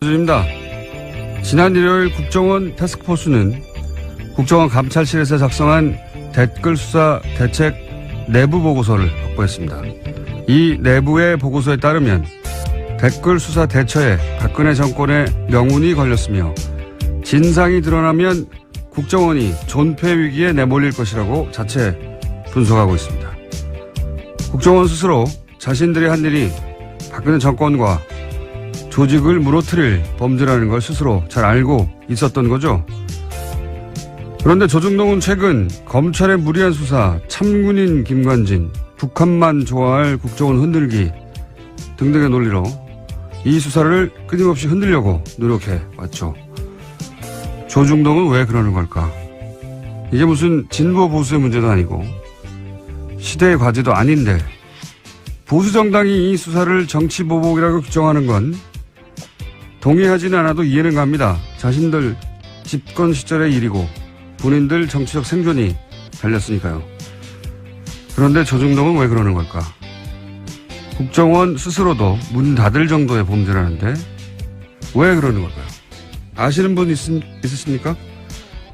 입니다. 지난 일요일 국정원 태스크포스는 국정원 감찰실에서 작성한 댓글 수사 대책 내부 보고서를 확보했습니다. 이 내부의 보고서에 따르면 댓글 수사 대처에 박근혜 정권의 명운이 걸렸으며 진상이 드러나면 국정원이 존폐 위기에 내몰릴 것이라고 자체 분석하고 있습니다. 국정원 스스로 자신들이 한 일이 박근혜 정권과 조직을 무너뜨릴 범죄라는 걸 스스로 잘 알고 있었던 거죠. 그런데 조중동은 최근 검찰의 무리한 수사, 참군인 김관진, 북한만 좋아할 국정원 흔들기 등등의 논리로 이 수사를 끊임없이 흔들려고 노력해 왔죠. 조중동은 왜 그러는 걸까? 이게 무슨 진보 보수의 문제도 아니고 시대의 과제도 아닌데 보수 정당이 이 수사를 정치 보복이라고 규정하는 건 동의하지는 않아도 이해는 갑니다. 자신들 집권 시절의 일이고 본인들 정치적 생존이 달렸으니까요. 그런데 조중동은 왜 그러는 걸까? 국정원 스스로도 문 닫을 정도의 범죄라는데 왜 그러는 걸까요? 아시는 분 있으십니까?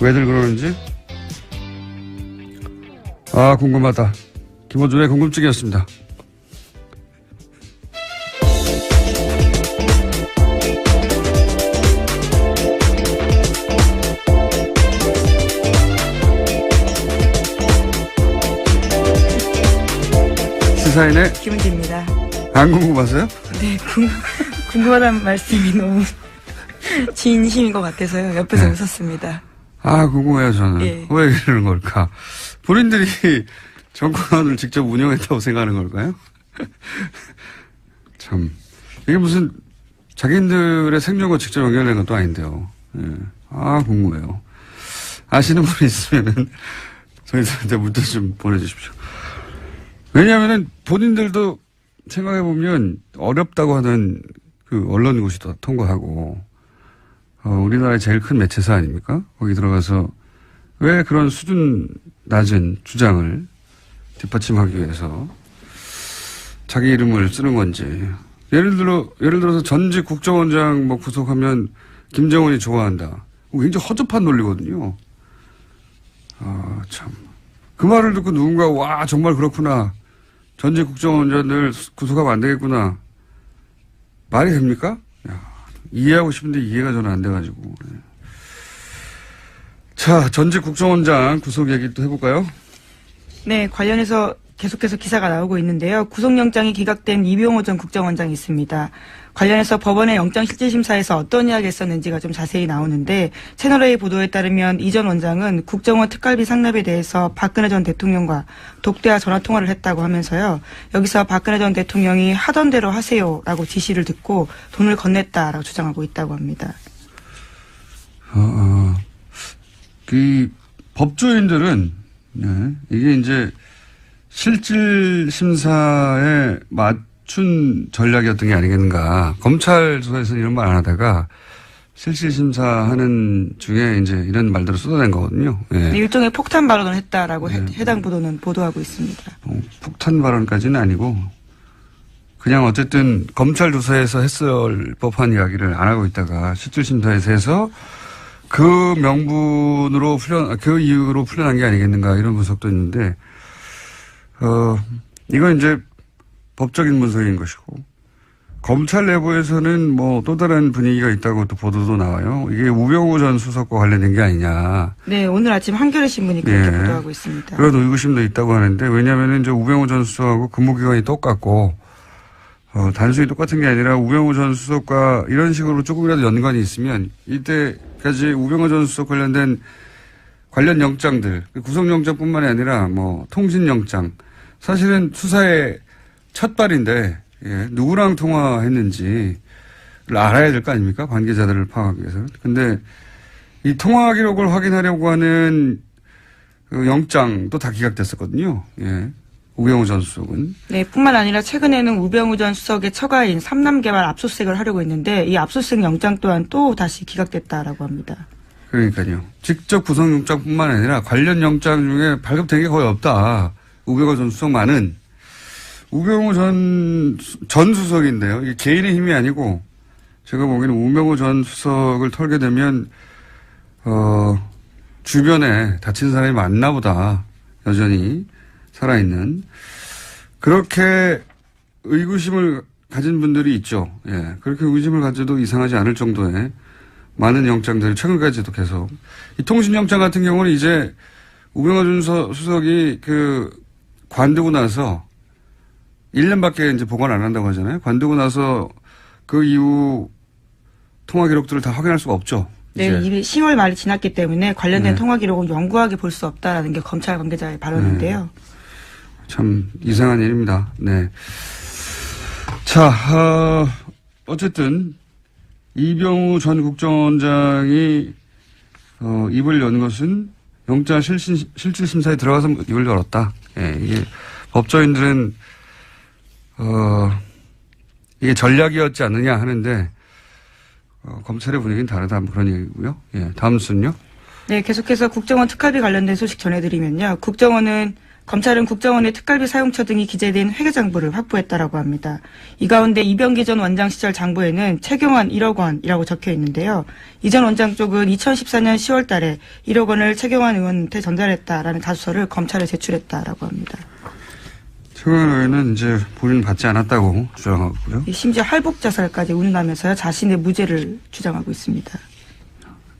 왜들 그러는지? 궁금하다. 김어준의 궁금증이었습니다. 시사인의 김은지입니다. 안 궁금하세요? 네, 궁금하다는 말씀이 너무 진심인 것 같아서요. 옆에서 네. 웃었습니다. 궁금해요, 저는. 예. 왜 이러는 걸까? 본인들이 정권을 직접 운영했다고 생각하는 걸까요? 참. 이게 무슨 자기들의 생존과 직접 연결된 것도 아닌데요. 예. 궁금해요. 아시는 분이 있으면은 저희들한테 문자 좀 보내주십시오. 왜냐하면은 본인들도 생각해보면 어렵다고 하는 그 언론고시 통과하고, 우리나라의 제일 큰 매체사 아닙니까? 거기 들어가서 왜 그런 수준 낮은 주장을 뒷받침하기 위해서 자기 이름을 쓰는 건지. 예를 들어서 전직 국정원장 구속하면 김정은이 좋아한다. 굉장히 허접한 논리거든요. 참. 그 말을 듣고 누군가, 정말 그렇구나. 전직 국정원장들 구속하면 안 되겠구나. 말이 됩니까? 이해하고 싶은데 이해가 저는 안 돼가지고. 자, 전직 국정원장 구속 얘기 또 해볼까요? 네, 관련해서 계속해서 기사가 나오고 있는데요. 구속영장이 기각된 이병호 전 국정원장이 있습니다. 관련해서 법원의 영장실질심사에서 어떤 이야기가 있었는지가 좀 자세히 나오는데 채널A 보도에 따르면 이 전 원장은 국정원 특갈비 상납에 대해서 박근혜 전 대통령과 독대와 전화통화를 했다고 하면서요. 여기서 박근혜 전 대통령이 하던 대로 하세요라고 지시를 듣고 돈을 건넸다라고 주장하고 있다고 합니다. 그 법조인들은 이게 이제 실질심사에 맞춘 전략이었던 게 아니겠는가. 검찰 조사에서는 이런 말 안 하다가 실질심사하는 중에 이제 이런 말들을 쏟아낸 거거든요. 예. 일종의 폭탄 발언을 했다라고 해당 보도는 보도하고 있습니다. 폭탄 발언까지는 아니고 그냥 어쨌든 검찰 조사에서 했을 법한 이야기를 안 하고 있다가 실질심사에서 해서 그 명분으로 그 이유로 풀려난 게 아니겠는가 이런 분석도 있는데 이건 이제 법적인 분석인 것이고, 검찰 내부에서는 또 다른 분위기가 있다고 또 보도도 나와요. 이게 우병우 전 수석과 관련된 게 아니냐. 네, 오늘 아침 한겨레 신문이 그렇게 보도하고 있습니다. 그런 의구심도 있다고 하는데, 왜냐하면 이제 우병우 전 수석하고 근무기간이 똑같고, 단순히 똑같은 게 아니라 우병우 전 수석과 이런 식으로 조금이라도 연관이 있으면, 이때까지 우병우 전 수석 관련된 관련 영장들, 구속영장뿐만이 아니라 통신영장, 사실은 수사의 첫 발인데 누구랑 통화했는지를 알아야 될 거 아닙니까? 관계자들을 파악하기 위해서. 근데 이 통화 기록을 확인하려고 하는 그 영장도 다 기각됐었거든요. 우병우 전 수석은. 네, 뿐만 아니라 최근에는 우병우 전 수석의 처가인 삼남개발 압수수색을 하려고 했는데 이 압수수색 영장 또한 또 다시 기각됐다라고 합니다. 그러니까요. 직접 구속영장뿐만 아니라 관련 영장 중에 발급된 게 거의 없다. 우병우 전 수석만은. 우병우 전 수석인데요. 이게 개인의 힘이 아니고 제가 보기에는 우명우 전 수석을 털게 되면 주변에 다친 사람이 많나 보다. 여전히 살아있는. 그렇게 의구심을 가진 분들이 있죠. 예. 그렇게 의구심을 가져도 이상하지 않을 정도의 많은 영장들이 최근까지도 계속. 이 통신영장 같은 경우는 이제 우병호 전 수석이 관두고 나서 1년밖에 이제 보관 안 한다고 하잖아요. 관두고 나서 그 이후 통화 기록들을 다 확인할 수가 없죠. 네, 이미 10월 말이 지났기 때문에 관련된 통화 기록은 영구하게 볼 수 없다라는 게 검찰 관계자의 발언인데요. 네. 참 이상한 일입니다. 네. 자, 어쨌든 이병우 전 국정원장이 입을 연 것은 영장 실질심사에 들어가서 입을 열었다. 예, 이게 법조인들은 이게 전략이었지 않느냐 하는데 검찰의 분위기는 다르다 그런 얘기고요. 예, 다음 순요. 네, 계속해서 국정원 특활비 관련된 소식 전해드리면요. 검찰은 국정원의 특활비 사용처 등이 기재된 회계장부를 확보했다라고 합니다. 이 가운데 이병기 전 원장 시절 장부에는 최경환 1억 원이라고 적혀 있는데요. 이 전 원장 쪽은 2014년 10월 달에 1억 원을 최경환 의원한테 전달했다라는 자수서를 검찰에 제출했다라고 합니다. 최경환 의원은 이제 본인은 받지 않았다고 주장하고요. 심지어 할복 자살까지 운운하면서요. 자신의 무죄를 주장하고 있습니다.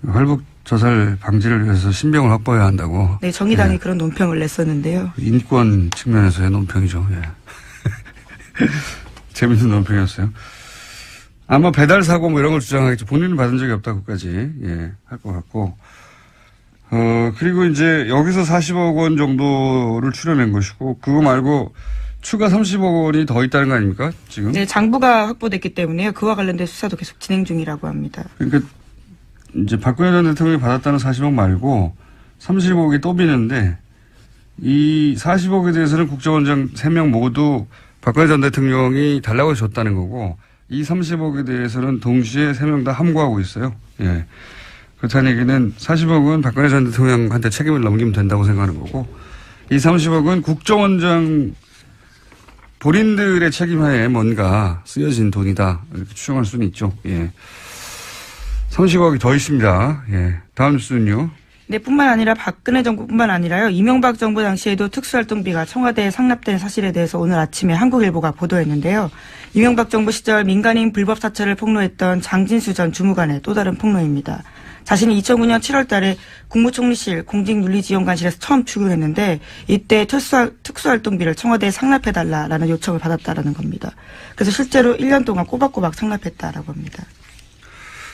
할복 자살 방지를 위해서 신병을 확보해야 한다고. 네, 정의당이 그런 논평을 냈었는데요. 인권 측면에서의 논평이죠. 예. 재밌는 논평이었어요. 아마 배달 사고 뭐 이런 걸 주장하겠죠. 본인은 받은 적이 없다고까지 할 것 같고. 그리고 이제 여기서 40억 원 정도를 추려낸 것이고 그거 말고 추가 30억 원이 더 있다는 거 아닙니까? 지금? 네, 장부가 확보됐기 때문에요. 그와 관련된 수사도 계속 진행 중이라고 합니다. 그러니까 이제 박근혜 전 대통령이 받았다는 40억 말고 30억이 또 비는데 이 40억에 대해서는 국정원장 3명 모두 박근혜 전 대통령이 달라고 줬다는 거고 이 30억에 대해서는 동시에 3명 다 함구하고 있어요. 예. 그렇다는 얘기는 40억은 박근혜 전 대통령한테 책임을 넘기면 된다고 생각하는 거고 이 30억은 국정원장 본인들의 책임하에 뭔가 쓰여진 돈이다. 이렇게 추정할 수는 있죠. 예. 30억이 더 있습니다. 예. 다음 뉴스는요. 네, 뿐만 아니라 박근혜 정부뿐만 아니라요. 이명박 정부 당시에도 특수활동비가 청와대에 상납된 사실에 대해서 오늘 아침에 한국일보가 보도했는데요. 이명박 정부 시절 민간인 불법 사찰을 폭로했던 장진수 전 주무관의 또 다른 폭로입니다. 자신이 2009년 7월 달에 국무총리실 공직윤리지원관실에서 처음 출근했는데 이때 특수활동비를 청와대에 상납해달라라는 요청을 받았다라는 겁니다. 그래서 실제로 1년 동안 꼬박꼬박 상납했다라고 합니다.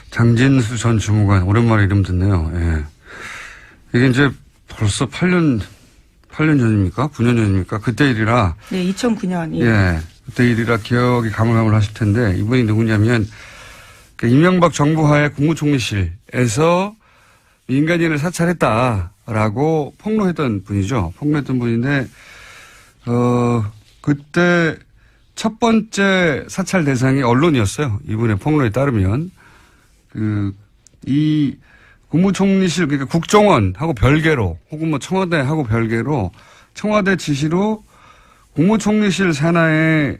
장진수 전 주무관 오랜만에 이름 듣네요. 예. 이게 이제 벌써 8년 전입니까? 9년 전입니까? 그때 일이라. 네, 2009년. 예. 그때 일이라 기억이 가물가물하실 텐데 이분이 누구냐면 이명박 정부 하에 국무총리실에서 민간인을 사찰했다라고 폭로했던 분이죠. 폭로했던 분인데 그때 첫 번째 사찰 대상이 언론이었어요. 이분의 폭로에 따르면 이 국무총리실 그러니까 국정원하고 별개로 혹은 뭐 청와대하고 별개로 청와대 지시로 국무총리실 산하에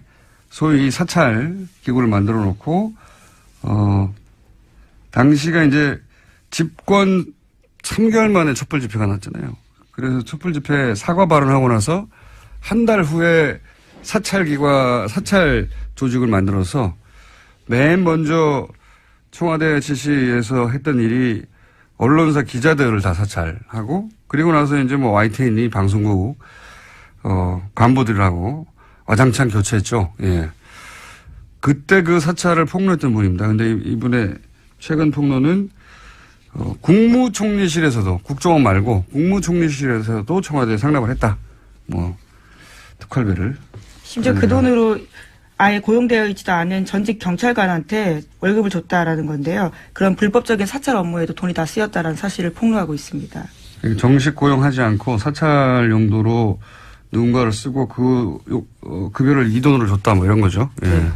소위 사찰 기구를 만들어 놓고 당시가 이제 집권 3개월 만에 촛불 집회가 났잖아요. 그래서 촛불 집회 사과 발언하고 나서 한 달 후에 사찰 조직을 만들어서 맨 먼저 청와대 지시에서 했던 일이 언론사 기자들을 다 사찰하고 그리고 나서 이제 뭐 YTN이 방송국 간부들하고 와장창 교체했죠. 예. 그때 그 사찰을 폭로했던 분입니다. 근데 이분의 최근 폭로는 국무총리실에서도 국정원 말고 국무총리실에서도 청와대에 상납을 했다. 뭐 특활비를. 심지어 그 돈으로 아예 고용되어 있지도 않은 전직 경찰관한테 월급을 줬다라는 건데요. 그런 불법적인 사찰 업무에도 돈이 다 쓰였다라는 사실을 폭로하고 있습니다. 정식 고용하지 않고 사찰 용도로 누군가를 쓰고 급여를 이 돈으로 줬다 뭐 이런 거죠. 예. 네.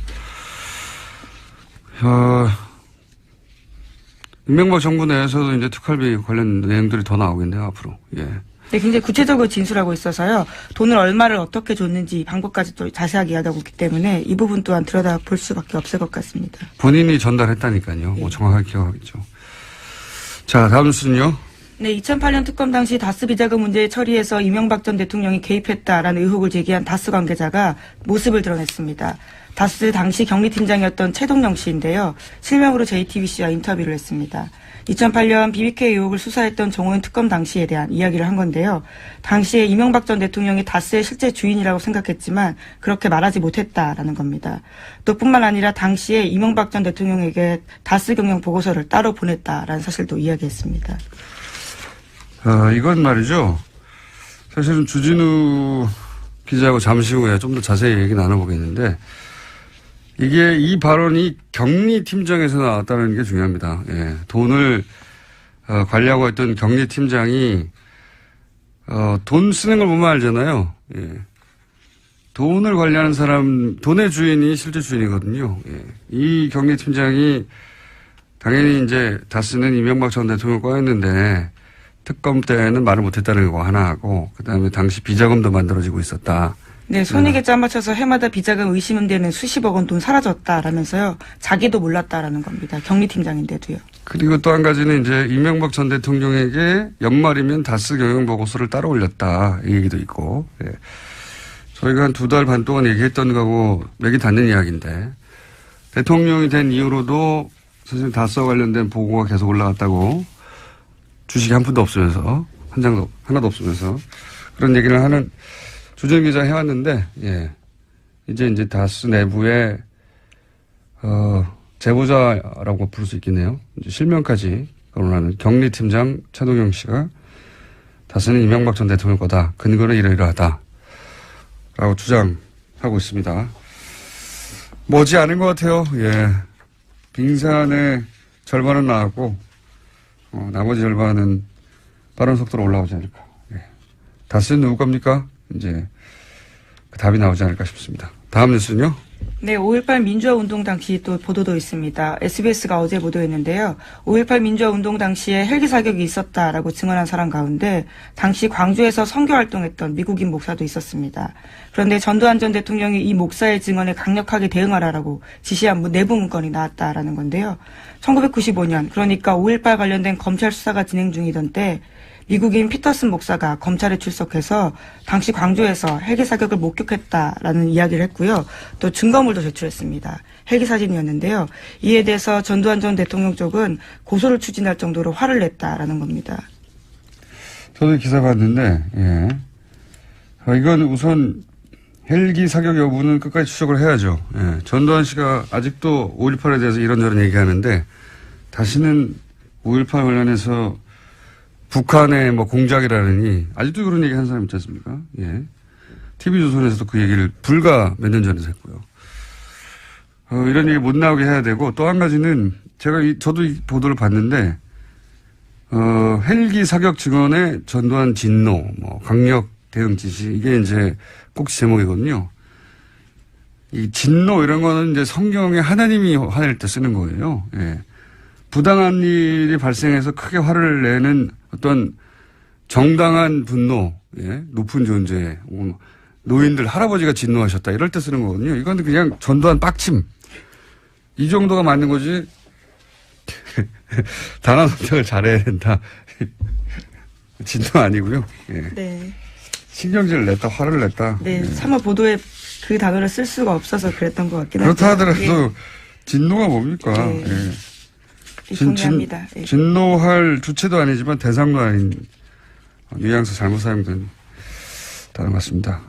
이명박 정부 내에서도 이제 특활비 관련 내용들이 더 나오겠네요, 앞으로. 예. 네, 굉장히 구체적으로 진술하고 있어서요. 돈을 얼마를 어떻게 줬는지 방법까지 또 자세하게 이야기하고 있기 때문에 이 부분 또한 들여다볼 수밖에 없을 것 같습니다. 본인이 전달했다니까요. 뭐 정확하게 기억하겠죠. 자, 다음 뉴스는요. 네, 2008년 특검 당시 다스 비자금 문제 처리에서 이명박 전 대통령이 개입했다라는 의혹을 제기한 다스 관계자가 모습을 드러냈습니다. 다스 당시 경리팀장이었던 최동영 씨인데요. 실명으로 JTBC와 인터뷰를 했습니다. 2008년 BBK 의혹을 수사했던 정호연 특검 당시에 대한 이야기를 한 건데요. 당시에 이명박 전 대통령이 다스의 실제 주인이라고 생각했지만 그렇게 말하지 못했다라는 겁니다. 또 뿐만 아니라 당시에 이명박 전 대통령에게 다스 경영 보고서를 따로 보냈다라는 사실도 이야기했습니다. 이건 말이죠. 사실은 주진우 기자하고 잠시 후에 좀 더 자세히 얘기 나눠보겠는데 이게 이 발언이 경리팀장에서 나왔다는 게 중요합니다. 예. 돈을 관리하고 있던 경리팀장이 돈 쓰는 걸 보면 알잖아요. 예. 돈을 관리하는 사람, 돈의 주인이 실제 주인이거든요. 예. 이 경리팀장이 당연히 이제 다스는 이명박 전 대통령 거였는데 특검 때는 말을 못했다는 거 하나 하고 그다음에 당시 비자금도 만들어지고 있었다. 네, 손익에 짜맞춰서 해마다 비자금 의심되는 수십억 원 돈 사라졌다라면서요. 자기도 몰랐다라는 겁니다. 경리팀장인데도요. 그리고 또 한 가지는 이제 이명박 전 대통령에게 연말이면 다스 경영 보고서를 따로 올렸다. 이 얘기도 있고. 예. 저희가 한 2달 반 동안 얘기했던 거하고 맥이 닿는 이야기인데 대통령이 된 이후로도 사실 다스와 관련된 보고가 계속 올라갔다고 주식이 한 푼도 없으면서 하나도 없으면서 그런 얘기를 하는 주진 기자 해왔는데 예. 이제 다스 내부에 제보자라고 부를 수 있겠네요. 이제 실명까지 거론하는 경리팀장 최동영 씨가 다스는 이명박 전 대통령 거다. 근거는 이러이러하다. 라고 주장하고 있습니다. 머지 않은 것 같아요. 예. 빙산의 절반은 나왔고 나머지 절반은 빠른 속도로 올라오지 않을까. 예. 다스는 누구 겁니까? 이제 그 답이 나오지 않을까 싶습니다. 다음 뉴스는요? 네, 5.18 민주화 운동 당시 또 보도도 있습니다. SBS가 어제 보도했는데요. 5.18 민주화 운동 당시에 헬기 사격이 있었다라고 증언한 사람 가운데 당시 광주에서 선교 활동했던 미국인 목사도 있었습니다. 그런데 전두환 전 대통령이 이 목사의 증언에 강력하게 대응하라라고 지시한 내부 문건이 나왔다라는 건데요. 1995년, 그러니까 5.18 관련된 검찰 수사가 진행 중이던 때 미국인 피터슨 목사가 검찰에 출석해서 당시 광주에서 헬기 사격을 목격했다라는 이야기를 했고요. 또 증거물도 제출했습니다. 헬기 사진이었는데요. 이에 대해서 전두환 전 대통령 쪽은 고소를 추진할 정도로 화를 냈다라는 겁니다. 저도 기사 봤는데 이건 우선 헬기 사격 여부는 끝까지 추적을 해야죠. 예. 전두환 씨가 아직도 5.18에 대해서 이런저런 얘기하는데 다시는 5.18 관련해서 북한의 공작이라느니 아직도 그런 얘기 하는 사람 있지 않습니까? 예. TV조선에서도 그 얘기를 불과 몇 년 전에 했고요. 이런 얘기 못 나오게 해야 되고 또 한 가지는 저도 이 보도를 봤는데 헬기 사격 증언에 전두환 진노, 강력 대응 지시 이게 이제 꼭 제목이거든요. 이 진노 이런 거는 이제 성경에 하나님이 화낼 때 쓰는 거예요. 예. 부당한 일이 발생해서 크게 화를 내는 어떤 정당한 분노, 예? 높은 존재, 노인들, 할아버지가 진노하셨다. 이럴 때 쓰는 거거든요. 이건 그냥 전두환 빡침. 이 정도가 맞는 거지. 단어 선택을 잘해야 된다. 진노 아니고요. 예. 네. 신경질을 냈다, 화를 냈다. 네, 예. 차마 보도에 그 단어를 쓸 수가 없어서 그랬던 것 같긴 한데. 그렇다 하더라도 진노가 뭡니까? 네. 예. 동의합니다. 진노할 주체도 아니지만 대상도 아닌 뉘앙스 잘못 사용된 단어 같습니다.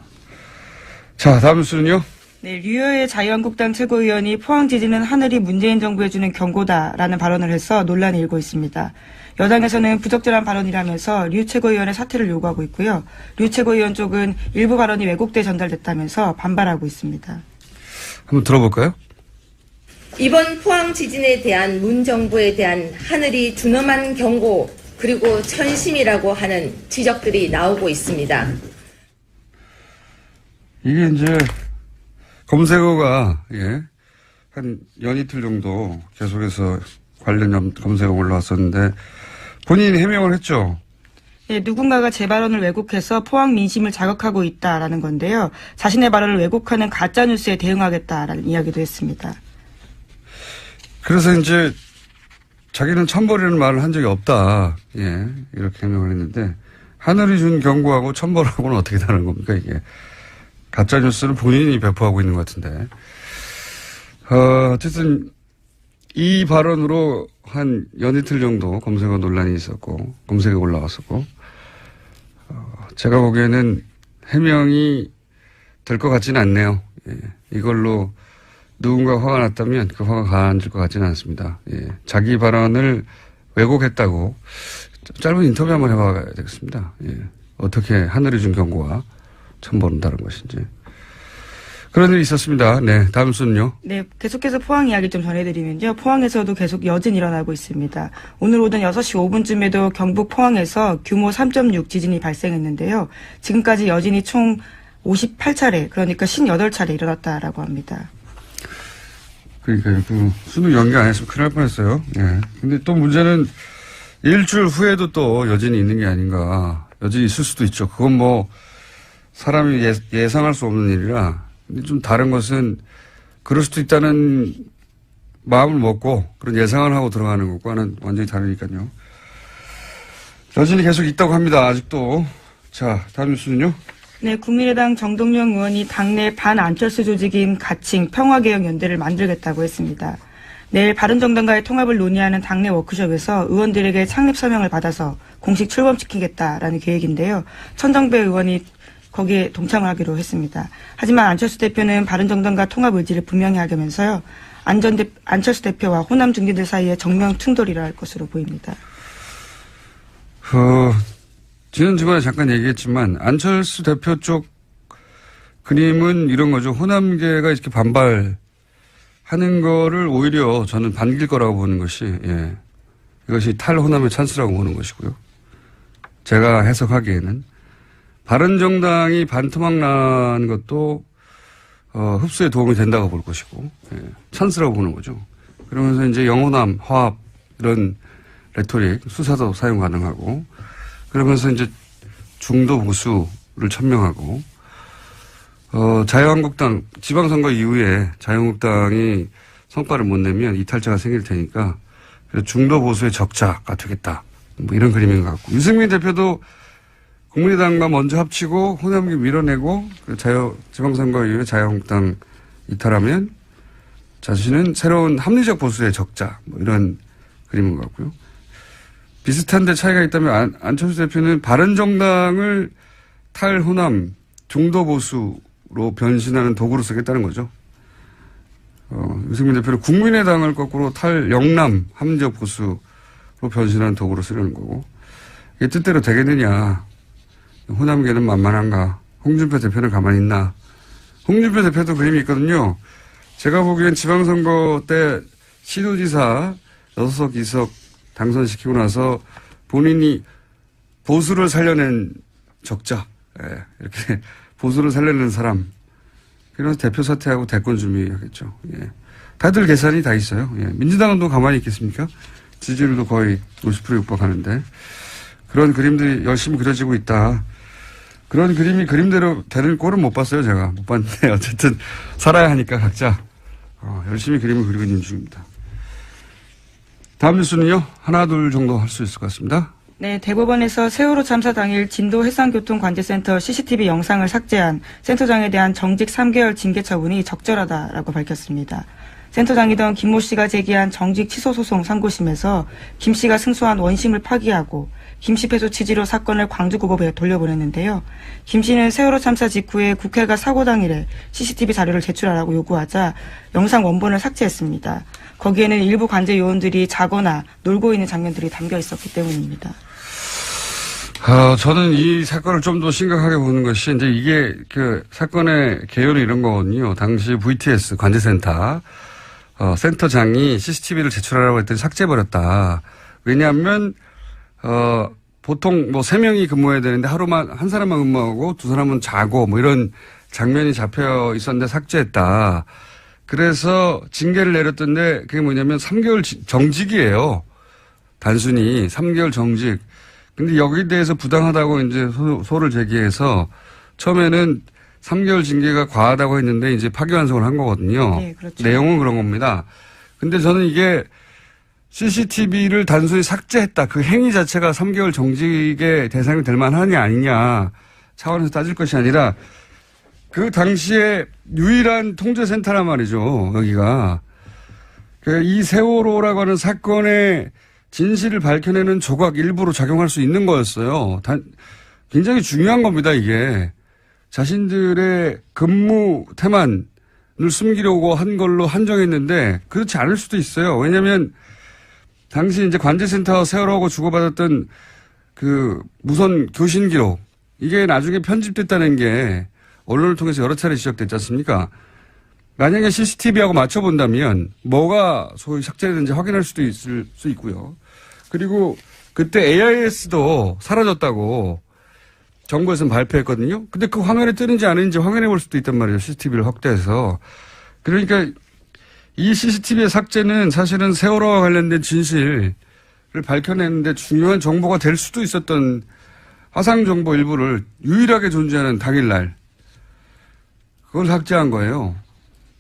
자, 다음 뉴스는요? 네, 류여의 자유한국당 최고위원이 포항 지진은 하늘이 문재인 정부에 주는 경고다라는 발언을 해서 논란이 일고 있습니다. 여당에서는 부적절한 발언이라면서 류 최고위원의 사퇴를 요구하고 있고요. 류 최고위원 쪽은 일부 발언이 왜곡돼 전달됐다면서 반발하고 있습니다. 한번 들어볼까요? 이번 포항 지진에 대한 문 정부에 대한 하늘이 준엄한 경고 그리고 천심이라고 하는 지적들이 나오고 있습니다. 이게 이제 검색어가 한 연이틀 정도 계속해서 관련 검색어 올라왔었는데 본인이 해명을 했죠. 네, 누군가가 제 발언을 왜곡해서 포항 민심을 자극하고 있다라는 건데요. 자신의 발언을 왜곡하는 가짜뉴스에 대응하겠다라는 이야기도 했습니다. 그래서 이제 자기는 천벌이라는 말을 한 적이 없다. 예, 이렇게 해명을 했는데 하늘이 준 경고하고 천벌하고는 어떻게 다른 겁니까 이게. 가짜뉴스를 본인이 배포하고 있는 것 같은데. 어쨌든 이 발언으로 한 연이틀 정도 검색어 논란이 있었고 검색에 올라왔었고 제가 보기에는 해명이 될 것 같지는 않네요. 예. 이걸로 누군가 화가 났다면 그 화가 가라앉을 것 같지는 않습니다. 예. 자기 발언을 왜곡했다고 짧은 인터뷰 한번 해봐야 되겠습니다. 예. 어떻게 하늘이 준 경고와 천벌은 다른 것인지. 그런 일이 있었습니다. 네, 다음 순요. 네, 계속해서 포항 이야기 좀 전해드리면요. 포항에서도 계속 여진 일어나고 있습니다. 오늘 오전 6시 5분쯤에도 경북 포항에서 규모 3.6 지진이 발생했는데요. 지금까지 여진이 총 58차례, 그러니까 58차례 일어났다라고 합니다. 그러니까 그 수능 연기 안 했으면 큰일 날 뻔했어요. 예. 근데 또 문제는 일주일 후에도 또 여진이 있는 게 아닌가. 여진이 있을 수도 있죠. 그건 뭐 사람이 예상할 수 없는 일이라. 근데 좀 다른 것은 그럴 수도 있다는 마음을 먹고 그런 예상을 하고 들어가는 것과는 완전히 다르니까요. 여진이 계속 있다고 합니다. 아직도. 자, 다음 뉴스는요. 네, 국민의당 정동영 의원이 당내 반안철수 조직인 가칭 평화개혁연대를 만들겠다고 했습니다. 내일 바른정당과의 통합을 논의하는 당내 워크숍에서 의원들에게 창립 서명을 받아서 공식 출범시키겠다라는 계획인데요. 천정배 의원이 거기에 동참을 하기로 했습니다. 하지만 안철수 대표는 바른정당과 통합 의지를 분명히 하면서요. 안철수 대표와 호남 중진들 사이에 정면 충돌이 일어날 것으로 보입니다. 지난주간에 잠깐 얘기했지만 안철수 대표 쪽 그림은 이런 거죠. 호남계가 이렇게 반발하는 거를 오히려 저는 반길 거라고 보는 것이 예. 이것이 탈호남의 찬스라고 보는 것이고요. 제가 해석하기에는 바른정당이 반토막 난 것도 흡수에 도움이 된다고 볼 것이고 예. 찬스라고 보는 거죠. 그러면서 이제 영호남, 화합 이런 레토릭, 수사도 사용 가능하고 그러면서 이제 중도 보수를 천명하고 자유한국당 지방선거 이후에 자유한국당이 성과를 못 내면 이탈자가 생길 테니까 중도 보수의 적자가 되겠다. 뭐 이런 그림인 것 같고 유승민 대표도 국민의당과 먼저 합치고 호남계 밀어내고 지방선거 이후에 자유한국당 이탈하면 자신은 새로운 합리적 보수의 적자 뭐 이런 그림인 것 같고요. 비슷한데 차이가 있다면 안철수 대표는 바른정당을 탈호남 중도 보수로 변신하는 도구로 쓰겠다는 거죠. 유승민 대표는 국민의당을 거꾸로 탈영남 합리적 보수로 변신하는 도구로 쓰려는 거고 이게 뜻대로 되겠느냐. 호남계는 만만한가. 홍준표 대표는 가만히 있나. 홍준표 대표도 그림이 있거든요. 제가 보기엔 지방선거 때 시도지사 6석 2석 당선시키고 나서 본인이 보수를 살려낸 적자. 예, 이렇게 보수를 살려낸 사람. 그래서 대표 사퇴하고 대권 준비하겠죠. 예. 다들 계산이 다 있어요. 예. 민주당은 또 가만히 있겠습니까? 지지율도 거의 50% 육박하는데. 그런 그림들이 열심히 그려지고 있다. 그런 그림이 그림대로 되는 꼴은 못 봤어요, 제가. 못 봤는데, 어쨌든, 살아야 하니까 각자, 열심히 그림을 그리고 있는 중입니다. 다음 뉴스는요, 하나, 둘 정도 할 수 있을 것 같습니다. 네, 대법원에서 세월호 참사 당일 진도 해상교통관제센터 CCTV 영상을 삭제한 센터장에 대한 정직 3개월 징계 처분이 적절하다라고 밝혔습니다. 센터장이던 김모 씨가 제기한 정직 취소 소송 상고심에서 김 씨가 승소한 원심을 파기하고 김 씨 패소 취지로 사건을 광주고법에 돌려보냈는데요. 김 씨는 세월호 참사 직후에 국회가 사고 당일에 CCTV 자료를 제출하라고 요구하자 영상 원본을 삭제했습니다. 거기에는 일부 관제 요원들이 자거나 놀고 있는 장면들이 담겨 있었기 때문입니다. 저는 이 사건을 좀 더 심각하게 보는 것이 이제 이게 그 사건의 개요는 이런 거거든요. 당시 VTS 관제센터 센터장이 CCTV를 제출하라고 했더니 삭제해버렸다. 왜냐하면 보통 뭐 3명이 근무해야 되는데 하루만 한 사람만 근무하고 2사람은 자고 뭐 이런 장면이 잡혀 있었는데 삭제했다. 그래서 징계를 내렸던데 그게 뭐냐면 3개월 정직이에요. 단순히 3개월 정직. 근데 여기에 대해서 부당하다고 이제 소를 제기해서 처음에는 3개월 징계가 과하다고 했는데 이제 파기환송을 한 거거든요. 네, 그렇죠. 내용은 그런 겁니다. 근데 저는 이게 CCTV를 단순히 삭제했다. 그 행위 자체가 3개월 정직의 대상이 될 만하냐 아니냐 차원에서 따질 것이 아니라 그 당시에 유일한 통제센터란 말이죠. 여기가. 이 세월호라고 하는 사건의 진실을 밝혀내는 조각 일부로 작용할 수 있는 거였어요. 굉장히 중요한 겁니다, 이게. 자신들의 근무 태만을 숨기려고 한 걸로 한정했는데 그렇지 않을 수도 있어요. 왜냐하면 당시 이제 관제센터 세월호하고 주고받았던 그 무선 교신 기록 이게 나중에 편집됐다는 게 언론을 통해서 여러 차례 지적됐지 않습니까? 만약에 CCTV하고 맞춰본다면 뭐가 소위 삭제됐는지 확인할 수도 있을 수 있고요. 그리고 그때 AIS도 사라졌다고 정부에서는 발표했거든요. 근데 그 화면에 뜨는지 아닌지 확인해 볼 수도 있단 말이에요. CCTV를 확대해서. 그러니까 이 CCTV의 삭제는 사실은 세월호와 관련된 진실을 밝혀내는데 중요한 정보가 될 수도 있었던 화상정보 일부를 유일하게 존재하는 당일날 그걸 삭제한 거예요.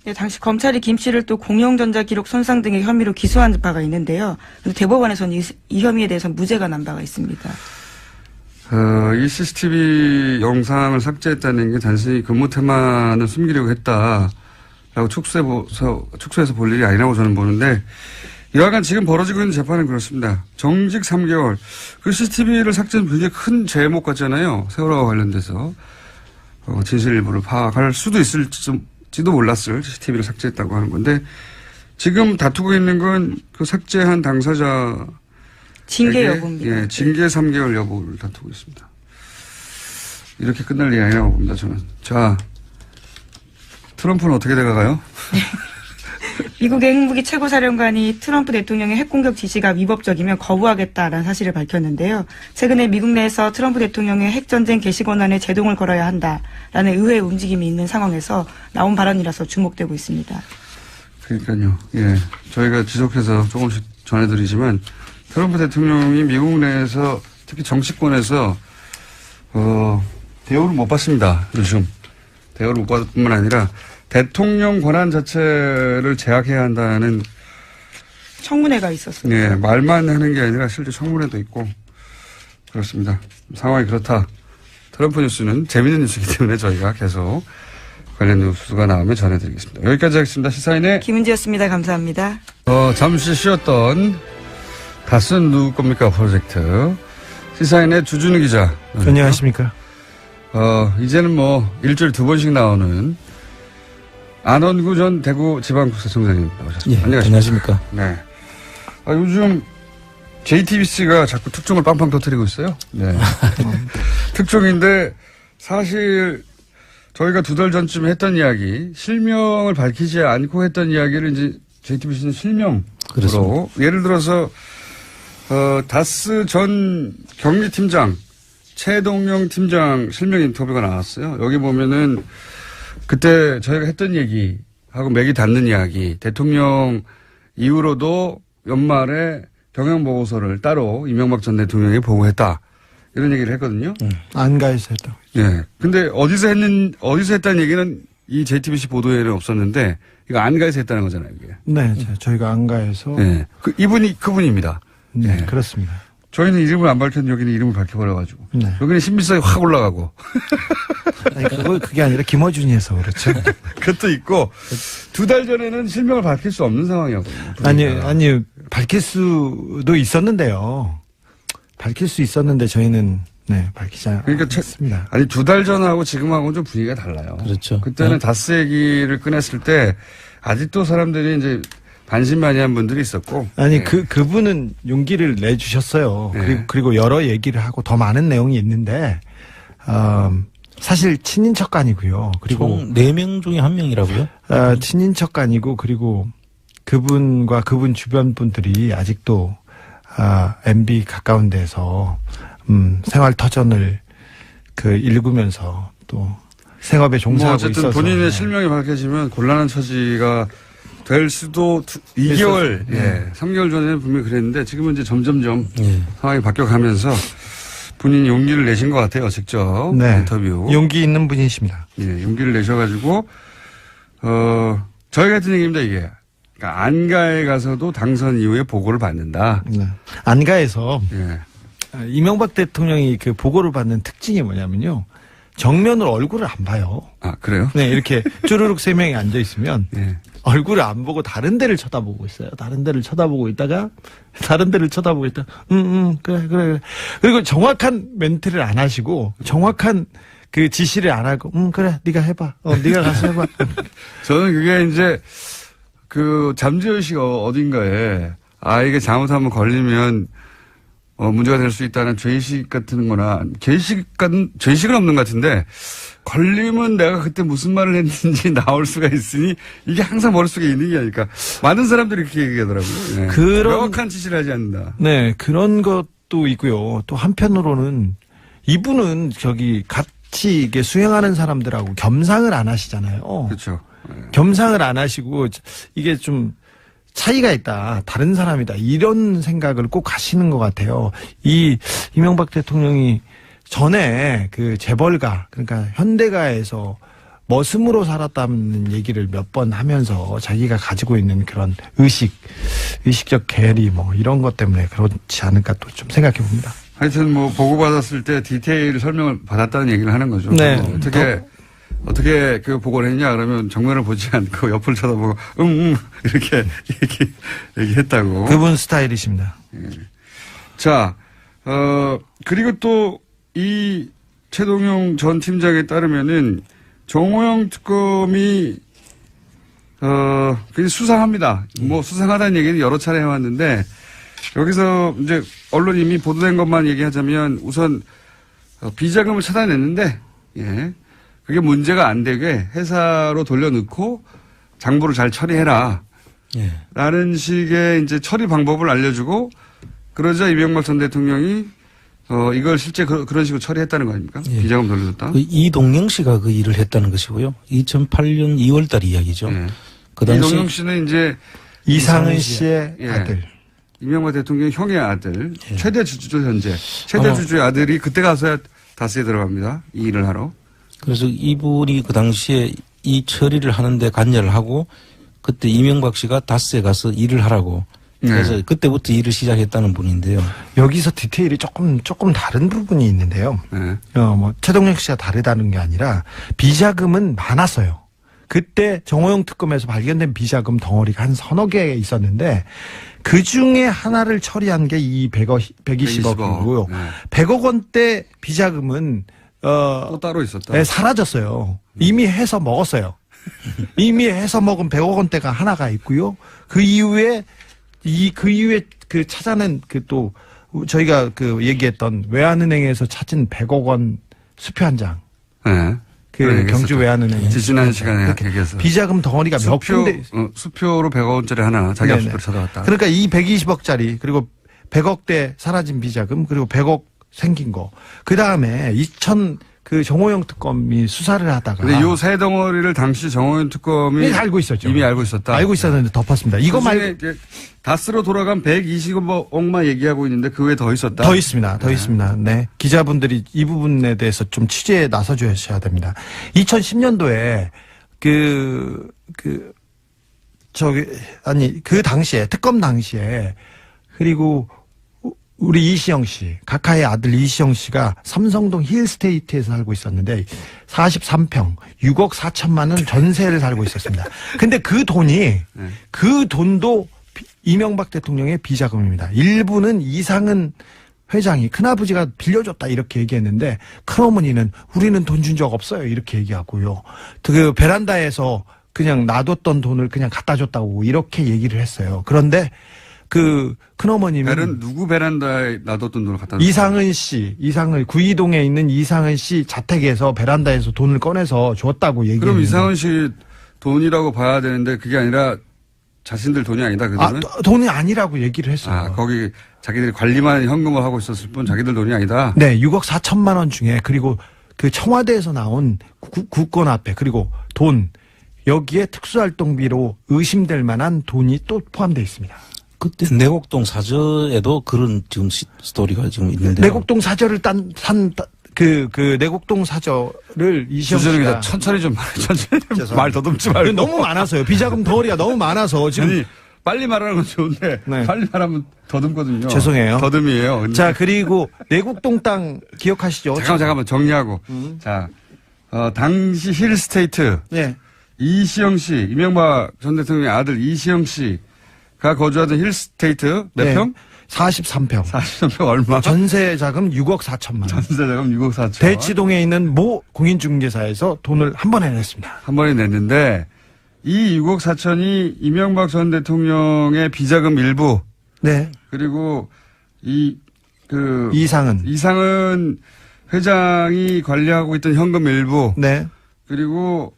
네, 당시 검찰이 김 씨를 또 공영전자 기록 손상 등의 혐의로 기소한 바가 있는데요. 대법원에서는 이 혐의에 대해서 무죄가 난 바가 있습니다. 이 CCTV 영상을 삭제했다는 게 단순히 근무 태만을 숨기려고 했다라고 축소해서 볼 일이 아니라고 저는 보는데 여하간 지금 벌어지고 있는 재판은 그렇습니다. 정직 3개월. 그 CCTV를 삭제는 굉장히 큰 제목 같잖아요. 세월호와 관련돼서. 진실 일부를 파악할 수도 있을지도 몰랐을 CCTV를 삭제했다고 하는 건데 지금 다투고 있는 건 그 삭제한 당사자 징계 여부입니다. 예, 징계 3개월 여부를 다투고 있습니다. 이렇게 끝날 일이 아니라고 봅니다, 저는. 자, 트럼프는 어떻게 돼가가요? 미국의 핵무기 최고사령관이 트럼프 대통령의 핵공격 지시가 위법적이면 거부하겠다라는 사실을 밝혔는데요. 최근에 미국 내에서 트럼프 대통령의 핵전쟁 개시 권한에 제동을 걸어야 한다라는 의회의 움직임이 있는 상황에서 나온 발언이라서 주목되고 있습니다. 그러니까요. 예, 저희가 지속해서 조금씩 전해드리지만 트럼프 대통령이 미국 내에서 특히 정치권에서 대우를 못 받습니다. 요즘. 대우를 못 받을 뿐만 아니라 대통령 권한 자체를 제약해야 한다는 청문회가 있었습니다. 네, 말만 하는 게 아니라 실제 청문회도 있고 그렇습니다. 상황이 그렇다. 트럼프 뉴스는 재미있는 뉴스이기 때문에 저희가 계속 관련 뉴스가 나오면 전해드리겠습니다. 여기까지 하겠습니다. 시사인의 김은지였습니다. 감사합니다. 잠시 쉬었던 다스는 누구 겁니까 프로젝트 시사인의 주준우 기자. 안녕하십니까. 이제는 뭐 일주일에 2번씩 나오는 안원구 전 대구지방국세청장님 나오셨습니다. 예, 안녕하십니까. 네. 요즘 JTBC가 자꾸 특종을 빵빵 터뜨리고 있어요. 네. 특종인데 사실 저희가 2달 전쯤에 했던 이야기, 실명을 밝히지 않고 했던 이야기를 이제 JTBC는 실명으로 그렇습니다. 예를 들어서 다스 전 경리팀장 최동영 팀장 실명 인터뷰가 나왔어요. 여기 보면은 그때 저희가 했던 얘기하고 맥이 닿는 이야기, 대통령 이후로도 연말에 경영보고서를 따로 이명박 전 대통령이 보고했다. 이런 얘기를 했거든요. 안가에서 했다. 네. 근데 어디서 했다는 얘기는 이 JTBC 보도에는 없었는데 이거 안가에서 했다는 거잖아요, 이게. 네, 저희가 안가에서. 네. 이분이 그분입니다. 네, 네. 그렇습니다. 저희는 이름을 안 밝혔는데 여기는 이름을 밝혀버려가지고. 네. 여기는 신비성이 확 올라가고. 아니, 그게 아니라 김어준이 해서 그렇죠. 그것도 있고, 2달 전에는 실명을 밝힐 수 없는 상황이었거든요. 아니, 밝힐 수도 있었는데요. 밝힐 수 있었는데 저희는, 네, 밝히지 않았습니다. 아니, 2달 전하고 지금하고는 좀 분위기가 달라요. 그렇죠. 그때는 네. 다스 얘기를 꺼냈을 때, 아직도 사람들이 이제 반신반의한 분들이 있었고. 아니, 네. 그분은 용기를 내주셨어요. 네. 그리고 여러 얘기를 하고 더 많은 내용이 있는데, 사실 친인척간이고요. 그리고 총 4명 중에 1명이라고요? 친인척간이고 그리고 그분과 그분 주변 분들이 아직도 MB 가까운 데서 생활 터전을 읽으면서 또 생업에 종사하고 어쨌든 있어서 본인의 네. 실명이 밝혀지면 곤란한 처지가 될 수도 2개월, 네. 3개월 전에는 분명히 그랬는데 지금은 이제 점점점 예. 상황이 바뀌어가면서 본인이 용기를 내신 것 같아요, 직접. 네. 인터뷰. 용기 있는 분이십니다. 예, 용기를 내셔가지고, 저희 같은 얘기입니다, 이게. 그러니까 안가에 가서도 당선 이후에 보고를 받는다. 네. 안가에서 예. 이명박 대통령이 그 보고를 받는 특징이 뭐냐면요. 정면으로 얼굴을 안 봐요. 아, 그래요? 네, 이렇게 쭈루룩 3명이 앉아 있으면 예. 얼굴을 안 보고 다른 데를 쳐다보고 있어요. 다른 데를 쳐다보고 있다가 다른 데를 쳐다보고 있다. 그래. 그리고 정확한 멘트를 안 하시고 정확한 그 지시를 안 하고 그래. 네가 해봐. 네가 가서 해봐. 저는 그게 이제 그 잠재의식 어딘가에 이게 잘못하면 걸리면 문제가 될 수 있다는 죄의식 같은 거나 죄의식은 없는 것 같은데 걸리면 내가 그때 무슨 말을 했는지 나올 수가 있으니 이게 항상 머릿속에 있는 게 아닐까. 많은 사람들이 그렇게 얘기하더라고요. 네. 명확한 지시를 하지 않는다. 네, 그런 것도 있고요. 또 한편으로는 이분은 같이 이게 수행하는 사람들하고 겸상을 안 하시잖아요. 그렇죠. 네. 겸상을 안 하시고 이게 좀 차이가 있다. 다른 사람이다. 이런 생각을 꼭 하시는 것 같아요. 이명박 대통령이 전에 그 재벌가, 그러니까 현대가에서 머슴으로 살았다는 얘기를 몇 번 하면서 자기가 가지고 있는 그런 의식적 괴리 이런 것 때문에 그렇지 않을까 또 좀 생각해 봅니다. 하여튼 보고받았을 때 디테일 설명을 받았다는 얘기를 하는 거죠. 네. 어떻게 그 보고를 했냐 그러면 정면을 보지 않고 옆을 쳐다보고 이렇게 얘기했다고. 그분 스타일이십니다. 예. 자, 그리고 또 이 최동용 전 팀장에 따르면은 정호영 특검이 굉장히 수상합니다. 수상하다는 얘기는 여러 차례 해왔는데 여기서 이제 언론이 이미 보도된 것만 얘기하자면 우선 비자금을 찾아냈는데 예. 그게 문제가 안 되게 회사로 돌려넣고 장부를 잘 처리해라. 예. 라는 식의 이제 처리 방법을 알려주고 그러자 이명박 전 대통령이 이걸 실제 그런 식으로 처리했다는 거 아닙니까? 예. 비자금 돌려줬다. 이동영 씨가 그 일을 했다는 것이고요. 2008년 2월달 이야기죠. 예. 그 당시 이동영 씨는 이제 이상은 씨의 예. 아들. 이명박 대통령 형의 아들, 예. 최대 주주죠 현재. 최대 주주의 아들이 그때 가서야 다스에 들어갑니다. 이 일을 하러. 그래서 이분이 그 당시에 이 처리를 하는데 관여를 하고 그때 이명박 씨가 다스에 가서 일을 하라고 그래서 네. 그때부터 일을 시작했다는 분인데요. 여기서 디테일이 조금 다른 부분이 있는데요. 네. 최동영 씨가 다르다는 게 아니라 비자금은 많았어요. 그때 정호영 특검에서 발견된 비자금 덩어리가 한 서너 개 있었는데 그 중에 하나를 처리한 게 이 120억이고요. 네. 100억 원대 비자금은 또 따로 있었다. 네, 사라졌어요. 이미 해서 먹었어요. 이미 해서 먹은 100억 원대가 하나가 있고요. 그 이후에 그 찾아낸 또 저희가 그 얘기했던 외환은행에서 찾은 100억 원 수표 한 장. 네. 그 경주 외환은행. 지난 시간에 얘기해서. 비자금 덩어리가 몇 군데. 수표로 100억 원짜리 하나 자기 앞수표를 찾아왔다. 그러니까 이 120억짜리 그리고 100억대 사라진 비자금 그리고 100억 생긴 거. 그 다음에 그 정호영 특검이 수사를 하다가. 근데 요 세 덩어리를 당시 정호영 특검이 알고 있었죠. 이미 알고 있었다. 알고 있었는데 덮었습니다. 이거 말고. 다스로 돌아간 120억만 얘기하고 있는데 그 외에 더 있었다. 더 있습니다. 더 있습니다. 네. 기자분들이 이 부분에 대해서 좀 취재에 나서 주셔야 됩니다. 2010년도에 그 당시에 특검 당시에 그리고 우리 이시영 씨, 각하의 아들 이시영 씨가 삼성동 힐스테이트에서 살고 있었는데 43평, 6억 4천만 원 전세를 살고 있었습니다. 근데 그 돈도 이명박 대통령의 비자금입니다. 일부는 이상은 회장이 큰아버지가 빌려줬다 이렇게 얘기했는데 큰어머니는 우리는 돈 준 적 없어요 이렇게 얘기하고요. 그 베란다에서 그냥 놔뒀던 돈을 그냥 갖다 줬다고 이렇게 얘기를 했어요. 그런데 그 큰어머님은 누구 베란다에 놔뒀던 돈을 갖다 이상은 구이동에 있는 이상은 씨 자택에서 베란다에서 돈을 꺼내서 줬다고 얘기했는데 그럼 이상은 씨 돈이라고 봐야 되는데 그게 아니라 자신들 돈이 아니다 그 돈은? 돈이 아니라고 얘기를 했어요. 거기 자기들이 관리만 현금을 하고 있었을 뿐 자기들 돈이 아니다? 네. 6억 4천만 원 중에 그리고 그 청와대에서 나온 국권 앞에 그리고 돈 여기에 특수활동비로 의심될 만한 돈이 또 포함되어 있습니다. 그때 내곡동 사저에도 그런 지금 스토리가 지금 있는데. 내곡동 사저를 그 내곡동 사저를 이시영 주저는 씨가 천천히 좀 말해. 천천히 죄송합니다. 말 더듬지 말고. 너무 많아서요. 비자금 덩어리가 너무 많아서 지금. 아니 빨리 말하는 건 좋은데 네. 빨리 말하면 더듬거든요. 죄송해요. 더듬이에요. 근데 자, 그리고 내곡동 땅 기억하시죠? 잠깐만 정리하고. 자, 당시 힐스테이트 네. 이시영 씨, 이명박 전 대통령의 아들 이시영 씨가 거주하던 힐스테이트 몇 네. 평? 43평. 43평 얼마? 전세 자금 6억 4천만 원. 전세자금 6억 4천. 대치동에 있는 모 공인중개사에서 돈을 한 번에 냈습니다. 한 번에 냈는데 이 6억 4천이 이명박 전 대통령의 비자금 일부 네. 그리고 이상은 회장이 관리하고 있던 현금 일부 네. 그리고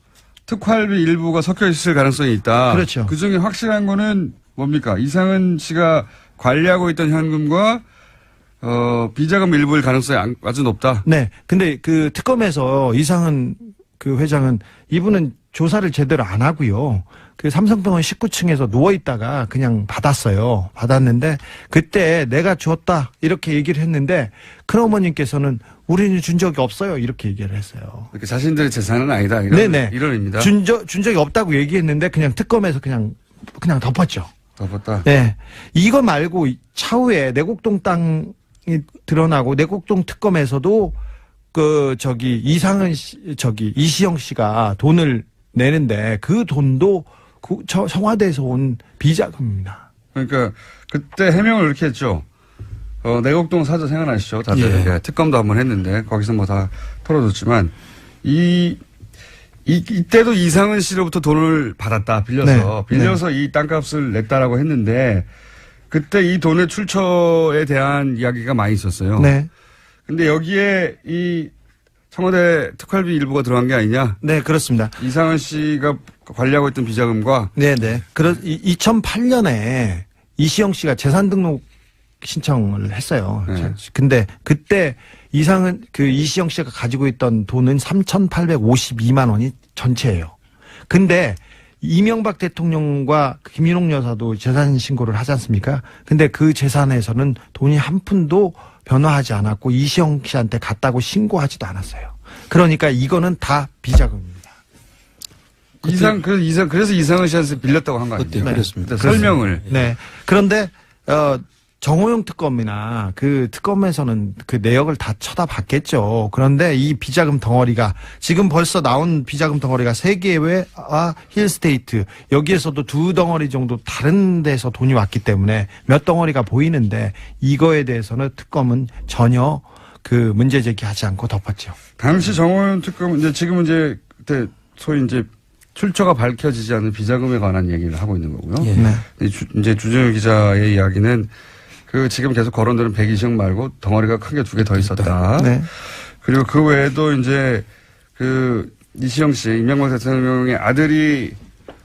특활비 일부가 섞여 있을 가능성이 있다. 그렇죠. 그 중에 확실한 거는 뭡니까? 이상은 씨가 관리하고 있던 현금과 비자금 일부일 가능성이 아주 높다. 네. 근데 그 특검에서 이상은 그 회장은 이분은 조사를 제대로 안 하고요. 그 삼성병원 19층에서 누워있다가 그냥 받았어요. 받았는데 그때 내가 줬다 이렇게 얘기를 했는데 큰어머님께서는 우리는 준 적이 없어요. 이렇게 얘기를 했어요. 이렇게 자신들의 재산은 아니다. 네네. 이론입니다. 준 적이 없다고 얘기했는데 그냥 특검에서 그냥 덮었죠. 덮었다. 네. 이거 말고 차후에 내곡동 땅이 드러나고 내곡동 특검에서도 이시영 씨가 돈을 내는데 그 돈도 청와대에서 온 비자금입니다. 그러니까 그때 해명을 이렇게 했죠. 내곡동 사저 생각나시죠? 다들 예. 특검도 한번 했는데 거기서 뭐 다 털어줬지만 이때도 이상은 씨로부터 돈을 받았다 빌려서 네. 이 땅값을 냈다라고 했는데 그때 이 돈의 출처에 대한 이야기가 많이 있었어요. 네. 근데 여기에 이 청와대 특활비 일부가 들어간 게 아니냐? 네, 그렇습니다. 이상은 씨가 관리하고 있던 비자금과 네네. 2008년에 이시영 씨가 재산 등록 신청을 했어요. 네. 근데 그때 이시영 씨가 가지고 있던 돈은 3,852만 원이 전체예요. 근데 이명박 대통령과 김인옥 여사도 재산 신고를 하지 않습니까? 근데 그 재산에서는 돈이 한 푼도 변화하지 않았고 이시영 씨한테 갔다고 신고하지도 않았어요. 그러니까 이거는 다 비자금입니다. 그래서 이상은 씨한테 빌렸다고 한 거 아니에요? 그때 그랬습니다. 설명을. 네. 그런데 정호영 특검이나 그 특검에서는 그 내역을 다 쳐다봤겠죠. 그런데 이 비자금 덩어리가 지금 벌써 나온 비자금 덩어리가 세계회와 힐스테이트 여기에서도 두 덩어리 정도 다른 데서 돈이 왔기 때문에 몇 덩어리가 보이는데 이거에 대해서는 특검은 전혀 그 문제 제기하지 않고 덮었죠. 당시 정호연 특검은 지금은 그때 소위 출처가 밝혀지지 않은 비자금에 관한 얘기를 하고 있는 거고요. 예. 네. 이제 주진우 기자의 이야기는 지금 계속 거론되는 120억 말고 덩어리가 큰 게 2개 더 있었다. 네. 그리고 그 외에도 이시영 씨, 이명박 대통령의 아들이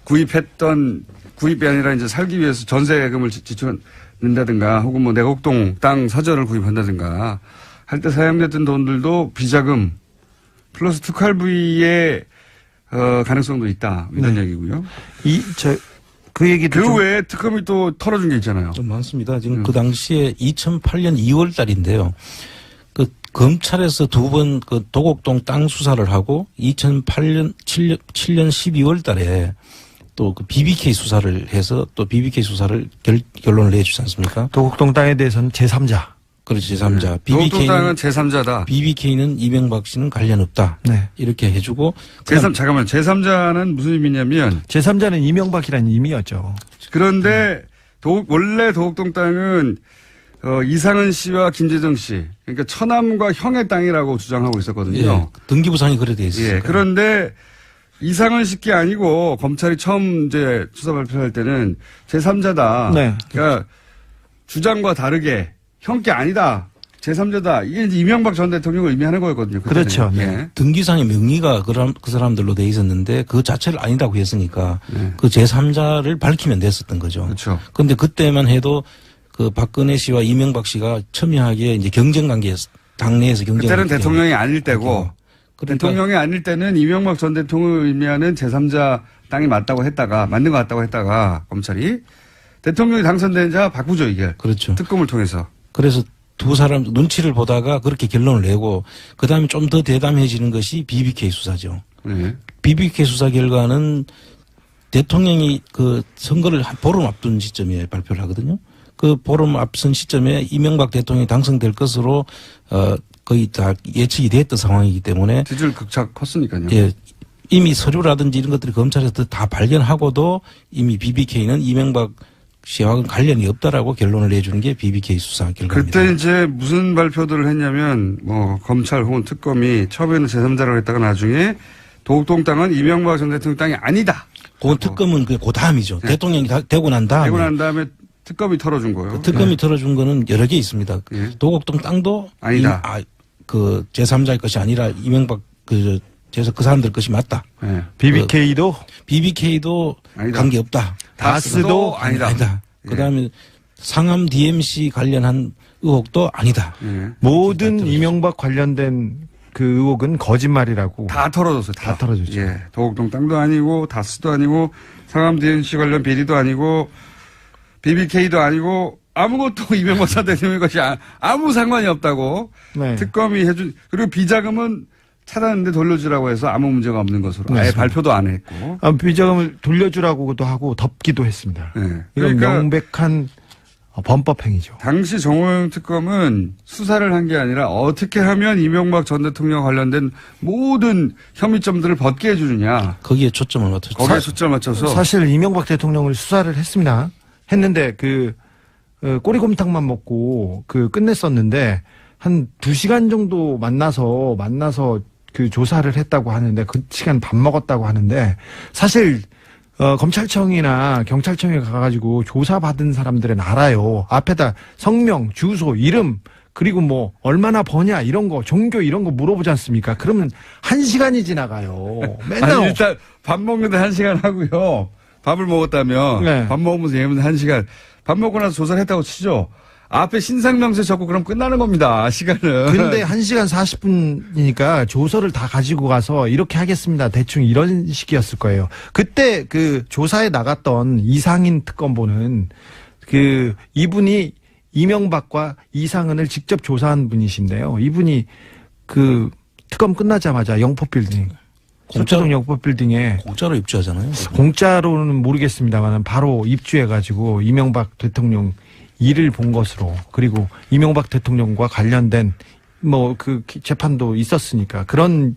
구입이 아니라 살기 위해서 전세금을 지출한다든가 혹은 뭐 내곡동 땅 사저를 구입한다든가 할 때 사용됐던 돈들도 비자금 플러스 특활비의 가능성도 있다. 이런 얘기고요. 그 얘기도 그 외에 특검이 또 털어준 게 있잖아요. 좀 많습니다. 지금 그 당시에 2008년 2월 달인데요. 그 검찰에서 두 번 그 도곡동 땅 수사를 하고 2007년 12월 달에 또 그 BBK 수사를 해서 또 BBK 수사를 결론을 내주지 않습니까? 도곡동 땅에 대해서는 제3자. 그렇지, 제3자. 도곡동 땅은 제3자다. BBK는 이명박 씨는 관련 없다. 네. 이렇게 해주고. 잠깐만. 제3자는 무슨 의미냐면. 제3자는 이명박이라는 의미였죠. 그런데 원래 도곡동 땅은 이상은 씨와 김재정 씨. 그러니까 처남과 형의 땅이라고 주장하고 있었거든요. 예, 등기부상이 그래 돼 있어요. 예, 그런데 이상은 씨께 아니고 검찰이 처음 수사 발표할 때는 제3자다. 네. 그러니까 주장과 다르게 형께 아니다. 제3자다. 이게 이제 이명박 전 대통령을 의미하는 거였거든요. 그때는. 그렇죠. 네. 예. 등기상의 명의가 그 사람들로 돼 있었는데 그 자체를 아니다고 했으니까 네. 그 제3자를 밝히면 됐었던 거죠. 그렇죠. 그런데 그때만 해도 그 박근혜 씨와 이명박 씨가 첨예하게 이제 경쟁 관계 당내에서 경쟁 그때는 대통령이 아닐 때고 그러니까 대통령이 아닐 때는 이명박 전 대통령을 의미하는 제3자 땅이 맞는 것 같다고 했다가 검찰이 대통령이 당선되자 바꾸죠, 이게. 그렇죠. 특검을 통해서. 그래서 두 사람 눈치를 보다가 그렇게 결론을 내고 그다음에 좀 더 대담해지는 것이 BBK 수사죠. 네. BBK 수사 결과는 대통령이 그 선거를 한 보름 앞둔 시점에 발표를 하거든요. 그 보름 앞선 시점에 이명박 대통령이 당선될 것으로 거의 다 예측이 됐던 상황이기 때문에 지지율 극차 컸으니까요. 예, 이미 서류라든지 이런 것들이 검찰에서 다 발견하고도 이미 BBK는 이명박 씨와 관련이 없다라고 결론을 내주는 게 BBK 수사 결과입니다. 그때 이제 무슨 발표들을 했냐면 뭐 검찰 혹은 특검이 처음에는 제3자라고 했다가 나중에 도곡동땅은 이명박 전 대통령 땅이 아니다. 그 특검은 그 다음이죠. 네. 대통령이 되고 난 다음에. 되고 난 다음에 특검이 털어준 거예요. 그 특검이 털어준 거는 여러 개 있습니다. 네. 도곡동 땅도 아니다. 그 제3자의 것이 아니라 이명박 그 사람들 것이 맞다. 네. BBK도 BBK도 아니다. 관계 없다. 다스도 아니다. 그다음에 상암 DMC 관련한 의혹도 아니다. 네. 모든 이명박 관련된 그 의혹은 거짓말이라고 다 털어줬어요. 다 털어줬죠. 예. 도곡동 땅도 아니고 다스도 아니고 상암 DNC 관련 비리도 아니고 BBK도 아니고 아무것도 이명박 전 대통령의 것이 아무 상관이 없다고 네. 특검이 해준 그리고 비자금은 찾았는데 돌려주라고 해서 아무 문제가 없는 것으로 아예 맞습니다. 발표도 안 했고. 비자금을 돌려주라고도 하고 덮기도 했습니다. 네. 이건 그러니까 명백한 범법 행위죠. 당시 정호영 특검은 수사를 한 게 아니라 어떻게 하면 이명박 전 대통령 관련된 모든 혐의점들을 벗게 해주느냐. 거기에 초점을 맞췄죠. 거기에 초점을 맞춰서. 사실 이명박 대통령을 수사를 했습니다. 했는데 꼬리곰탕만 먹고 끝냈었는데 한 2시간 정도 만나서 그 조사를 했다고 하는데 그 시간 밥 먹었다고 하는데 사실 검찰청이나 경찰청에 가가지고 조사받은 사람들은 알아요. 앞에다 성명, 주소, 이름, 그리고 뭐 얼마나 버냐 이런 거, 종교 이런 거 물어보지 않습니까? 그러면 1시간이 지나가요. 맨날 아니, 일단 밥 먹는데 1시간 하고요. 밥을 먹었다면 네. 밥 먹으면서 얘기하면서 1시간. 밥 먹고 나서 조사를 했다고 치죠. 앞에 신상명세 적고 그럼 끝나는 겁니다. 시간은. 근데 1시간 40분이니까 조서를 다 가지고 가서 이렇게 하겠습니다. 대충 이런 식이었을 거예요. 그때 그 조사에 나갔던 이상인 특검보는 이분이 이명박과 이상은을 직접 조사한 분이신데요. 이분이 그 특검 끝나자마자 영포빌딩, 서초동 영포빌딩에 공짜로 입주하잖아요. 공짜로는 모르겠습니다만 바로 입주해가지고 이명박 대통령 일을 본 것으로, 그리고 이명박 대통령과 관련된 재판도 있었으니까 그런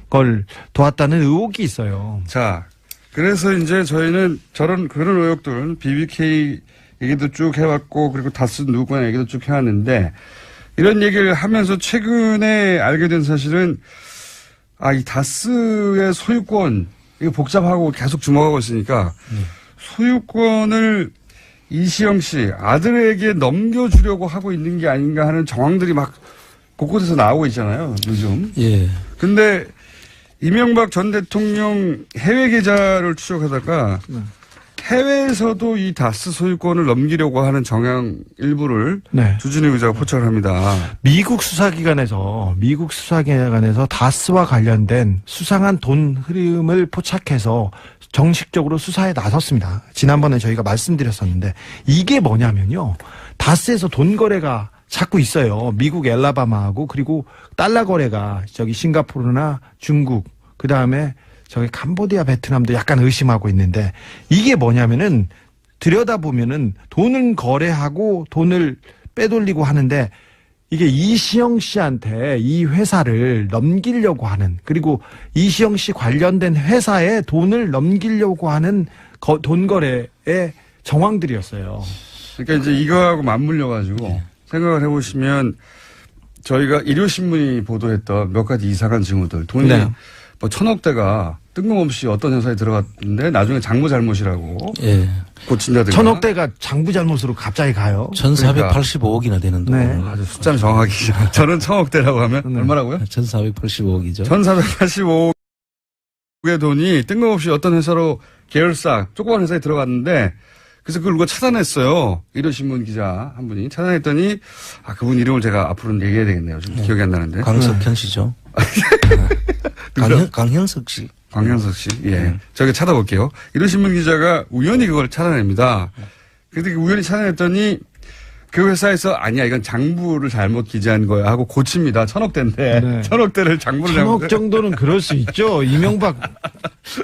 걸 도왔다는 의혹이 있어요. 자, 그래서 이제 저희는 그런 의혹들, BBK 얘기도 쭉 해왔고, 그리고 다스 누구나 얘기도 쭉 해왔는데, 이런 얘기를 하면서 최근에 알게 된 사실은, 이 다스의 소유권, 이거 복잡하고 계속 주목하고 있으니까, 소유권을 이시영 씨 아들에게 넘겨주려고 하고 있는 게 아닌가 하는 정황들이 막 곳곳에서 나오고 있잖아요, 요즘. 예. 근데 이명박 전 대통령 해외 계좌를 추적하다가 해외에서도 이 다스 소유권을 넘기려고 하는 정황 일부를 네. 주진우 기자가 포착을 합니다. 미국 수사기관에서 다스와 관련된 수상한 돈 흐름을 포착해서 정식적으로 수사에 나섰습니다. 지난번에 저희가 말씀드렸었는데 이게 뭐냐면요. 다스에서 돈 거래가 자꾸 있어요. 미국 엘라바마하고, 그리고 달러 거래가 싱가포르나 중국, 그다음에 캄보디아, 베트남도 약간 의심하고 있는데, 이게 뭐냐면은 들여다보면은 돈을 거래하고 돈을 빼돌리고 하는데, 이게 이시영 씨한테 이 회사를 넘기려고 하는, 그리고 이시영 씨 관련된 회사에 돈을 넘기려고 하는 돈 거래의 정황들이었어요. 그러니까 이제 이거하고 맞물려가지고 생각을 해보시면 저희가 일요신문이 보도했던 몇 가지 이상한 징후들, 돈이 네. 뭐 1,000억대가 뜬금없이 어떤 회사에 들어갔는데 나중에 장부 잘못이라고 예. 고친다든가. 1,000억대가 장부 잘못으로 갑자기 가요. 1,485억이나 되는 돈. 네. 아주 숫자는 정확하게. 저는 1,000억대라고 하면 얼마라고요? 1,485억이죠. 1,485억의 돈이 뜬금없이 어떤 회사로 계열사, 조그만 회사에 들어갔는데 그래서 그걸 누가 차단했어요. 일요신문 기자 한 분이. 차단했더니 그분 이름을 제가 앞으로는 얘기해야 되겠네요. 좀 기억이 안 나는데. 강석현 씨죠. 강현석 씨. 광현석 씨. 예. 저기 찾아볼게요. 일요신문 기자가 우연히 그걸 찾아냅니다. 그래서 우연히 찾아냈더니 그 회사에서 아니야 이건 장부를 잘못 기재한 거야 하고 고칩니다. 1,000억대인데 네. 1,000억대를 장부를 1,000억 정도는 그럴 수 있죠. 이명박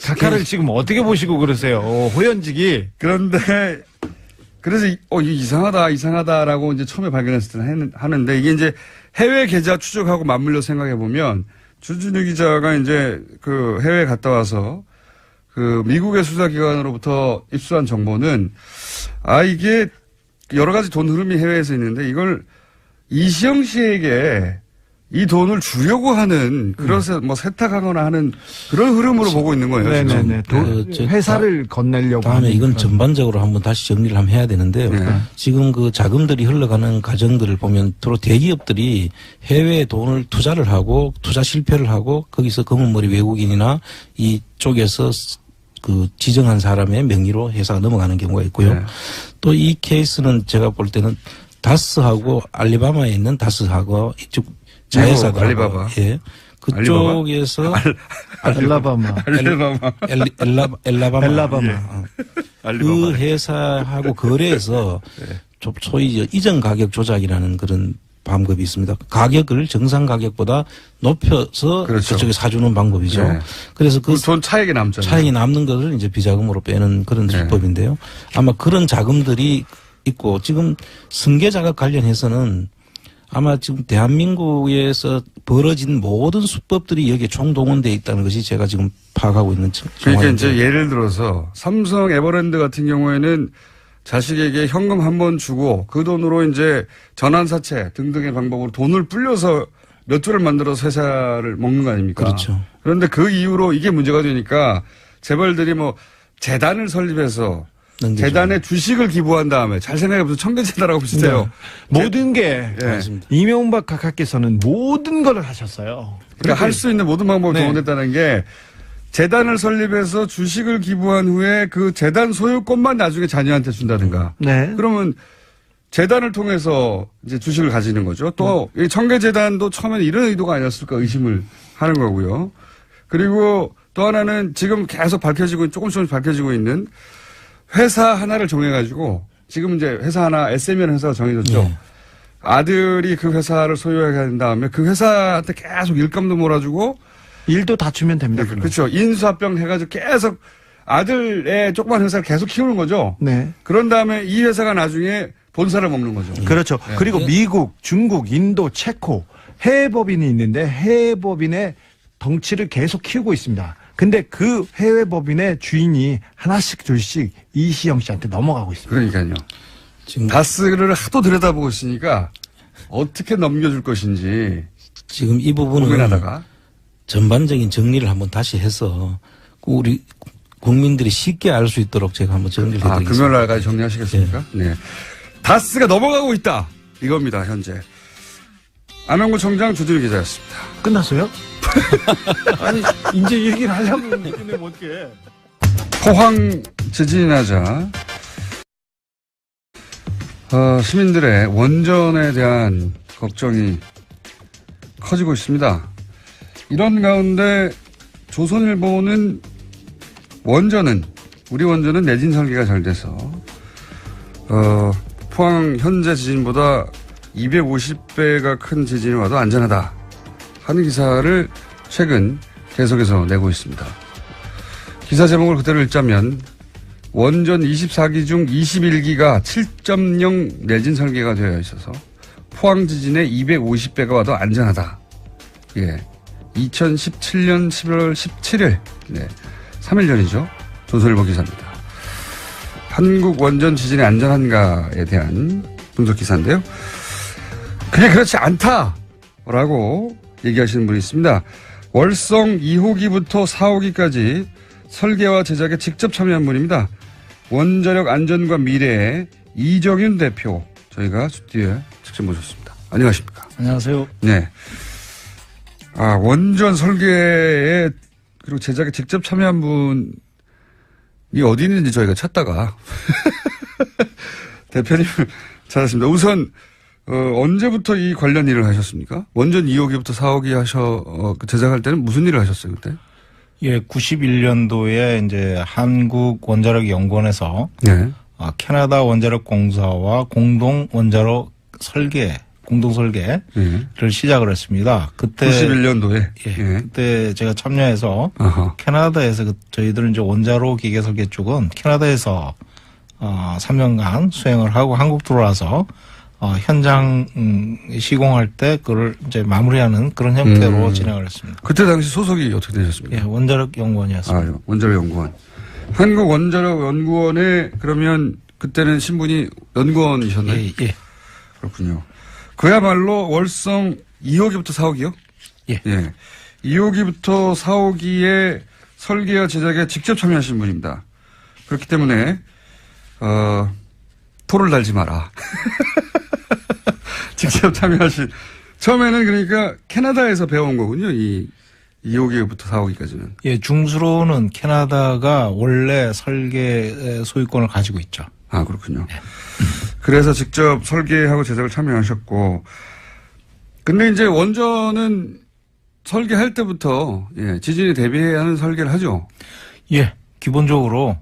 각하를 지금 어떻게 보시고 그러세요? 호연직이. 그런데 그래서 이거 이상하다라고 이제 처음에 발견했을 때는 하는데 이게 이제 해외 계좌 추적하고 맞물려 생각해 보면 주진우 기자가 이제 그 해외에 갔다 와서 그 미국의 수사기관으로부터 입수한 정보는 이게 여러 가지 돈 흐름이 해외에서 있는데 이걸 이시영 씨에게 이 돈을 주려고 하는 그래서 뭐 세탁하거나 하는 그런 흐름으로 보고 있는 거예요. 네네네. 회사를 건네려고. 다음에 이건 그런. 전반적으로 한번 다시 정리를 한번 해야 되는데요. 네. 지금 그 자금들이 흘러가는 과정들을 보면 주로 대기업들이 해외에 돈을 투자를 하고 투자 실패를 하고 거기서 검은머리 외국인이나 이쪽에서 그 지정한 사람의 명의로 회사가 넘어가는 경우가 있고요. 네. 또 이 케이스는 제가 볼 때는 다스하고 알리바마에 있는 다스하고 이쪽 자회사가 알리바바. 예. 그쪽에서 알라바마. 엘라바마. 알리바바. 그 회사하고 거래해서 소위 이전 가격 조작이라는 그런 방법이 있습니다. 가격을 정상 가격보다 높여서 그렇죠. 그쪽에 사주는 방법이죠. 네. 그래서 그 돈 차익이 남잖아요. 차익이 남는 것을 이제 비자금으로 빼는 그런 네. 수법인데요. 아마 그런 자금들이 있고 지금 승계 자각 관련해서는 아마 지금 대한민국에서 벌어진 모든 수법들이 여기에 총동원되어 있다는 것이 제가 지금 파악하고 있는 그러니까 이제 상황인데. 예를 들어서 삼성 에버랜드 같은 경우에는 자식에게 현금 한 번 주고 그 돈으로 이제 전환사채 등등의 방법으로 돈을 불려서 몇 조를 만들어서 회사를 먹는 거 아닙니까? 그렇죠. 그런데 그 이후로 이게 문제가 되니까 재벌들이 뭐 재단을 설립해서 넘겨주고. 재단에 주식을 기부한 다음에 잘 생각해보세요. 청계재단하고 비슷해요. 모든 게 예. 맞습니다. 이명박 각하께서는 모든 걸 하셨어요. 그러니까 할 수 있는 모든 방법을 네. 동원했다는 게 재단을 설립해서 주식을 기부한 후에 그 재단 소유권만 나중에 자녀한테 준다든가. 네. 그러면 재단을 통해서 이제 주식을 가지는 거죠. 또 이 청계재단도 처음에는 이런 의도가 아니었을까 의심을 하는 거고요. 그리고 또 하나는 지금 계속 조금씩 밝혀지고 있는 회사 하나를 정해가지고 지금 이제 회사 하나 SM이라는 회사가 정해졌죠. 네. 아들이 그 회사를 소유하게 한 다음에 그 회사한테 계속 일감도 몰아주고 일도 다 주면 됩니다. 그걸로. 그렇죠. 인수합병 해가지고 계속 아들의 조그만 회사를 계속 키우는 거죠. 네. 그런 다음에 이 회사가 나중에 본사를 먹는 거죠. 그렇죠. 그리고 미국, 중국, 인도, 체코 해외 법인이 있는데 해외 법인의 덩치를 계속 키우고 있습니다. 근데 그 해외 법인의 주인이 하나씩 둘씩 이시영 씨한테 넘어가고 있습니다. 그러니까요. 지금 다스를 하도 들여다보고 있으니까 어떻게 넘겨줄 것인지 지금 이 부분은 고민하다가 전반적인 정리를 한번 다시 해서 우리 국민들이 쉽게 알 수 있도록 제가 한번 정리를 해드리겠습니다. 금요일날까지 정리하시겠습니까? 네. 다스가 넘어가고 있다. 이겁니다, 현재. 안명구 청장 주진우 기자였습니다. 끝났어요? 아니 이제 얘기를 하려면 끝내면 어떡해. 포항 지진이 나자 시민들의 원전에 대한 걱정이 커지고 있습니다. 이런 가운데 조선일보는 우리 원전은 내진 설계가 잘 돼서 포항 현재 지진보다 250배가 큰 지진이 와도 안전하다 하는 기사를 최근 계속해서 내고 있습니다. 기사 제목을 그대로 읽자면 원전 24기 중 21기가 7.0 내진 설계가 되어 있어서 포항 지진의 250배가 와도 안전하다. 예. 2017년 11월 17일. 네. 3일 전이죠. 조선일보 기사입니다. 한국 원전 지진이 안전한가에 대한 분석 기사인데요. 그게 그렇지 않다라고 얘기하시는 분이 있습니다. 월성 2호기부터 4호기까지 설계와 제작에 직접 참여한 분입니다. 원자력 안전과 미래의 이정윤 대표 저희가 스튜디오에 직접 모셨습니다. 안녕하십니까? 안녕하세요. 네. 원전 설계에 그리고 제작에 직접 참여한 분이 어디 있는지 저희가 찾다가 대표님을 찾았습니다. 우선 언제부터 이 관련 일을 하셨습니까? 원전 2호기부터 4호기 제작할 때는 무슨 일을 하셨어요, 그때? 예, 91년도에 이제 한국원자력연구원에서 네. 캐나다 원자력 공사와 공동 원자로 공동 설계를 시작을 했습니다. 그때 91년도에. 그때 제가 참여해서 아하. 캐나다에서 저희들은 이제 원자로 기계 설계 쪽은 캐나다에서 3년간 수행을 하고 한국 들어와서 현장 시공할 때 그걸 이제 마무리하는 그런 형태로 진행을 했습니다. 그때 당시 소속이 어떻게 되셨습니까? 예, 원자력 연구원이었습니다. 원자력 연구원. 한국 원자력 연구원에 그러면 그때는 신분이 연구원이셨나요? 예. 그렇군요. 그야말로 월성 2호기부터 4호기요? 예. 2호기부터 4호기의 설계와 제작에 직접 참여하신 분입니다. 그렇기 때문에 토를 달지 마라. 직접 참여하신. 처음에는 그러니까 캐나다에서 배워온 거군요. 이 2호기부터 4호기까지는. 예, 중수로는 캐나다가 원래 설계 소유권을 가지고 있죠. 아, 그렇군요. 그래서 직접 설계하고 제작을 참여하셨고. 근데 이제 원전은 설계할 때부터 지진에 대비하는 설계를 하죠. 예, 기본적으로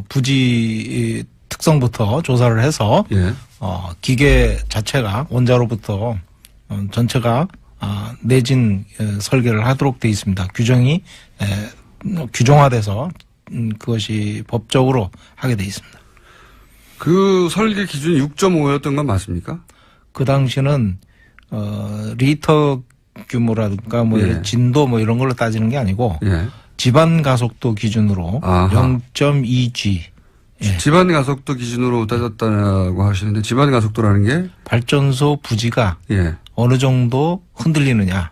부지 특성부터 조사를 해서 기계 자체가 원자로부터 전체가 내진 설계를 하도록 돼 있습니다. 규정이 규정화돼서 그것이 법적으로 하게 돼 있습니다. 그 설계 기준이 6.5였던 건 맞습니까? 그 당시는 리터 규모라든가 진도 이런 걸로 따지는 게 아니고 집안 가속도 기준으로 0.2G 집안 가속도 기준으로 따졌다고 하시는데 집안 가속도라는 게 발전소 부지가 어느 정도 흔들리느냐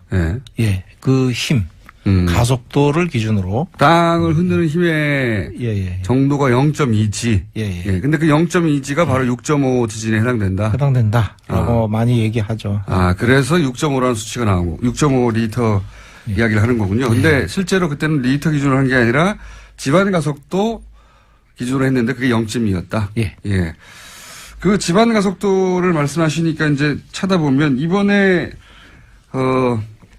그 힘 가속도를 기준으로 땅을 흔드는 힘의 정도가 0.2G. 근데 그 0.2G가 바로 6.5 지진에 해당된다라고 많이 얘기하죠. 그래서 6.5라는 수치가 나오고 6.5 리터 이야기를 하는 거군요. 근데 실제로 그때는 리터 기준으로 한 게 아니라 집안 가속도 기준으로 했는데 그게 0.2였다. 그 집안 가속도를 말씀하시니까 이제 찾아보면 이번에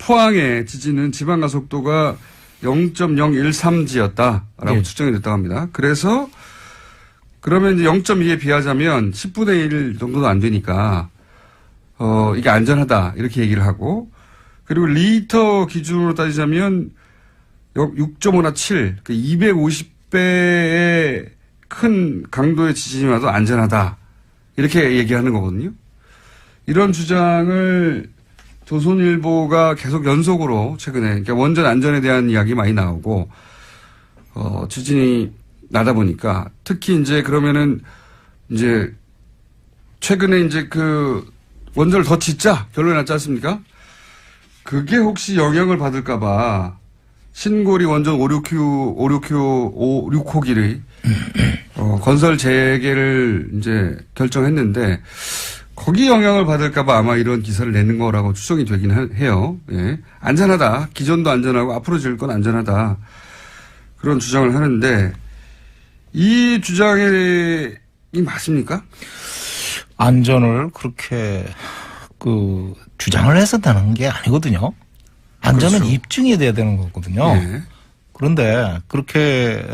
포항의 지진은 집안 가속도가 0.013G였다라고 측정이 됐다고 합니다. 그래서 그러면 이제 0.2에 비하자면 10분의 1 정도도 안 되니까 이게 안전하다 이렇게 얘기를 하고 그리고 리터 기준으로 따지자면 6.5나 7, 그 250배의 큰 강도의 지진이 와도 안전하다 이렇게 얘기하는 거거든요. 이런 주장을 조선일보가 계속 연속으로 최근에 그러니까 원전 안전에 대한 이야기 많이 나오고 지진이 나다 보니까 특히 이제 그러면은 이제 최근에 이제 그 원전을 더 짓자 결론이 났지 않습니까? 그게 혹시 영향을 받을까봐 신고리 원전 6호기를 건설 재개를 이제 결정했는데. 거기 영향을 받을까봐 아마 이런 기사를 내는 거라고 추정이 되긴 해요. 안전하다. 기존도 안전하고 앞으로 지을 건 안전하다. 그런 주장을 하는데 이 주장이 맞습니까? 안전을 그렇게 주장을 해서 되는 게 아니거든요. 안전은 그렇죠. 입증이 돼야 되는 거거든요. 그런데 그렇게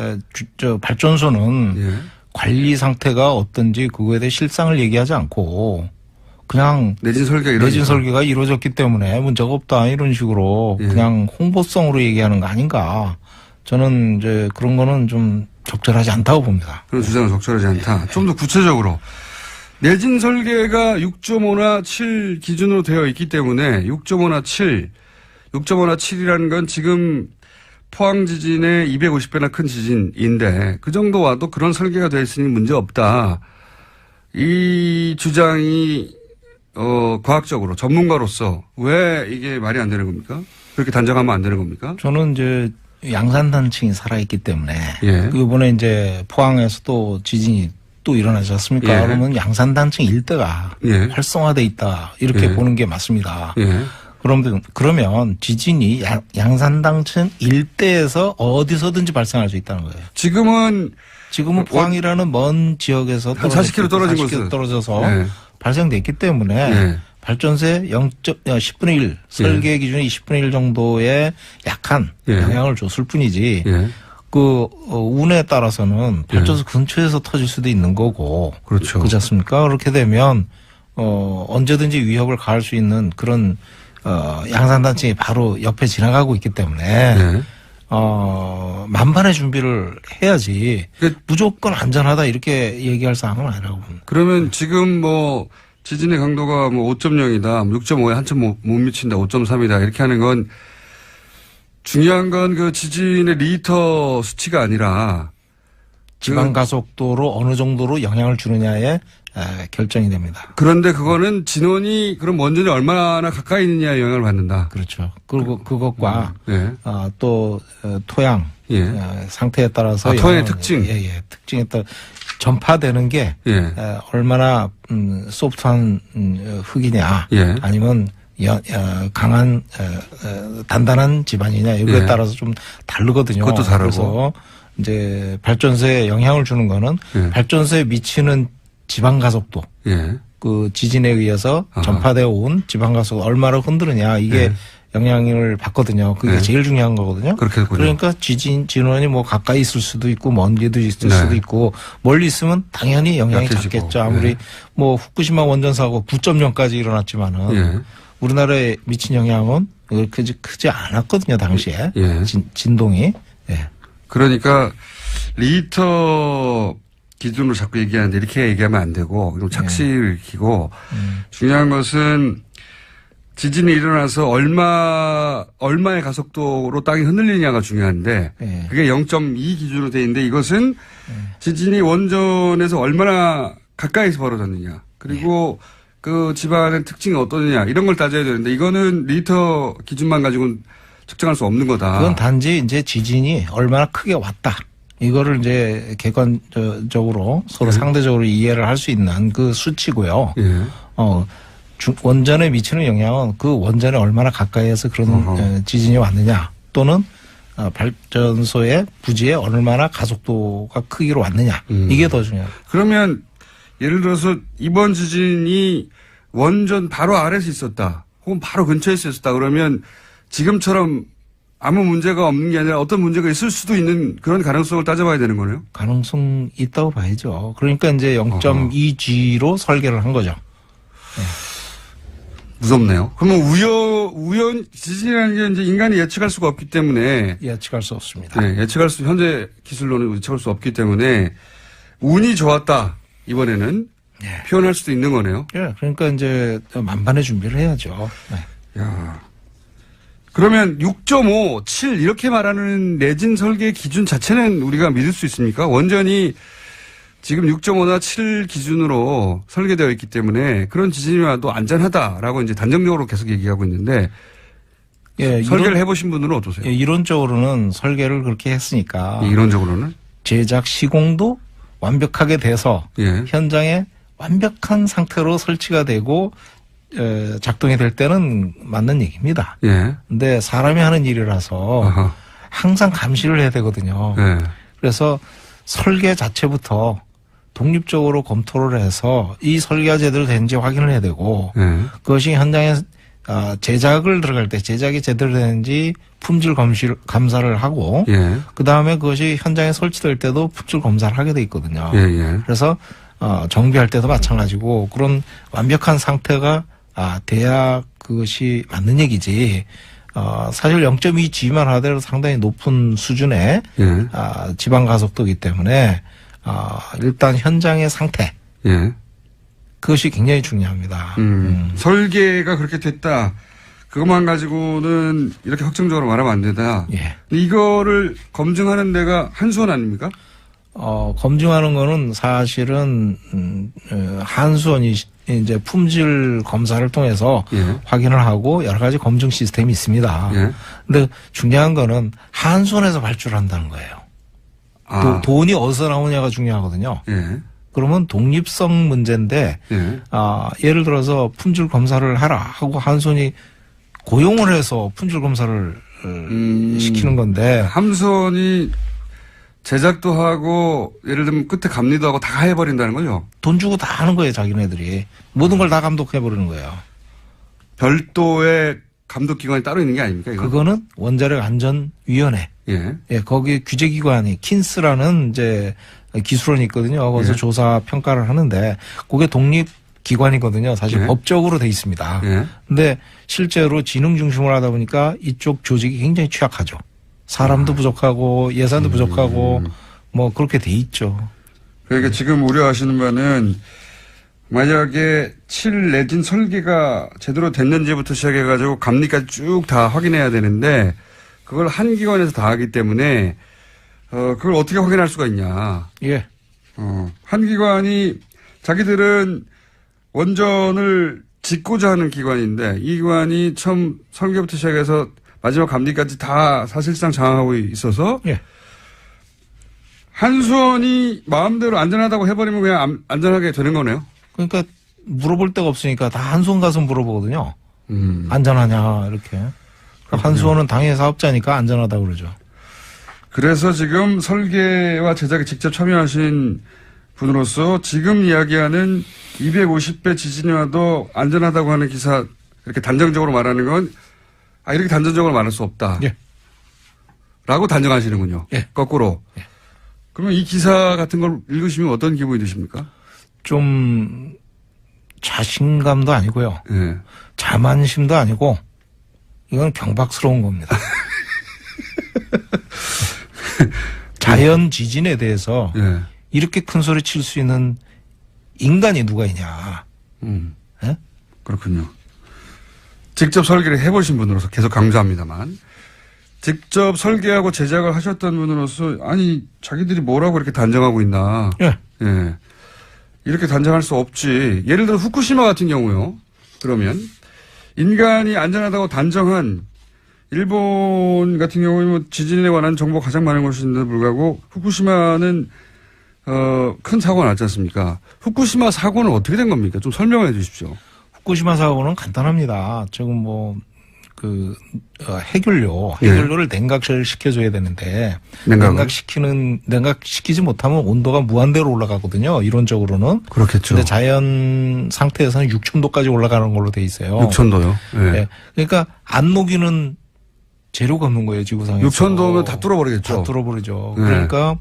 발전소는 관리 상태가 어떤지 그거에 대해 실상을 얘기하지 않고 그냥 내진 설계가 이루어졌기 때문에 문제가 없다 이런 식으로 그냥 홍보성으로 얘기하는 거 아닌가. 저는 이제 그런 거는 좀 적절하지 않다고 봅니다. 그런 주장은 적절하지 않다. 좀 더 구체적으로 내진 설계가 6.5나 7 기준으로 되어 있기 때문에 6.5나 7이라는 건 지금 포항 지진의 250배나 큰 지진인데 그 정도 와도 그런 설계가 되어 있으니 문제 없다. 이 주장이 과학적으로 전문가로서 왜 이게 말이 안 되는 겁니까? 그렇게 단정하면 안 되는 겁니까? 저는 이제 양산단층이 살아있기 때문에 이번에 이제 포항에서 또 지진이 또 일어나지 않습니까? 그러면 양산단층 일대가 활성화돼 있다 이렇게 보는 게 맞습니다. 그러면 지진이 양산단층 일대에서 어디서든지 발생할 수 있다는 거예요. 지금은 포항이라는 먼 지역에서 한 40km 떨어진 곳에서 떨어져서 발생됐기 때문에 발전소에 10분의 1 설계 기준의 20분의 1 정도의 약한 영향을 줬을 뿐이지 운에 따라서는 발전소 근처에서 터질 수도 있는 거고. 그렇죠. 그렇지 않습니까? 그렇게 되면, 언제든지 위협을 가할 수 있는 그런, 양산단층이 바로 옆에 지나가고 있기 때문에, 네. 만반의 준비를 해야지. 무조건 안전하다 이렇게 얘기할 사항은 아니라고 봅니다. 그러면 지금 뭐 지진의 강도가 뭐 5.0이다, 6.5에 한참 못 미친다, 5.3이다 이렇게 하는 건 중요한 건 그 지진의 리히터 수치가 아니라 지방 가속도로 어느 정도로 영향을 주느냐에 결정이 됩니다. 그런데 그거는 진원이 그럼 원전이 얼마나 가까이 있느냐에 영향을 받는다. 그렇죠. 그리고 그것과 네. 또 토양 상태에 따라서 토양의 특징, 특징에 따라 전파되는 게 얼마나 소프트한 흙이냐, 아니면 강한 단단한 집안이냐 이거에 따라서 좀 다르거든요. 그것도 다르고. 그래서 이제 발전소에 영향을 주는 거는 발전소에 미치는 지방 가속도, 그 지진에 의해서 전파되어 온 지방 가속도 얼마나 흔드느냐 이게 영향을 받거든요. 그게 제일 중요한 거거든요. 그러니까 진원이 뭐 가까이 있을 수도 있고 먼데도 있을 수도 있고 멀리 있으면 당연히 영향이 작겠죠. 아무리 뭐 후쿠시마 원전 사고 9.0까지 일어났지만은 우리나라에 미친 영향은 그렇게 크지 않았거든요. 당시에 진동이. 그러니까 리히터 기준으로 자꾸 얘기하는데 이렇게 얘기하면 안 되고 좀 착시를 익히고 중요한 것은 지진이 일어나서 얼마의 가속도로 땅이 흔들리냐가 중요한데 그게 0.2 기준으로 돼 있는데 이것은 지진이 원전에서 얼마나 가까이서 벌어졌느냐 그리고 그 집안의 특징이 어떠느냐 이런 걸 따져야 되는데 이거는 리히터 기준만 가지고는 측정할 수 없는 거다. 그건 단지 이제 지진이 얼마나 크게 왔다. 이거를 이제 객관적으로 서로 상대적으로 이해를 할 수 있는 그 수치고요. 원전에 미치는 영향은 그 원전에 얼마나 가까이에서 그런 지진이 왔느냐 또는 발전소의 부지에 얼마나 가속도가 크기로 왔느냐 이게 더 중요합니다. 그러면 예를 들어서 이번 지진이 원전 바로 아래서 있었다 혹은 바로 근처에 있었다 그러면 지금처럼 아무 문제가 없는 게 아니라 어떤 문제가 있을 수도 있는 그런 가능성을 따져봐야 되는 거네요. 가능성 있다고 봐야죠. 그러니까 이제 0.2G로 설계를 한 거죠. 무섭네요. 그러면 우연 지진이라는 게 이제 인간이 예측할 수가 없기 때문에 예측할 수 없습니다. 현재 기술로는 예측할 수 없기 때문에 운이 좋았다 이번에는 표현할 수도 있는 거네요. 그러니까 이제 만반의 준비를 해야죠. 그러면 6.5, 7 이렇게 말하는 내진 설계 기준 자체는 우리가 믿을 수 있습니까? 원전이 지금 6.5나 7 기준으로 설계되어 있기 때문에 그런 지진이 와도 안전하다라고 이제 단정적으로 계속 얘기하고 있는데 설계를 해보신 분들은 어떠세요? 이론적으로는 설계를 그렇게 했으니까. 이론적으로는? 제작 시공도 완벽하게 돼서 현장에 완벽한 상태로 설치가 되고 작동이 될 때는 맞는 얘기입니다. 근데 사람이 하는 일이라서 항상 감시를 해야 되거든요. 그래서 설계 자체부터 독립적으로 검토를 해서 이 설계가 제대로 되는지 확인을 해야 되고 그것이 현장에 제작을 들어갈 때 제작이 제대로 되는지 품질 감사를 하고 그다음에 그것이 현장에 설치될 때도 품질 검사를 하게 돼 있거든요. 그래서 정비할 때도 마찬가지고 그런 완벽한 상태가 돼야 그것이 맞는 얘기지. 사실 0.2G만 하더라도 상당히 높은 수준의 지방 가속도이기 때문에 일단 현장의 상태 그것이 굉장히 중요합니다. 설계가 그렇게 됐다. 그것만 가지고는 이렇게 확정적으로 말하면 안 된다. 이거를 검증하는 데가 한수원 아닙니까? 검증하는 거는 사실은 한수원이 이제 품질 검사를 통해서 확인을 하고 여러 가지 검증 시스템이 있습니다. 근데 중요한 거는 한수원에서 발주한다는 거예요. 돈이 어디서 나오냐가 중요하거든요. 그러면 독립성 문제인데 예를 들어서 품질 검사를 하라 하고 한수원이 고용을 해서 품질 검사를 시키는 건데 한수원이 제작도 하고 예를 들면 끝에 감리도 하고 다 해버린다는 거죠? 돈 주고 다 하는 거예요. 자기네들이. 모든 걸 다 감독해버리는 거예요. 별도의 감독기관이 따로 있는 게 아닙니까? 이건? 그거는 원자력 안전위원회 예, 거기 규제기관이 킨스라는 이제 기술원이 있거든요. 거기서 조사 평가를 하는데 그게 독립기관이거든요. 사실 법적으로 돼 있습니다. 근데 실제로 지능 중심으로 하다 보니까 이쪽 조직이 굉장히 취약하죠. 사람도 부족하고 예산도 부족하고 뭐 그렇게 돼 있죠. 그러니까 지금 우려하시는 바는 만약에 내진 설계가 제대로 됐는지부터 시작해가지고 감리까지 쭉 다 확인해야 되는데 그걸 한 기관에서 다 하기 때문에 그걸 어떻게 확인할 수가 있냐. 예. 한 기관이 자기들은 원전을 짓고자 하는 기관인데 이 기관이 처음 설계부터 시작해서 마지막 감리까지 다 사실상 장악하고 있어서 한수원이 마음대로 안전하다고 해버리면 그냥 안전하게 되는 거네요. 그러니까 물어볼 데가 없으니까 다 한수원 가서 물어보거든요. 안전하냐 이렇게. 한수원은 당연히 사업자니까 안전하다고 그러죠. 그래서 지금 설계와 제작에 직접 참여하신 분으로서 지금 이야기하는 250배 지진이 와도 안전하다고 하는 기사 이렇게 단정적으로 말하는 건 이렇게 단정적으로 말할 수 없다. 예. 라고 단정하시는군요. 예. 거꾸로. 예. 그러면 이 기사 같은 걸 읽으시면 어떤 기분이 드십니까? 좀 자신감도 아니고요. 예. 자만심도 아니고 이건 경박스러운 겁니다. 자연 지진에 대해서 이렇게 큰 소리 칠 수 있는 인간이 누가 있냐. 예? 그렇군요. 직접 설계를 해보신 분으로서 계속 강조합니다만 직접 설계하고 제작을 하셨던 분으로서 아니 자기들이 뭐라고 이렇게 단정하고 있나. 예. 예. 이렇게 단정할 수 없지. 예를 들어 후쿠시마 같은 경우요. 그러면 인간이 안전하다고 단정한 일본 같은 경우는 뭐 지진에 관한 정보가 가장 많은 곳인데도 불구하고 후쿠시마는 큰 사고가 났지 않습니까? 후쿠시마 사고는 어떻게 된 겁니까? 좀 설명해 주십시오. 후쿠시마 사고는 간단합니다. 지금 해결료를 냉각을 시켜줘야 되는데 냉각시키지 못하면 온도가 무한대로 올라가거든요. 이론적으로는. 그렇겠죠. 근데 자연 상태에서는 6,000도까지 올라가는 걸로 돼 있어요. 6,000도요? 네. 네. 그러니까 안 녹이는 재료가 없는 거예요, 지구상에서. 6,000도면 다 뚫어버리겠죠. 다 뚫어버리죠. 네. 그러니까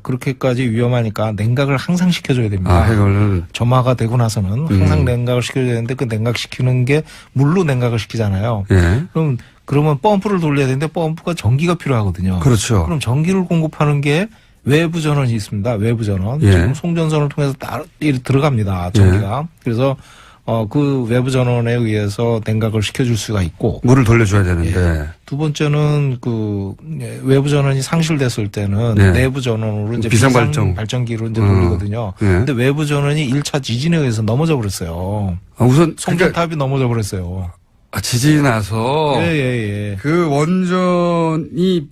그렇게까지 위험하니까 냉각을 항상 시켜줘야 됩니다. 해결을. 점화가 되고 나서는 항상 냉각을 시켜줘야 되는데 그 냉각시키는 게 물로 냉각을 시키잖아요. 예. 그러면 펌프를 돌려야 되는데 펌프가 전기가 필요하거든요. 그렇죠. 그럼 전기를 공급하는 게 외부 전원이 있습니다. 외부 전원. 예. 지금 송전선을 통해서 들어갑니다. 전기가. 예. 그래서 그 외부 전원에 의해서 냉각을 시켜줄 수가 있고. 물을 돌려줘야 되는데. 예. 두 번째는 외부 전원이 상실됐을 때는 내부 전원으로 이제 발전기로 이제 돌리거든요. 근데 외부 전원이 1차 지진에 의해서 넘어져 버렸어요. 우선 송전탑이 넘어져 버렸어요. 지진이 나서. 예. 그 원전이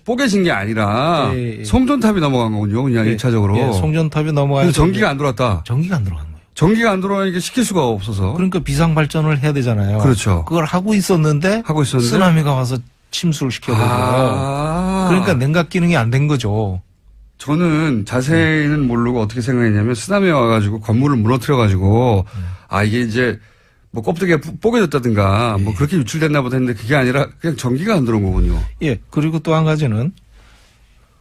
뽀개진 게 아니라 송전탑이 넘어간 거군요. 그냥 1차적으로. 예, 송전탑이 넘어가서 전기가 안 들어왔다. 전기가 안 들어간 거예요. 전기가 안 들어가니까 시킬 수가 없어서. 그러니까 비상 발전을 해야 되잖아요. 그렇죠. 그걸 하고 있었는데 쓰나미가 와서 침수를 시켜버려요. 그러니까 냉각 기능이 안 된 거죠. 저는 자세히는 모르고 어떻게 생각했냐면 쓰나미 와가지고 건물을 무너뜨려가지고 이게 이제 뭐 껍데기가 뽀개졌다든가 뭐 그렇게 유출됐나 보다 했는데 그게 아니라 그냥 전기가 안 들어온 거군요. 예. 그리고 또 한 가지는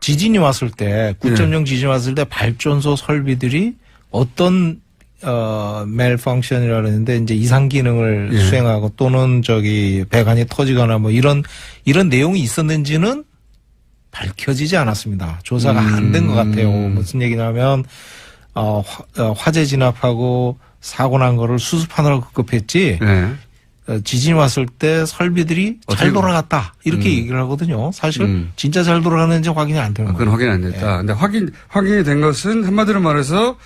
지진이 왔을 때 9.0 지진이 왔을 때 발전소 설비들이 어떤 malfunction이라는데 이제 이상 기능을 수행하고 또는 배관이 터지거나 뭐 이런 내용이 있었는지는 밝혀지지 않았습니다. 조사가 안 된 것 같아요. 무슨 얘기냐면 화재 진압하고 사고 난 거를 수습하느라고 급급했지. 지진이 왔을 때 설비들이 잘 돌아갔다 이렇게 얘기를 하거든요. 사실 진짜 잘 돌아가는지 확인이 안 되는 거예요. 그건 확인 안 됐다. 근데 확인이 된 것은 한마디로 말해서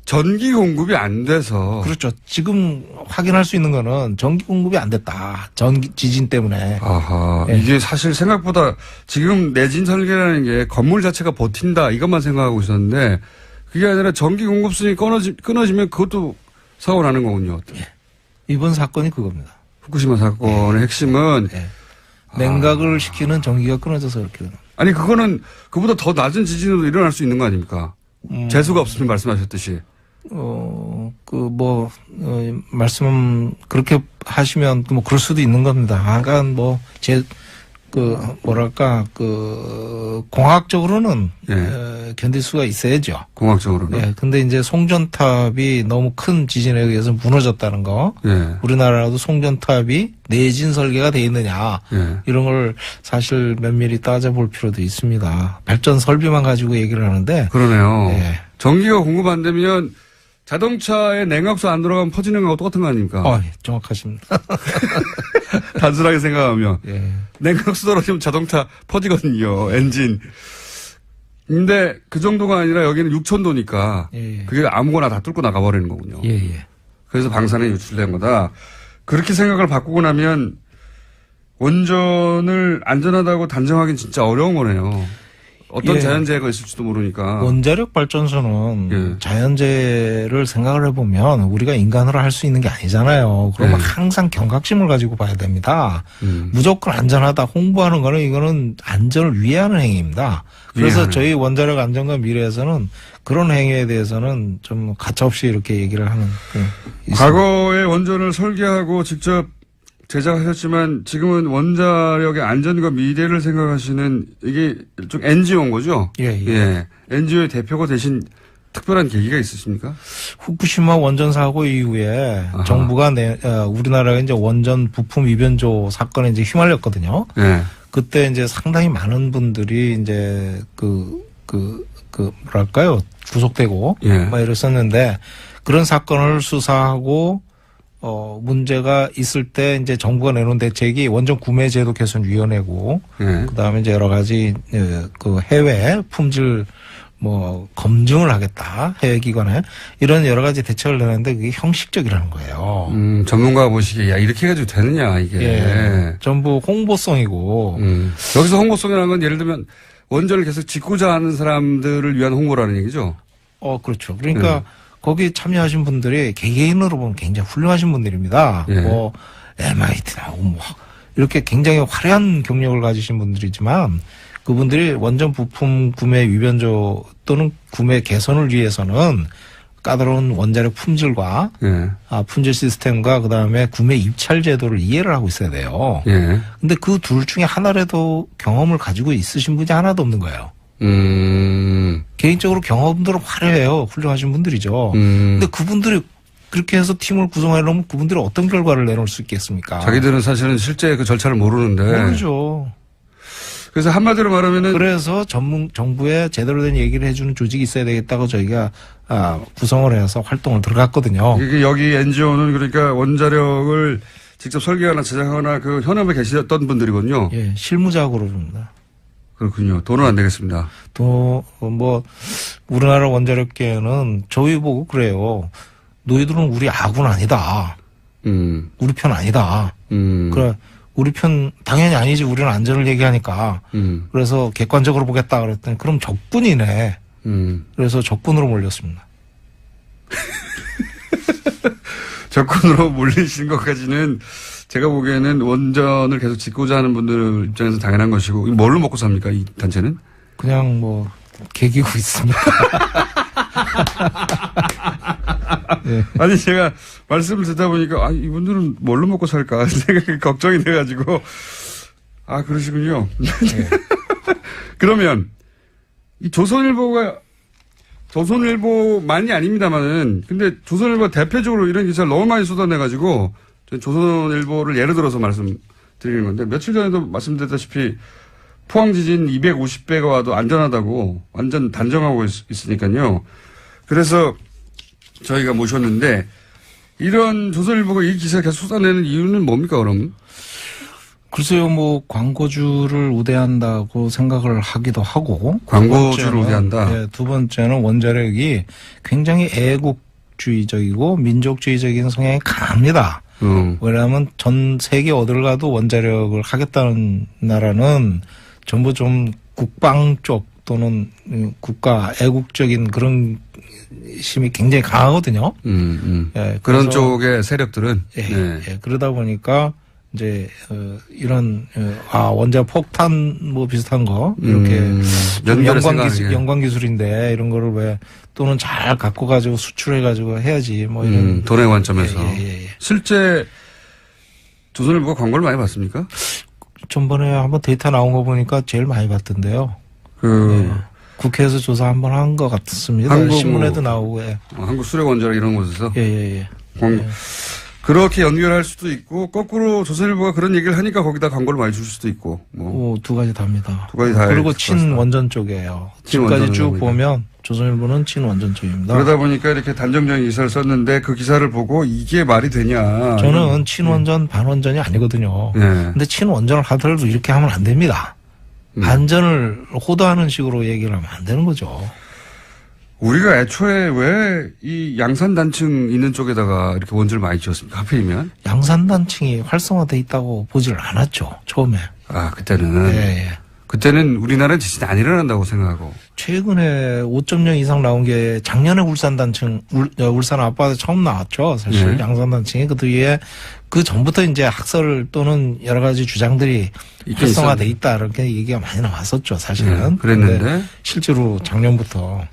전기 공급이 안 돼서. 그렇죠. 지금 확인할 수 있는 거는 전기 공급이 안 됐다. 지진 때문에. 아하. 이게 사실 생각보다 지금 내진 설계라는 게 건물 자체가 버틴다 이것만 생각하고 있었는데 그게 아니라 전기 공급선이 끊어지면 그것도 사고 나는 거군요. 예. 이번 사건이 그겁니다. 후쿠시마 사건의 핵심은 냉각을 시키는 전기가 끊어져서 이렇게 되는. 아니 그거는 그보다 더 낮은 지진으로 일어날 수 있는 거 아닙니까? 재수가 없으면 말씀하셨듯이. 말씀 그렇게 하시면 뭐 그럴 수도 있는 겁니다. 뭐랄까, 공학적으로는, 예. 견딜 수가 있어야죠. 공학적으로는. 예. 근데 이제 송전탑이 너무 큰 지진에 의해서 무너졌다는 거. 예. 우리나라도 송전탑이 내진 설계가 돼 있느냐. 예. 이런 걸 사실 면밀히 따져볼 필요도 있습니다. 발전 설비만 가지고 얘기를 하는데. 그러네요. 예. 전기가 공급 안 되면 자동차에 냉각수 안 들어가면 퍼지는 거하고 똑같은 거 아닙니까? 예, 정확하십니다. 단순하게 생각하면. 예. 냉각수 떨어지면 자동차 퍼지거든요. 엔진. 근데 그 정도가 아니라 여기는 6,000도니까 예. 그게 아무거나 다 뚫고 나가버리는 거군요. 예, 예. 그래서 방사능이 유출된 거다. 그렇게 생각을 바꾸고 나면 원전을 안전하다고 단정하기는 진짜 어려운 거네요. 어떤 예. 자연재해가 있을지도 모르니까. 원자력 발전소는 예. 자연재해를 생각을 해보면 우리가 인간으로 할 수 있는 게 아니잖아요. 그러면 예. 항상 경각심을 가지고 봐야 됩니다. 무조건 안전하다 홍보하는 거는 이거는 안전을 위해하는 행위입니다. 그래서 위해하는. 저희 원자력 안전과 미래에서는 그런 행위에 대해서는 좀 가차없이 이렇게 얘기를 하는. 과거에 원전을 설계하고 직접 제작하셨지만 지금은 원자력의 안전과 미래를 생각하시는 이게 좀 NGO인 거죠? 예, 예. 예. NGO의 대표가 되신 특별한 계기가 있으십니까? 후쿠시마 원전 사고 이후에 아하. 정부가 우리나라가 이제 원전 부품 위변조 사건에 이제 휘말렸거든요. 예. 그때 이제 상당히 많은 분들이 이제 뭐랄까요 구속되고 예. 막 이랬었는데 그런 사건을 수사하고 문제가 있을 때 이제 정부가 내놓은 대책이 원전 구매 제도 개선 위원회고 예. 그다음에 이제 여러 가지 그 해외 품질 뭐 검증을 하겠다 해외 기관에 이런 여러 가지 대책을 내는데 그게 형식적이라는 거예요. 전문가가 보시기에 야 이렇게 해가지고 되느냐 이게. 예. 전부 홍보성이고. 여기서 홍보성이라는 건 예를 들면 원전을 계속 짓고자 하는 사람들을 위한 홍보라는 얘기죠. 그렇죠. 그러니까 거기 참여하신 분들이 개개인으로 보면 굉장히 훌륭하신 분들입니다. 예. 뭐 MIT 나오고 뭐 이렇게 굉장히 화려한 경력을 가지신 분들이지만 그분들이 원전 부품 구매 위변조 또는 구매 개선을 위해서는 까다로운 원자력 품질과 예. 품질 시스템과 그다음에 구매 입찰 제도를 이해를 하고 있어야 돼요. 예. 근데 그 둘 중에 하나라도 경험을 가지고 있으신 분이 하나도 없는 거예요. 개인적으로 경험들은 화려해요. 훌륭하신 분들이죠. 근데 그분들이 그렇게 해서 팀을 구성해 놓으면 그분들이 어떤 결과를 내놓을 수 있겠습니까? 자기들은 사실은 실제 그 절차를 모르는데. 모르죠. 그래서 한마디로 말하면은. 그래서 정부에 제대로 된 얘기를 해주는 조직이 있어야 되겠다고 저희가 구성을 해서 활동을 들어갔거든요. 이게 여기 NGO는 그러니까 원자력을 직접 설계하거나 제작하거나 그 현업에 계셨던 분들이군요. 예, 실무자고로입니다. 그렇군요. 돈은 안 되겠습니다. 또 우리나라 원자력계는 저희 보고 그래요. 너희들은 우리 아군 아니다. 우리 편 아니다. 그래 우리 편 당연히 아니지. 우리는 안전을 얘기하니까. 그래서 객관적으로 보겠다 그랬더니 그럼 적군이네. 그래서 적군으로 몰렸습니다. 적군으로 몰리신 것까지는 제가 보기에는 원전을 계속 짓고자 하는 분들 입장에서 당연한 것이고 뭘로 먹고 삽니까 이 단체는? 그냥 뭐 개기고 있습니다. 네. 아니 제가 말씀을 듣다 보니까 이분들은 뭘로 먹고 살까 생각이 걱정이 돼가지고 그러시군요. 네. 그러면 이 조선일보만이 아닙니다만은 근데 조선일보 대표적으로 이런 기사를 너무 많이 쏟아내가지고 조선일보를 예를 들어서 말씀드리는 건데 며칠 전에도 말씀드렸다시피 포항 지진 250배가 와도 안전하다고 완전 단정하고 있으니까요. 그래서 저희가 모셨는데 이런 조선일보가 이 기사를 계속 쏟아내는 이유는 뭡니까 그럼? 글쎄요, 뭐 광고주를 우대한다고 생각을 하기도 하고 광고주를 우대한다. 네, 두 번째는 원자력이 굉장히 애국주의적이고 민족주의적인 성향이 강합니다. 왜냐하면 전 세계 어딜 가도 원자력을 하겠다는 나라는 전부 좀 국방 쪽 또는 국가 애국적인 그런 힘이 굉장히 강하거든요. 예, 그런 쪽의 세력들은. 예, 그러다 보니까 이제 원자 폭탄 뭐 비슷한 거 이렇게 연관 기술인데 이런 거를 왜 또는 잘 갖고 가지고 수출해 가지고 해야지 뭐 이런 돈의 관점에서 예. 실제 조선일보가 광고를 많이 받습니까? 전번에 한번 데이터 나온 거 보니까 제일 많이 받던데요. 네. 국회에서 조사 한번 한 것 같습니다. 신문에도 나오고. 한국 수력원자력 이런 곳에서. 예. 그렇게 연결할 수도 있고 거꾸로 조선일보가 그런 얘기를 하니까 거기다 광고를 많이 줄 수도 있고. 두 가지 다입니다. 두 가지 다. 그리고 친원전 쪽이에요. 지금까지 쭉 보면 조선일보는 친원전 쪽입니다. 그러다 보니까 이렇게 단정적인 기사를 썼는데 그 기사를 보고 이게 말이 되냐. 저는 친원전 반원전이 아니거든요. 근데 친원전을 하더라도 이렇게 하면 안 됩니다. 반전을 호도하는 식으로 얘기를 하면 안 되는 거죠. 우리가 애초에 왜 이 양산단층 있는 쪽에다가 이렇게 원전을 많이 지었습니까? 하필이면? 양산단층이 활성화돼 있다고 보질 않았죠. 처음에. 그때는. 예. 그때는 우리나라는 지진이 안 일어난다고 생각하고. 최근에 5.0 이상 나온 게 작년에 울산단층, 울산 앞바다 처음 나왔죠. 사실 양산단층이 그 뒤에 그 전부터 이제 학설 또는 여러 가지 주장들이 활성화돼 있다 이렇게 얘기가 많이 나왔었죠. 사실은. 그랬는데 실제로 작년부터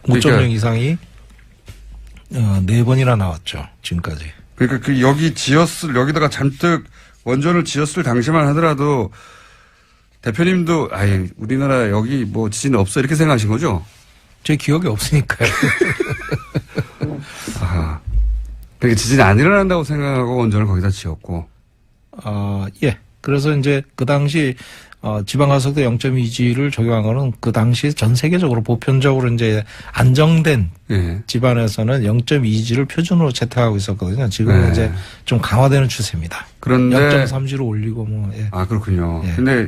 5.0 이상이 4번이나 나왔죠. 지금까지. 그러니까 여기다가 잔뜩 원전을 지었을 당시만 하더라도 대표님도 우리나라 여기 뭐 지진 없어 이렇게 생각하신 거죠? 제 기억이 없으니까요. 그러니까 지진이 안 일어난다고 생각하고 원전을 거기다 지었고. 예. 그래서 이제 그 당시 지방가속도 0.2G를 적용한 거는 그 당시 전 세계적으로 보편적으로 이제 안정된 집안에서는 0.2G를 표준으로 채택하고 있었거든요. 지금은 이제 좀 강화되는 추세입니다. 그런데 0.3G로 올리고 뭐. 예. 그렇군요. 근데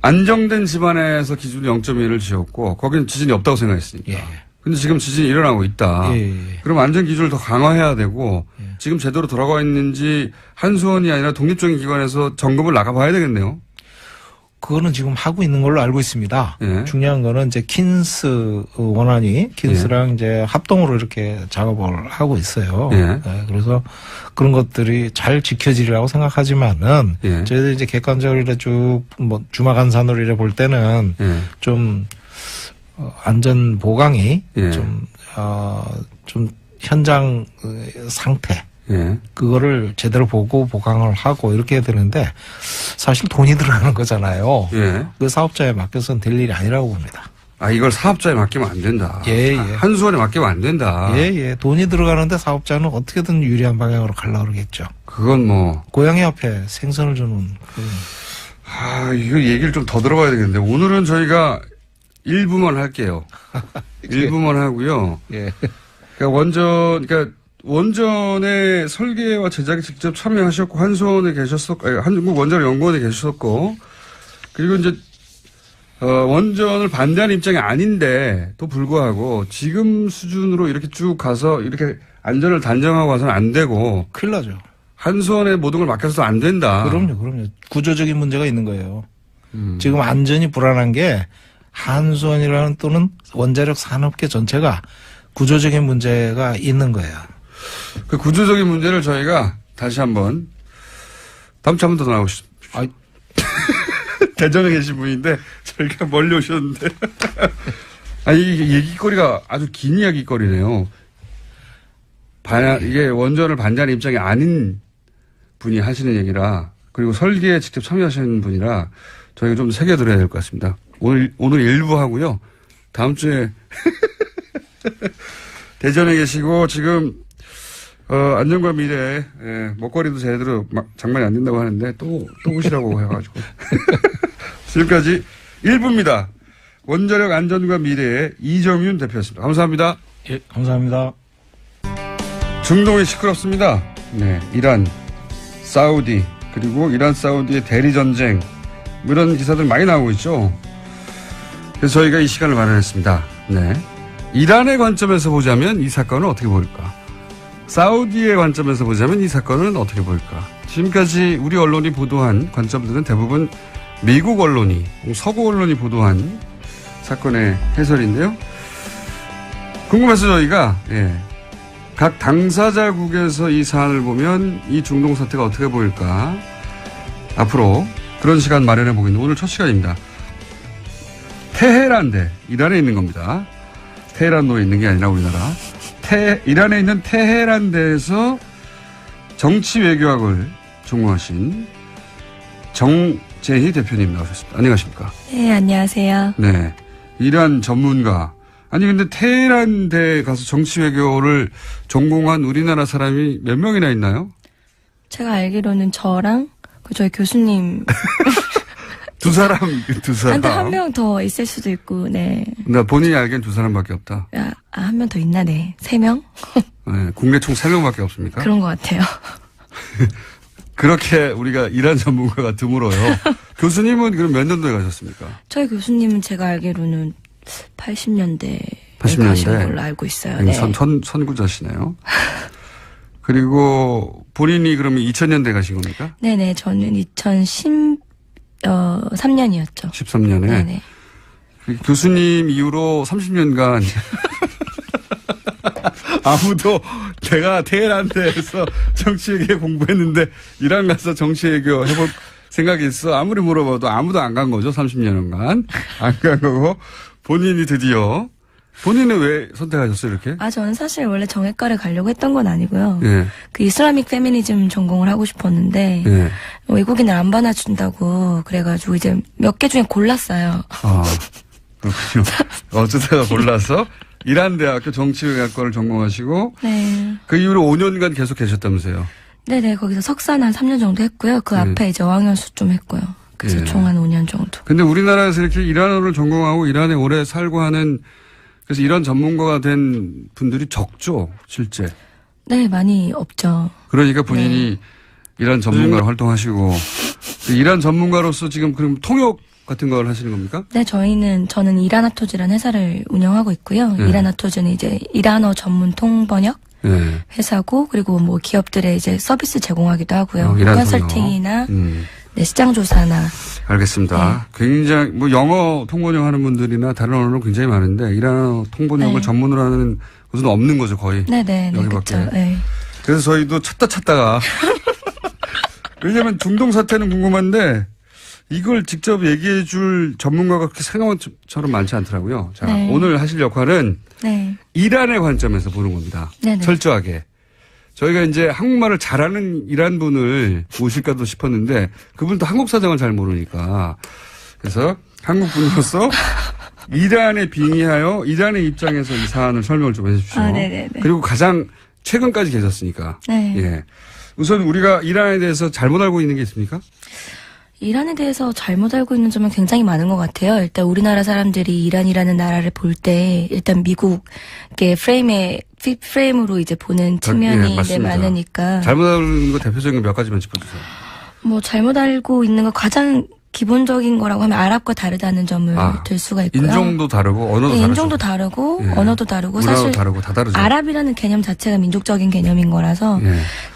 안정된 집안에서 기준이 0.1을 지었고 거기는 지진이 없다고 생각했으니까. 근데 지금 지진이 일어나고 있다. 그럼 안전 기준을 더 강화해야 되고 지금 제대로 돌아가 있는지 한수원이 아니라 독립적인 기관에서 점검을 나가봐야 되겠네요. 그거는 지금 하고 있는 걸로 알고 있습니다. 중요한 거는 이제 킨스 원안이 킨스랑 이제 합동으로 이렇게 작업을 하고 있어요. 그래서 그런 것들이 잘 지켜지리라고 생각하지만은 저희들 이제 객관적으로 이렇게 쭉 뭐 주마간산으로 이래 볼 때는 좀 안전 보강이 좀 현장 상태 그거를 제대로 보고 보강을 하고 이렇게 해야 되는데 사실 돈이 들어가는 거잖아요. 그 사업자에 맡겨서는 될 일이 아니라고 봅니다. 이걸 사업자에 맡기면 안 된다. 한수원에 맡기면 안 된다. 돈이 들어가는데 사업자는 어떻게든 유리한 방향으로 가려고 그러겠죠. 그건 뭐 고양이 앞에 생선을 주는 이거 얘기를 좀 더 들어봐야 되겠는데 오늘은 저희가 1부만 할게요. 1부만 하고요. 그러니까 원전의 설계와 제작에 직접 참여하셨고 한수원에 계셨었고 한국원자력연구원에 계셨었고 그리고 이제 원전을 반대하는 입장이 아닌데도 불구하고 지금 수준으로 이렇게 쭉 가서 이렇게 안전을 단정하고 가서는 안 되고 큰일 나죠. 한수원에 모든 걸 맡겨서도 안 된다. 그럼요. 구조적인 문제가 있는 거예요. 지금 안전이 불안한 게 한수원이라는 또는 원자력 산업계 전체가 구조적인 문제가 있는 거예요. 그 구조적인 문제를 저희가 다시 한번 다음 주에 한 번 더 나오시죠. 대전에 계신 분인데 저희가 멀리 오셨는데 이 얘기거리가 아주 긴 이야기거리네요. 이게 원전을 반대하는 입장이 아닌 분이 하시는 얘기라 그리고 설계에 직접 참여하시는 분이라 저희가 좀 새겨들어야 될 것 같습니다. 오늘 1부 하고요. 다음 주에 대전에 계시고 지금 안전과 미래 먹거리도 제대로 장만이 안 된다고 하는데 또 오시라고 해가지고 지금까지 1부입니다. 원자력 안전과 미래의 이정윤 대표였습니다. 감사합니다. 감사합니다. 중동이 시끄럽습니다. 이란, 사우디 그리고 이란 사우디의 대리 전쟁 이런 기사들 많이 나오고 있죠. 그래서 저희가 이 시간을 마련했습니다. 이란의 관점에서 보자면 이 사건은 어떻게 보일까? 사우디의 관점에서 보자면 이 사건은 어떻게 보일까? 지금까지 우리 언론이 보도한 관점들은 대부분 미국 언론이, 서구 언론이 보도한 사건의 해설인데요. 궁금해서 저희가 각 당사자국에서 이 사안을 보면 이 중동 사태가 어떻게 보일까? 앞으로 그런 시간 마련해 보겠습니다. 오늘 첫 시간입니다. 테헤란대, 이란에 있는 겁니다. 테헤란도에 있는 게 아니라 우리나라. 이란에 있는 테헤란대에서 정치 외교학을 전공하신 정재희 대표님 나오셨습니다. 안녕하십니까? 네, 안녕하세요. 네. 이란 전문가. 아니, 근데 테헤란대 가서 정치외교를 전공한 우리나라 사람이 몇 명이나 있나요? 제가 알기로는 저랑 저희 교수님. 두 사람. 근데 한 명 더 있을 수도 있고, 네. 나 본인이 알기엔 두 사람밖에 없다. 한 명 더 있나, 네. 3명? 네, 국내 총 3명밖에 없습니까? 그런 것 같아요. 그렇게 우리가 이란 전문가가 드물어요. 교수님은 그럼 몇 년도에 가셨습니까? 저희 교수님은 제가 알기로는 80년대 가신 걸로 알고 있어요. 네. 선구자시네요. 그리고 본인이 그러면 2000년대 가신 겁니까? 네네. 저는 2013년이었죠. 13년에? 네네. 교수님 이후로 30년간 아무도 내가 테헤란대에서 정치외교 공부했는데 이란 가서 정치외교 해볼 생각이 있어. 아무리 물어봐도 아무도 안 간 거죠. 30년간. 안 간 거고 본인이 드디어 본인은 왜 선택하셨어요 이렇게? 저는 사실 원래 정외과를 가려고 했던 건 아니고요. 예. 그 이슬라믹 페미니즘 전공을 하고 싶었는데 예. 외국인을 안 받아준다고 그래가지고 이제 몇 개 중에 골랐어요. 그렇군요. 어쩌다가 골라서 이란대학교 정치외교학과를 전공하시고 네. 그 이후로 5년간 계속 계셨다면서요? 네네. 거기서 석사는 한 3년 정도 했고요. 그 앞에 이제 어학연수 좀 했고요. 그래서 총 한 5년 정도. 근데 우리나라에서 이렇게 이란어를 전공하고 이란에 오래 살고 하는 그래서 이런 전문가가 된 분들이 적죠, 실제. 네, 많이 없죠. 그러니까 본인이 이란 전문가로 활동하시고 이란 전문가로서 지금 그럼 통역 같은 걸 하시는 겁니까? 네, 저는 이란아토즈라는 회사를 운영하고 있고요. 이란아토즈는 이제 이란어 전문 통번역 회사고 그리고 뭐 기업들의 이제 서비스 제공하기도 하고요. 컨설팅이나 시장 조사나. 알겠습니다. 네. 굉장히 뭐 영어 통번역 하는 분들이나 다른 언어는 굉장히 많은데 이란어 통번역을 전문으로 하는 곳은 없는 거죠, 거의. 네네. 여기밖에. 네. 그래서 저희도 찾다가 왜냐하면 중동 사태는 궁금한데 이걸 직접 얘기해 줄 전문가가 그렇게 생각처럼 많지 않더라고요. 자, 오늘 하실 역할은 이란의 관점에서 보는 겁니다. 네네. 철저하게. 저희가 이제 한국말을 잘하는 이란 분을 모실까도 싶었는데 그분도 한국 사정을 잘 모르니까 그래서 한국 분으로서 이란에 빙의하여 이란의 입장에서 이 사안을 설명을 좀 해 주십시오. 그리고 가장 최근까지 계셨으니까. 네. 예. 우선 우리가 이란에 대해서 잘못 알고 있는 게 있습니까? 이란에 대해서 잘못 알고 있는 점은 굉장히 많은 것 같아요. 일단 우리나라 사람들이 이란이라는 나라를 볼 때 일단 미국의 프레임으로 이제 보는 측면이 많으니까. 잘못 알고 있는 거 대표적인 몇 가지만 짚어주세요. 뭐 잘못 알고 있는 거 가장 기본적인 거라고 하면 아랍과 다르다는 점을 들 수가 있고요. 인종도 다르고 언어도 다르고. 인종도 다르고 언어도 다르고 문화도 사실 다르고 다 다르죠. 아랍이라는 개념 자체가 민족적인 개념인 거라서.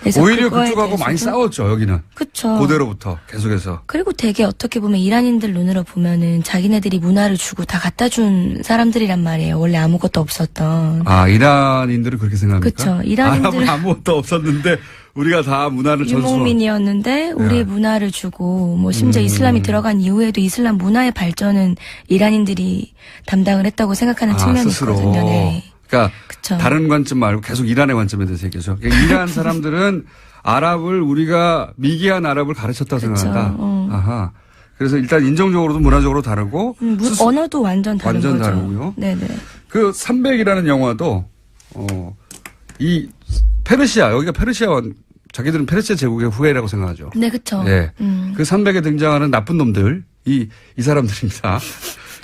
그래서 오히려 그쪽하고 많이 싸웠죠. 여기는. 그렇죠. 고대로부터 계속해서. 그리고 되게 어떻게 보면 이란인들 눈으로 보면은 자기네들이 문화를 주고 다 갖다 준 사람들이란 말이에요. 원래 아무것도 없었던. 이란인들은 그렇게 생각합니까? 그렇죠. 이란인들은 아무것도 없었는데 우리가 다 문화를 유목민이었는데 우리의 문화를 주고 뭐 심지어 이슬람이 들어간 이후에도 이슬람 문화의 발전은 이란인들이 담당을 했다고 생각하는 측면이 스스로. 있거든요. 네. 그러니까 그쵸. 다른 관점 말고 계속 이란의 관점에 대해서 얘기하죠. 그러니까 이란 사람들은 아랍을 우리가 미개한 아랍을 가르쳤다고 생각한다. 아하. 그래서 일단 인종적으로도 문화적으로 다르고 언어도 완전 다른 거죠. 다르고요. 네네. 그 300이라는 영화도 이 페르시아 여기가 페르시아 자기들은 페르시아 제국의 후예라고 생각하죠. 네, 그렇죠. 네. 그 300에 등장하는 나쁜 놈들 이 사람들입니다.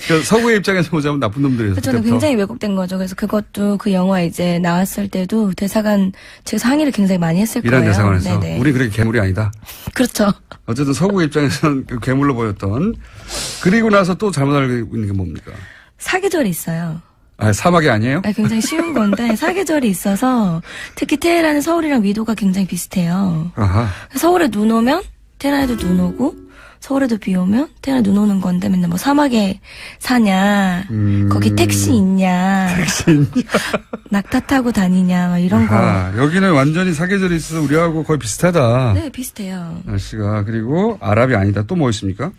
그러니까 서구의 입장에서 보자면 나쁜 놈들이에요. 저는 굉장히 왜곡된 거죠. 그래서 그것도 그 영화 이제 나왔을 때도 대사관 측에서 항의를 굉장히 많이 했을 이란 거예요. 대사관에서 네네. 우리 그렇게 괴물이 아니다. 그렇죠. 어쨌든 서구의 입장에서는 그 괴물로 보였던. 그리고 나서 또 잘못 알고 있는 게 뭡니까? 사계절이 있어요. 사막이 아니에요? 굉장히 쉬운 건데 사계절이 있어서 특히 테헤란은 서울이랑 위도가 굉장히 비슷해요. 아하. 서울에 눈 오면 테헤란에도 눈 오고 서울에도 비 오면 테헤란에 눈 오는 건데 맨날 뭐 사막에 사냐 거기 택시 있냐 낙타 타고 다니냐 막 이런 거. 여기는 완전히 사계절이 있어서 우리하고 거의 비슷하다. 네, 비슷해요. 날씨가. 그리고 아랍이 아니다. 또 뭐 있습니까?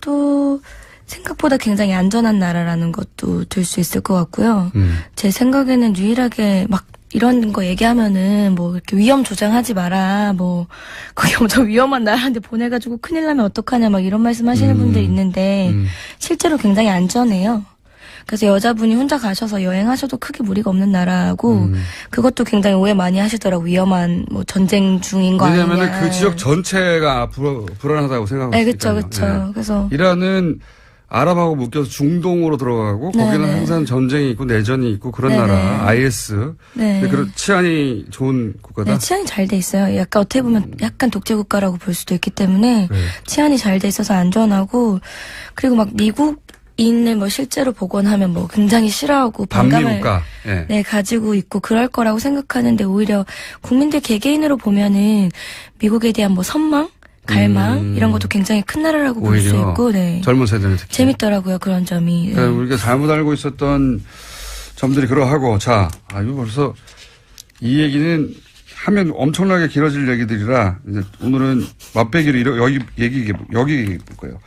또 생각보다 굉장히 안전한 나라라는 것도 들 수 있을 것 같고요. 제 생각에는 유일하게 막 이런 거 얘기하면은 뭐 이렇게 위험 조장하지 마라, 뭐 거기 엄청 위험한 나라인데 보내가지고 큰일 나면 어떡하냐 막 이런 말씀하시는 분들 있는데 실제로 굉장히 안전해요. 그래서 여자분이 혼자 가셔서 여행하셔도 크게 무리가 없는 나라고 그것도 굉장히 오해 많이 하시더라고. 위험한 뭐 전쟁 중인 거 아니냐. 왜냐하면 그 지역 전체가 불안하다고 생각하고 네, 있으니까요. 그렇죠. 네. 그래서 이란은 아랍하고 묶여서 중동으로 들어가고 거기는 네네. 항상 전쟁이 있고 내전이 있고 그런 네네. 나라 IS. 네. 근데 그런 치안이 좋은 국가다. 네, 치안이 잘 돼 있어요. 약간 어떻게 보면 약간 독재 국가라고 볼 수도 있기 때문에 치안이 잘 돼 있어서 안전하고 그리고 막 미국인을 뭐 실제로 복원하면 뭐 굉장히 싫어하고 반감을 네, 가지고 있고 그럴 거라고 생각하는데 오히려 국민들 개개인으로 보면은 미국에 대한 뭐 선망 갈망 이런 것도 굉장히 큰 나라라고 볼 수 있고 네. 젊은 세대는 특히 재밌더라고요 그런 점이. 네. 우리가 잘못 알고 있었던 점들이 그러하고 자 이거 벌써 이 얘기는 하면 엄청나게 길어질 얘기들이라 이제 오늘은 맛배기로 여기 볼 거예요.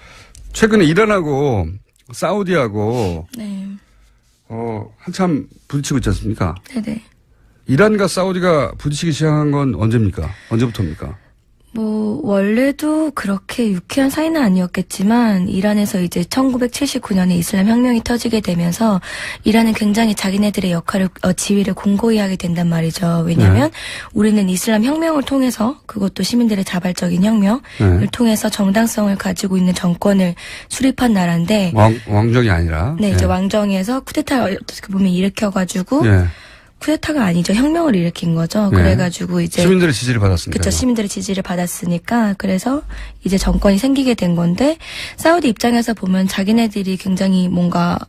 최근에 이란하고 사우디하고 네. 한참 부딪히고 있지 않습니까? 네네. 이란과 사우디가 부딪히기 시작한 건 언제입니까? 언제부터입니까? 뭐 원래도 그렇게 유쾌한 사이는 아니었겠지만 이란에서 이제 1979년에 이슬람 혁명이 터지게 되면서 이란은 굉장히 자기네들의 역할을 지위를 공고히 하게 된단 말이죠. 왜냐하면 우리는 이슬람 혁명을 통해서 그것도 시민들의 자발적인 혁명을 통해서 정당성을 가지고 있는 정권을 수립한 나라인데 왕정이 아니라 네 이제 왕정에서 쿠데타를 어떻게 보면 일으켜가지고 쿠데타가 아니죠. 혁명을 일으킨 거죠. 그래가지고 이제 시민들의 지지를 받았으니까. 그렇죠. 시민들의 지지를 받았으니까 그래서 이제 정권이 생기게 된 건데 사우디 입장에서 보면 자기네들이 굉장히 뭔가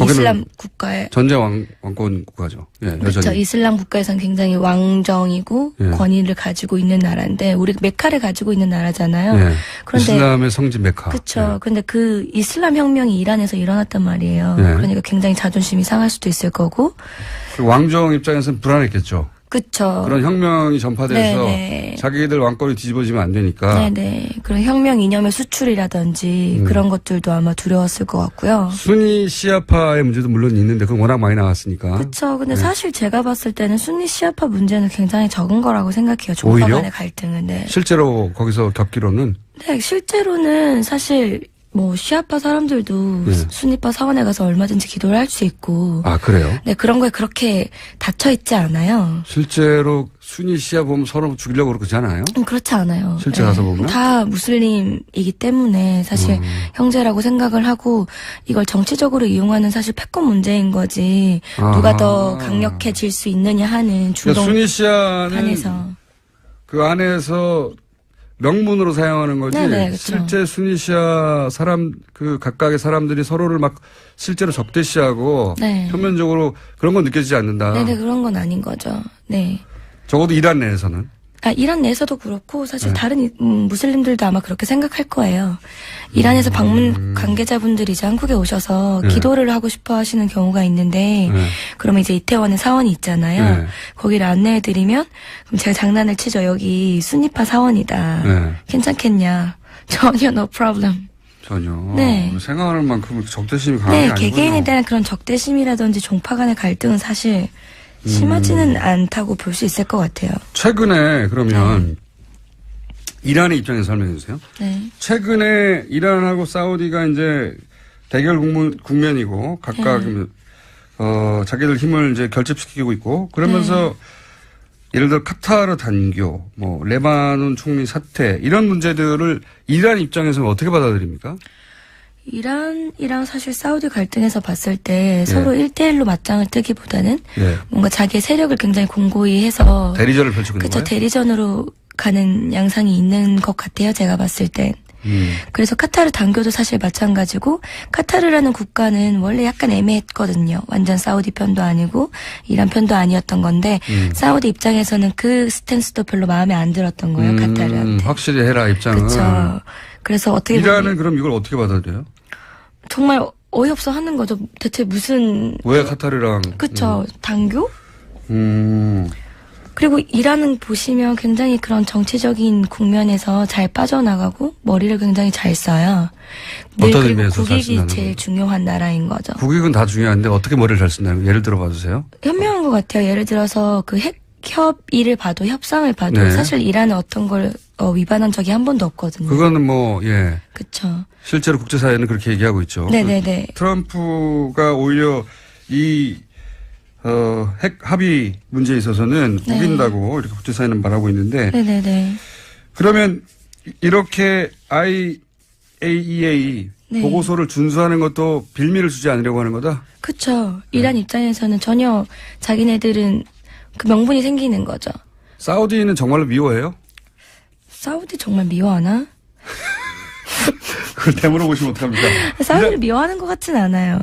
이슬람 국가의 전제 왕권 국가죠. 그렇죠. 이슬람 국가에서는 굉장히 왕정이고 권위를 가지고 있는 나라인데 우리 메카를 가지고 있는 나라잖아요. 그런데 이슬람의 성지 메카. 그렇죠. 근데 그 이슬람 혁명이 이란에서 일어났단 말이에요. 그러니까 굉장히 자존심이 상할 수도 있을 거고. 왕정 입장에서는 불안했겠죠. 그렇죠. 그런 혁명이 전파돼서 자기들 왕권이 뒤집어지면 안 되니까. 네네. 그런 혁명 이념의 수출이라든지 그런 것들도 아마 두려웠을 것 같고요. 순위 시아파의 문제도 물론 있는데 그건 워낙 많이 나왔으니까. 그렇죠. 근데 사실 제가 봤을 때는 순위 시아파 문제는 굉장히 적은 거라고 생각해요. 종파 간의 갈등은. 네. 실제로 거기서 겪기로는? 네. 실제로는 사실 뭐 시아파 사람들도 순위파 사원에 가서 얼마든지 기도를 할 수 있고. 아 그래요? 네 그런 거에 그렇게 닫혀 있지 않아요. 실제로 순위 시아 보면 서로 죽이려고 그러지 않아요? 그렇지 않아요. 실제 가서 보면? 다 무슬림이기 때문에 사실 형제라고 생각을 하고 이걸 정치적으로 이용하는 사실 패권 문제인 거지. 누가 더 강력해질 수 있느냐 하는 중동 순위 시아는 안에서 그 안에서 명문으로 사용하는 거지. 네네, 그렇죠. 실제 순위시아 그 각각의 사람들이 서로를 막 실제로 적대시하고 표면적으로 그런 건 느껴지지 않는다. 네네, 그런 건 아닌 거죠. 네. 적어도 이란 내에서는. 이란 내에서도 그렇고 사실 다른 무슬림들도 아마 그렇게 생각할 거예요. 이란에서 방문 관계자분들이 이제 한국에 오셔서 기도를 하고 싶어 하시는 경우가 있는데 그러면 이제 이태원에 사원이 있잖아요. 거기를 안내해드리면 그럼 제가 장난을 치죠. 여기 순위파 사원이다. 괜찮겠냐. 전혀 no problem. 전혀. 네. 생각하는 만큼 적대심이 강한 게 아니군요. 개개인에 대한 그런 적대심이라든지 종파 간의 갈등은 사실 심하지는 않다고 볼 수 있을 것 같아요. 최근에 그러면 이란의 입장에서 설명해 주세요. 네. 최근에 이란하고 사우디가 이제 대결 국면이고 각각 자기들 힘을 이제 결집시키고 있고 그러면서 예를 들어 카타르 단교, 뭐 레바논 총리 사퇴 이런 문제들을 이란 입장에서는 어떻게 받아들입니까? 이란이랑 사실 사우디 갈등에서 봤을 때 서로 1대1로 맞짱을 뜨기보다는 뭔가 자기의 세력을 굉장히 공고히 해서 대리전을 펼치고 있는 거예요? 그렇죠. 대리전으로 가는 양상이 있는 것 같아요. 제가 봤을 땐. 그래서 카타르 단교도 사실 마찬가지고 카타르라는 국가는 원래 약간 애매했거든요. 완전 사우디 편도 아니고 이란 편도 아니었던 건데 사우디 입장에서는 그 스탠스도 별로 마음에 안 들었던 거예요. 카타르한테. 확실히 해라 입장은. 그렇죠. 그래서 어떻게 이란은 그럼 이걸 어떻게 받아들여요? 정말 어이없어 하는 거죠. 대체 무슨 왜 카타르랑 그쵸. 단교? 그리고 이란은 보시면 굉장히 그런 정치적인 국면에서 잘 빠져나가고 머리를 굉장히 잘 써요. 어떤 의미에서 잘 국익이 쓴다는 제일 거예요? 중요한 나라인 거죠. 국익은 다 중요한데 어떻게 머리를 잘 쓴다는 거예요? 예를 들어 봐주세요. 현명한 것 같아요. 예를 들어서 그 핵 협의를 봐도 협상을 봐도 네. 사실 이란은 어떤 걸 위반한 적이 한 번도 없거든요. 그거는 뭐 예. 그렇죠. 실제로 국제사회는 그렇게 얘기하고 있죠. 네네네. 트럼프가 오히려 이 핵 합의 문제에 있어서는 네. 우긴다고 이렇게 국제사회는 말하고 있는데 네네네. 그러면 이렇게 IAEA 네. 보고서를 준수하는 것도 빌미를 주지 않으려고 하는 거다? 그렇죠. 이란 입장에서는 전혀 자기네들은 그 명분이 생기는 거죠. 사우디는 정말로 미워해요? 사우디 정말 미워하나? 그걸 되물어보시면 어떡합니까? 사우디를 미워하는 것 같진 않아요.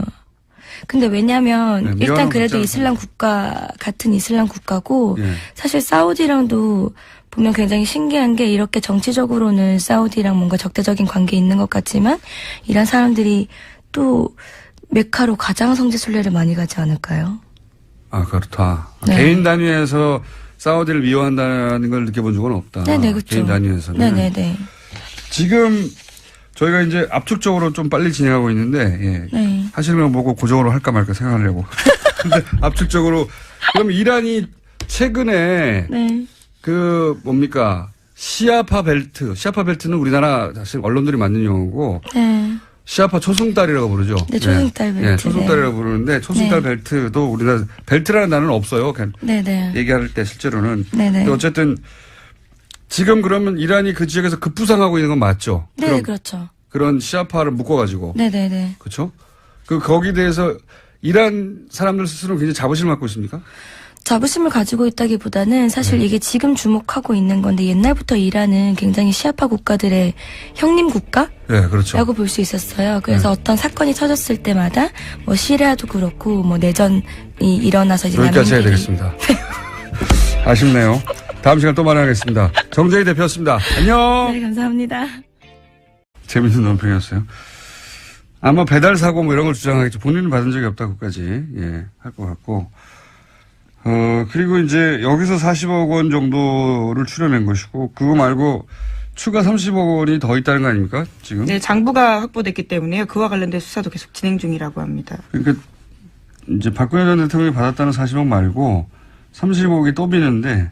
근데 왜냐면 네, 일단 미워하는 그래도 국가는 이슬람 국가 같은 이슬람 국가고 예. 사실 사우디랑도 보면 굉장히 신기한 게 이렇게 정치적으로는 사우디랑 뭔가 적대적인 관계 있는 것 같지만 이란 사람들이 또 메카로 가장 성지 순례를 많이 가지 않을까요? 아 그렇다. 네. 개인 단위에서 사우디를 미워한다는 걸 느껴본 적은 없다. 네네 그렇죠. 개인 단위에서는. 네네네. 지금 저희가 이제 압축적으로 좀 빨리 진행하고 있는데 예. 네. 하시는 거 보고 고정으로 할까 말까 생각하려고. 근데 압축적으로 그럼 이란이 최근에 네. 그 뭡니까 시아파 벨트는 우리나라 사실 언론들이 만든 용어고 네. 시아파 초승달이라고 부르죠. 네, 초승달 벨트. 네, 초승달이라고 네. 부르는데 초승달 네. 벨트도 우리나라 벨트라는 단어는 없어요. 그냥 네네. 얘기할 때 실제로는. 네네. 근데 어쨌든 지금 그러면 이란이 그 지역에서 급부상하고 있는 건 맞죠? 네, 그렇죠. 그런 시아파를 묶어가지고. 네네네. 그렇죠? 거기에 대해서 이란 사람들 스스로 굉장히 자부심을 갖고 있습니까? 자부심을 가지고 있다기보다는 사실 이게 지금 주목하고 있는 건데 옛날부터 이란은 굉장히 시아파 국가들의 형님 국가? 네, 그렇죠. 라고 볼 수 있었어요. 그래서 어떤 사건이 터졌을 때마다 뭐 시리아도 그렇고 뭐 내전이 일어나서 이제 여기까지 해야 난민들이- 되겠습니다. 아쉽네요. 다음 시간 또 마련하겠습니다. 정재희 대표였습니다. 안녕. 네, 감사합니다. 재밌는 논평이었어요. 아마 배달 사고 뭐 이런 걸 주장하겠죠. 본인은 받은 적이 없다고까지 할 것 같고. 그리고 이제 여기서 40억 원 정도를 출연한 것이고 그거 말고 추가 30억 원이 더 있다는 거 아닙니까? 지금? 네, 장부가 확보됐기 때문에요. 그와 관련된 수사도 계속 진행 중이라고 합니다. 그러니까 이제 박근혜 전 대통령이 받았다는 40억 말고 30억이 또 비는데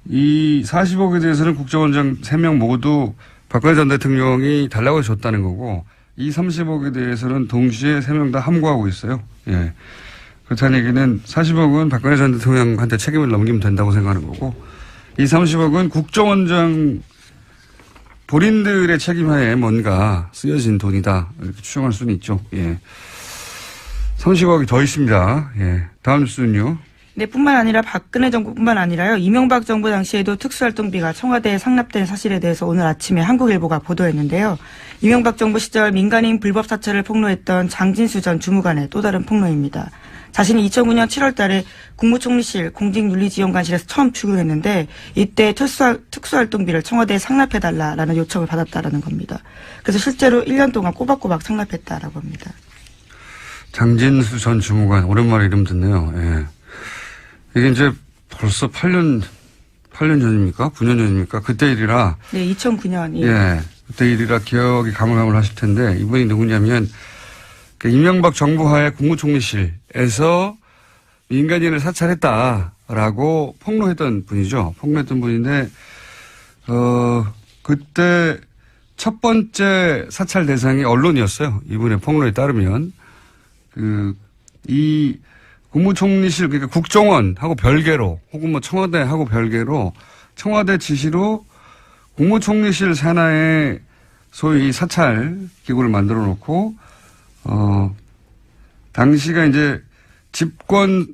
이 40억에 대해서는 국정원장 3명 모두 박근혜 전 대통령이 달라고 줬다는 거고 이 30억에 대해서는 동시에 3명 다 함구하고 있어요. 예. 그렇다는 얘기는 40억은 박근혜 전 대통령한테 책임을 넘기면 된다고 생각하는 거고 이 30억은 국정원장 본인들의 책임하에 뭔가 쓰여진 돈이다. 이렇게 추정할 수는 있죠. 예. 30억이 더 있습니다. 예. 다음 뉴스는요. 네, 뿐만 아니라 박근혜 정부뿐만 아니라요. 이명박 정부 당시에도 특수활동비가 청와대에 상납된 사실에 대해서 오늘 아침에 한국일보가 보도했는데요. 이명박 정부 시절 민간인 불법 사찰을 폭로했던 장진수 전 주무관의 또 다른 폭로입니다. 자신이 2009년 7월 달에 국무총리실 공직윤리지원관실에서 처음 출근했는데 이때 특수활동비를 청와대에 상납해달라라는 요청을 받았다라는 겁니다. 그래서 실제로 1년 동안 꼬박꼬박 상납했다라고 합니다. 장진수 전 주무관 오랜만에 이름 듣네요. 예. 이게 이제 벌써 8년 전입니까? 9년 전입니까? 그때 일이라. 네, 2009년. 예. 그때 일이라 기억이 가물가물하실 텐데 이분이 누구냐면 이명박 정부하에 국무총리실에서 민간인을 사찰했다라고 폭로했던 분이죠. 폭로했던 분인데 그때 첫 번째 사찰 대상이 언론이었어요. 이분의 폭로에 따르면 이 국무총리실 그러니까 국정원하고 별개로 혹은 뭐 청와대하고 별개로 청와대 지시로 국무총리실 산하에 소위 사찰 기구를 만들어 놓고 당시가 이제 집권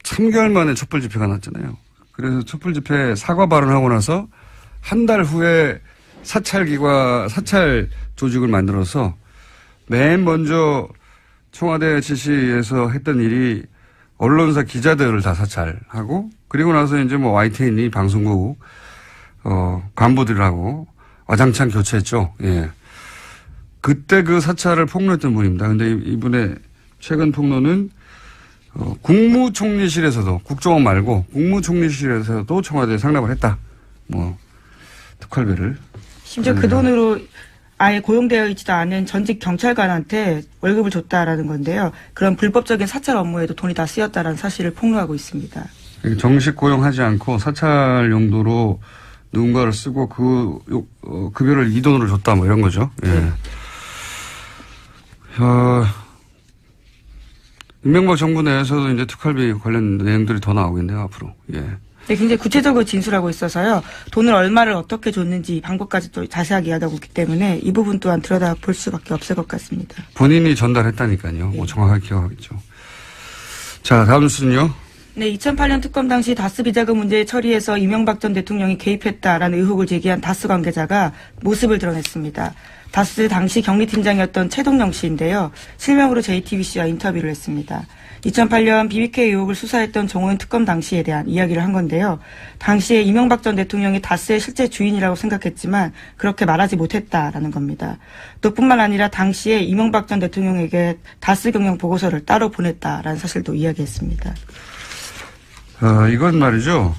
3개월 만에 촛불 집회가 났잖아요. 그래서 촛불 집회 사과 발언하고 나서 한 달 후에 사찰 조직을 만들어서 맨 먼저 청와대 지시에서 했던 일이 언론사 기자들을 다 사찰하고 그리고 나서 이제 뭐 YTN이 방송국 간부들하고 와장창 교체했죠. 예. 그때 그 사찰을 폭로했던 분입니다. 근데 이분의 최근 폭로는 국무총리실에서도 국정원 말고 국무총리실에서도 청와대에 상납을 했다. 뭐 특활비를. 심지어 그 돈으로 아예 고용되어 있지도 않은 전직 경찰관한테 월급을 줬다라는 건데요. 그런 불법적인 사찰 업무에도 돈이 다 쓰였다라는 사실을 폭로하고 있습니다. 정식 고용하지 않고 사찰 용도로 누군가를 쓰고 급여를 이 돈으로 줬다 뭐 이런 거죠. 예. 이명박 정부 내에서도 이제 특활비 관련 내용들이 더 나오겠네요, 앞으로. 예. 네, 굉장히 구체적으로 진술하고 있어서요. 돈을 얼마를 어떻게 줬는지 방법까지 또 자세하게 이야기하고 있기 때문에 이 부분 또한 들여다볼 수밖에 없을 것 같습니다. 본인이 전달했다니까요. 뭐 정확하게 기억하겠죠. 자, 다음 뉴스는요. 네, 2008년 특검 당시 다스 비자금 문제 처리에서 이명박 전 대통령이 개입했다라는 의혹을 제기한 다스 관계자가 모습을 드러냈습니다. 다스 당시 격리팀장이었던 최동영 씨인데요. 실명으로 JTBC와 인터뷰를 했습니다. 2008년 BBK 의혹을 수사했던 정호연 특검 당시에 대한 이야기를 한 건데요. 당시에 이명박 전 대통령이 다스의 실제 주인이라고 생각했지만 그렇게 말하지 못했다라는 겁니다. 또 뿐만 아니라 당시에 이명박 전 대통령에게 다스 경영 보고서를 따로 보냈다라는 사실도 이야기했습니다. 이건 말이죠.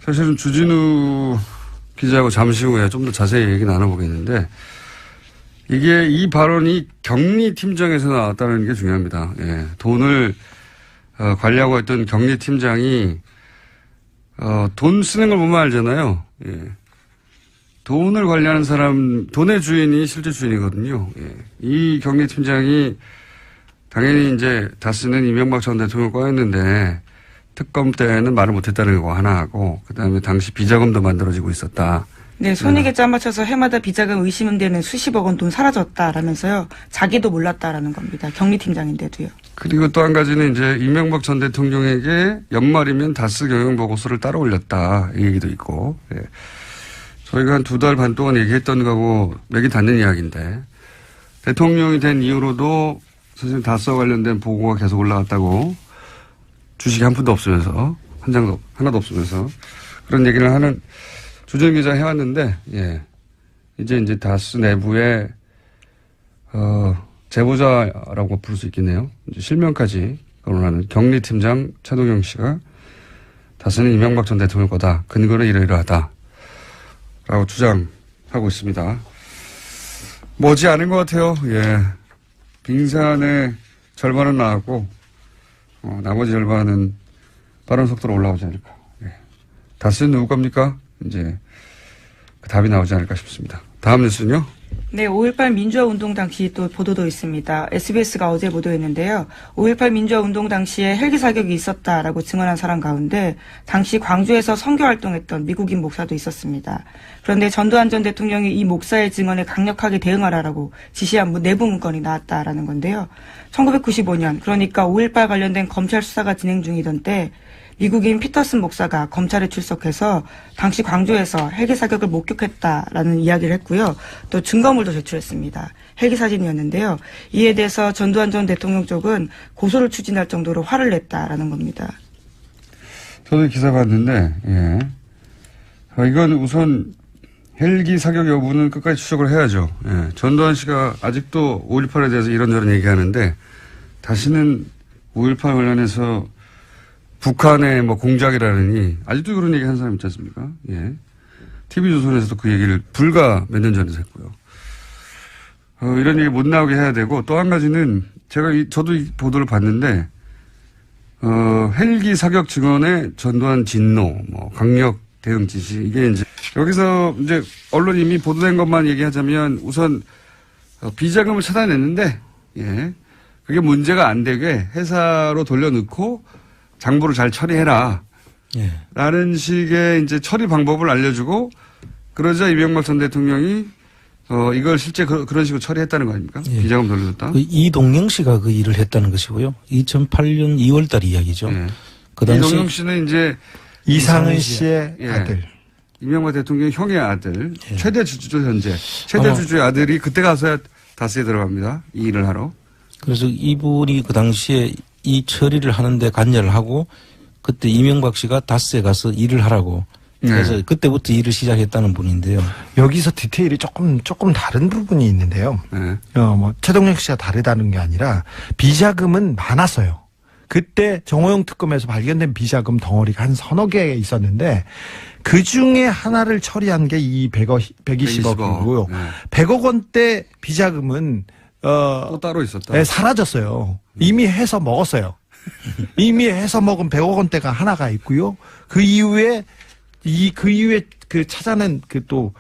사실은 주진우 기자하고 잠시 후에 좀 더 자세히 얘기 나눠보겠는데 이게 이 발언이 격리팀장에서 나왔다는 게 중요합니다. 예. 돈을 관리하고 있던 격리팀장이 돈 쓰는 걸 보면 알잖아요. 예. 돈을 관리하는 사람, 돈의 주인이 실제 주인이거든요. 예. 이 격리팀장이 당연히 이제 다스는 이명박 전 대통령 거였는데 특검 때는 말을 못했다는 거 하나 하고 그다음에 당시 비자금도 만들어지고 있었다. 네, 손익에 짜맞춰서 해마다 비자금 의심되는 수십억 원 돈 사라졌다라면서요. 자기도 몰랐다라는 겁니다. 격리팀장인데도요. 그리고 또 한 가지는 이제 이명박 전 대통령에게 연말이면 다스 경영 보고서를 따로 올렸다. 이 얘기도 있고. 예. 저희가 한 2달 반 동안 얘기했던 거하고 맥이 닿는 이야기인데 대통령이 된 이후로도 사실 다스와 관련된 보고가 계속 올라갔다고 주식이 한 푼도 없으면서 한 장도 하나도 없으면서 그런 얘기를 하는 주진 기자 해왔는데, 예. 이제 다스 내부에, 제보자라고 부를 수 있겠네요. 이제 실명까지 거론하는 격리팀장 최동영 씨가 다스는 이명박 전 대통령 거다. 근거는 이러이러하다. 라고 주장하고 있습니다. 머지 않은 것 같아요. 예. 빙산의 절반은 나왔고, 나머지 절반은 빠른 속도로 올라오지 않을까. 예. 다스는 누구 겁니까? 이제 그 답이 나오지 않을까 싶습니다. 다음 뉴스는요? 네, 5.18 민주화 운동 당시 또 보도도 있습니다. SBS가 어제 보도했는데요. 5.18 민주화 운동 당시에 헬기 사격이 있었다라고 증언한 사람 가운데 당시 광주에서 선교 활동했던 미국인 목사도 있었습니다. 그런데 전두환 전 대통령이 이 목사의 증언에 강력하게 대응하라라고 지시한 내부 문건이 나왔다라는 건데요. 1995년, 그러니까 5.18 관련된 검찰 수사가 진행 중이던 때 미국인 피터슨 목사가 검찰에 출석해서 당시 광주에서 헬기 사격을 목격했다라는 이야기를 했고요. 또 증거물도 제출했습니다. 헬기 사진이었는데요. 이에 대해서 전두환 전 대통령 쪽은 고소를 추진할 정도로 화를 냈다라는 겁니다. 저도 기사 봤는데, 예. 이건 우선 헬기 사격 여부는 끝까지 추적을 해야죠. 예. 전두환 씨가 아직도 5.18에 대해서 이런저런 얘기하는데 다시는 5.18 관련해서 북한의 뭐 공작이라느니 아직도 그런 얘기 한 사람 있지 않습니까? 예. TV조선에서도 그 얘기를 불과 몇 년 전에 했고요. 이런 얘기 못 나오게 해야 되고 또 한 가지는 저도 이 보도를 봤는데 헬기 사격 증언에 전두환 진노, 뭐 강력 대응 지시 이게 이제 여기서 이제 언론이 이미 보도된 것만 얘기하자면 우선 비자금을 찾아냈는데 예. 그게 문제가 안 되게 회사로 돌려놓고 장부를 잘 처리해라. 예. 라는 식의 이제 처리 방법을 알려주고 그러자 이명박 전 대통령이 이걸 실제 그런 식으로 처리했다는 거 아닙니까? 예. 비자금 돌려줬다. 이동영 씨가 그 일을 했다는 것이고요. 2008년 2월 달 이야기죠. 예. 그 당시 이동영 씨는 이제 이상은 씨의 예. 아들. 이명박 대통령 형의 아들. 예. 최대 주주죠, 현재. 최대 주주의 아들이 그때 가서야 다스에 들어갑니다. 이 일을 하러. 그래서 이분이 그 당시에 이 처리를 하는데 관여를 하고 그때 이명박 씨가 다스에 가서 일을 하라고 그래서 네. 그때부터 일을 시작했다는 분인데요. 여기서 디테일이 조금 다른 부분이 있는데요. 뭐 최동영 씨가 다르다는 게 아니라 비자금은 많았어요. 그때 정호영 특검에서 발견된 비자금 덩어리가 한 서너 개 있었는데 그 중에 하나를 처리한 게 이 120억이고요. 네. 100억 원대 비자금은 또 따로 있었다. 네, 사라졌어요. 이미 해서 먹었어요. 이미 해서 먹은 100억 원대가 하나가 있고요. 그 이후에 그 찾아낸 그 또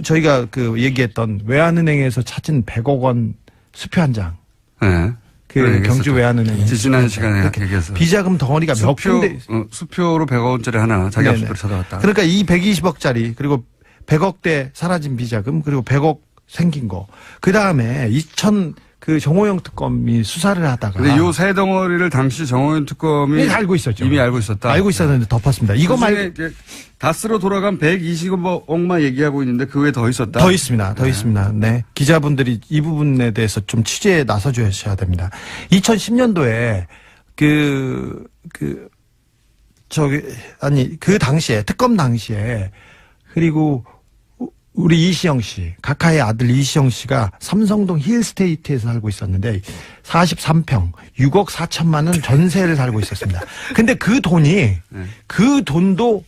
저희가 그 얘기했던 외환은행에서 찾은 100억 원 수표 한 장. 네. 그 경주 외환은행. 지난 시간에 얘기해서. 비자금 덩어리가 몇 군데. 수표로 100억 원짜리 하나 자기 수표로 찾아왔다. 그러니까 이 120억짜리 그리고 100억대 사라진 비자금 그리고 100억 생긴 거. 그 다음에 그 정호영 특검이 수사를 하다가. 근데 요 세 덩어리를 당시 정호영 특검이 알고 있었죠. 이미 알고 있었다. 알고 있었는데 덮었습니다. 이거 말고 다스로 돌아간 120억만 얘기하고 있는데 그 외에 더 있었다. 더 있습니다. 더 있습니다. 네. 기자분들이 이 부분에 대해서 좀 취재에 나서 주셔야 됩니다. 2010년도에 그 당시에 특검 당시에 그리고 우리 이시영 씨, 각하의 아들 이시영 씨가 삼성동 힐스테이트에서 살고 있었는데 43평, 6억 4천만 원 전세를 살고 있었습니다. 근데 그 돈도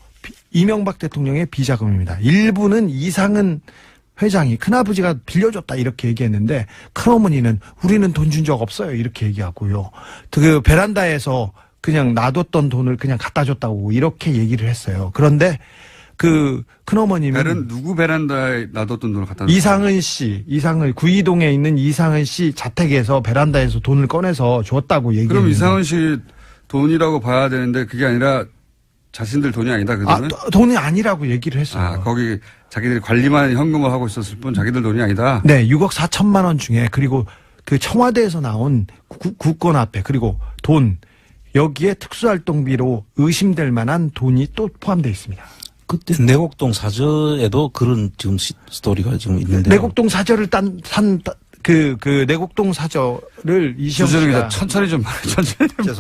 이명박 대통령의 비자금입니다. 일부는 이상은 회장이 큰아버지가 빌려줬다 이렇게 얘기했는데 큰어머니는 우리는 돈 준 적 없어요 이렇게 얘기하고요. 그 베란다에서 그냥 놔뒀던 돈을 그냥 갖다 줬다고 이렇게 얘기를 했어요. 그런데 그 큰어머님은 누구 베란다에 놔뒀던 돈을 갖다 이상은 구이동에 있는 이상은 씨 자택에서 베란다에서 돈을 꺼내서 줬다고 얘기했는데 그럼 이상은 씨 돈이라고 봐야 되는데 그게 아니라 자신들 돈이 아니다 그 돈은? 돈이 아니라고 얘기를 했어요. 거기 자기들이 관리만 현금을 하고 있었을 뿐 자기들 돈이 아니다? 네. 6억 4천만 원 중에 그리고 그 청와대에서 나온 국권 앞에 그리고 돈 여기에 특수활동비로 의심될 만한 돈이 또 포함되어 있습니다. 그때 내곡동 사저에도 그런 지금 스토리가 지금 있는데. 내곡동 사저를 그 내곡동 사저를 이시영 씨가 천천히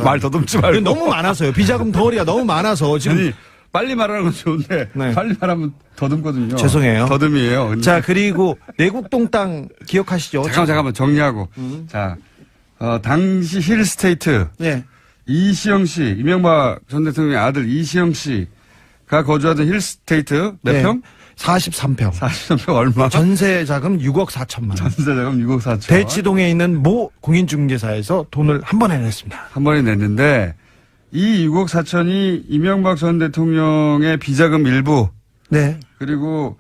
말 더듬지 말고. 너무 많아서요. 비자금 덩어리가 너무 많아서 지금. 아니, 빨리 말하는 건 좋은데 네. 빨리 말하면 더듬거든요. 죄송해요. 더듬이에요. 자 그리고 내곡동 땅 기억하시죠? 잠깐만 정리하고. 자 당시 힐스테이트. 네. 이시영 씨, 이명박 전 대통령의 아들 이시영 씨가 거주하던 힐스테이트 몇 네. 평? 43평. 43평 얼마? 전세 자금 6억 4천만 원. 전세 자금 6억 4천. 대치동에 있는 모 공인중개사에서 돈을 한 번에 냈습니다. 한 번에 냈는데 이 6억 4천이 이명박 전 대통령의 비자금 일부. 네. 그리고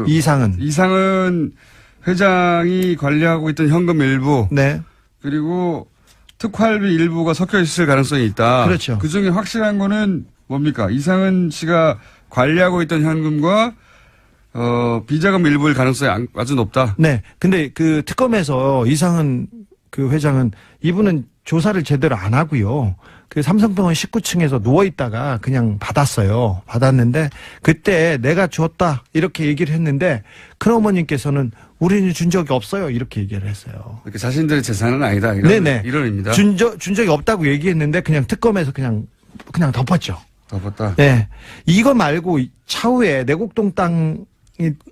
이상은 회장이 관리하고 있던 현금 일부. 네. 그리고 특활비 일부가 섞여 있을 가능성이 있다. 그렇죠. 그 중에 확실한 거는 뭡니까? 이상은 씨가 관리하고 있던 현금과 비자금 일부일 가능성이 아주 높다. 네. 근데 그 특검에서 이상은 그 회장은 이분은 조사를 제대로 안 하고요. 그 삼성병원 19층에서 누워 있다가 그냥 받았어요. 받았는데 그때 내가 줬다 이렇게 얘기를 했는데 큰어머님께서는 우리는 준 적이 없어요 이렇게 얘기를 했어요. 이렇게 자신들의 재산은 아니다. 이론입니다. 준 적이 없다고 얘기했는데 그냥 특검에서 그냥 덮었죠. 덮었다. 네. 이거 말고 차후에 내곡동 땅이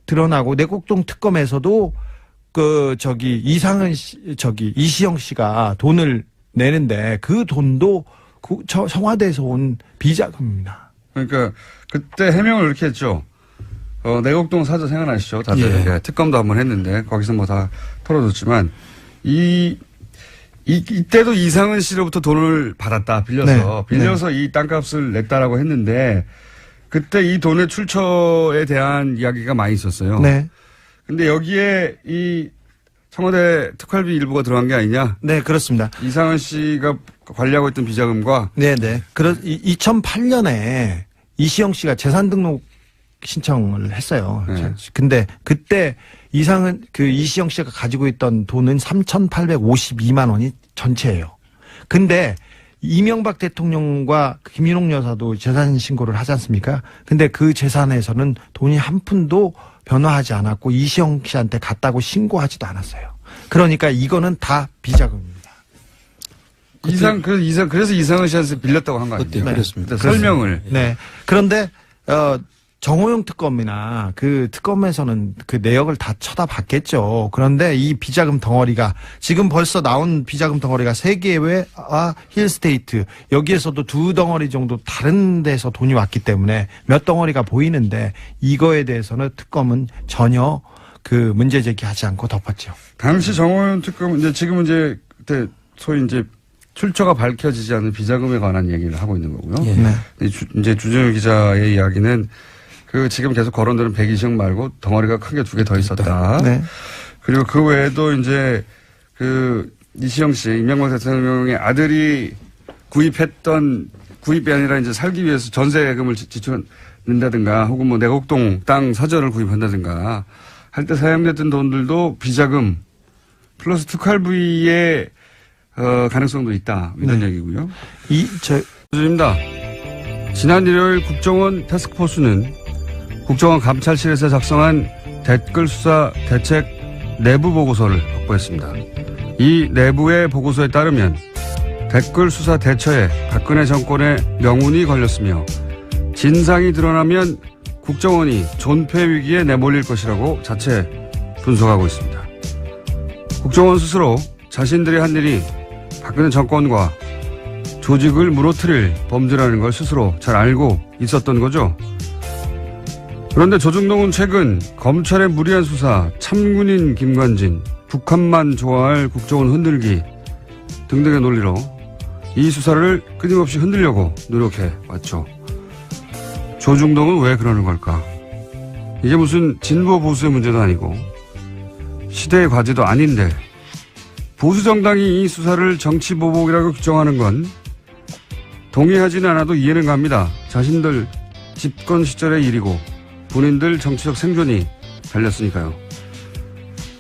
드러나고 내곡동 특검에서도 이시영 씨가 돈을 내는데 그 돈도 청와대에서 온 비자금입니다. 그러니까 그때 해명을 이렇게 했죠. 내곡동 사저 생각나시죠? 다들. 예. 특검도 한번 했는데 거기서 뭐 다 털어줬지만 이때도 이상은 씨로부터 돈을 받았다. 빌려서. 네. 빌려서 이 땅값을 냈다라고 했는데 그때 이 돈의 출처에 대한 이야기가 많이 있었어요. 네. 근데 여기에 이 청와대 특활비 일부가 들어간 게 아니냐? 네, 그렇습니다. 이상은 씨가 관리하고 있던 비자금과. 네네. 2008년에 이시영 씨가 재산 등록 신청을 했어요. 네. 근데 그때 이시영 씨가 가지고 있던 돈은 3,852만 원이 전체예요. 근데 이명박 대통령과 김윤옥 여사도 재산 신고를 하지 않습니까? 근데 그 재산에서는 돈이 한 푼도 변화하지 않았고 이시영 씨한테 갔다고 신고하지도 않았어요. 그러니까 이거는 다 비자금입니다. 그래서 이상은 씨한테 빌렸다고 한 거 아니에요? 그때 그랬습니다. 설명을. 네. 그런데 정호영 특검이나 그 특검에서는 그 내역을 다 쳐다봤겠죠. 그런데 이 비자금 덩어리가 지금 벌써 나온 비자금 덩어리가 세계회와 힐스테이트 여기에서도 2덩어리 정도 다른 데서 돈이 왔기 때문에 몇 덩어리가 보이는데 이거에 대해서는 특검은 전혀 그 문제 제기하지 않고 덮었죠. 당시 정호영 특검은 이제 지금은 이제 그때 소위 이제 출처가 밝혀지지 않은 비자금에 관한 얘기를 하고 있는 거고요. 예. 네. 이제 주진우 기자의 이야기는 그 지금 계속 거론되는 120억 말고 덩어리가 크게 2개 더 있었다. 네. 그리고 그 외에도 이제 그 이시영 씨, 이명박 대통령의 아들이 구입이 아니라 이제 살기 위해서 전세금을 지출한다든가 혹은 뭐 내곡동 땅 사저를 구입한다든가 할 때 사용됐던 돈들도 비자금 플러스 특활부의 가능성도 있다. 이런 얘기고요. 입니다. 지난 일요일 국정원 태스크포스는 국정원 감찰실에서 작성한 댓글 수사 대책 내부 보고서를 확보했습니다. 이 내부의 보고서에 따르면 댓글 수사 대처에 박근혜 정권의 명운이 걸렸으며 진상이 드러나면 국정원이 존폐 위기에 내몰릴 것이라고 자체 분석하고 있습니다. 국정원 스스로 자신들이 한 일이 박근혜 정권과 조직을 무너뜨릴 범죄라는 걸 스스로 잘 알고 있었던 거죠. 그런데 조중동은 최근 검찰의 무리한 수사, 참군인 김관진, 북한만 좋아할 국정원 흔들기 등등의 논리로 이 수사를 끊임없이 흔들려고 노력해 왔죠. 조중동은 왜 그러는 걸까? 이게 무슨 진보 보수의 문제도 아니고 시대의 과제도 아닌데 보수 정당이 이 수사를 정치 보복이라고 규정하는 건 동의하지는 않아도 이해는 갑니다. 자신들 집권 시절의 일이고 본인들 정치적 생존이 달렸으니까요.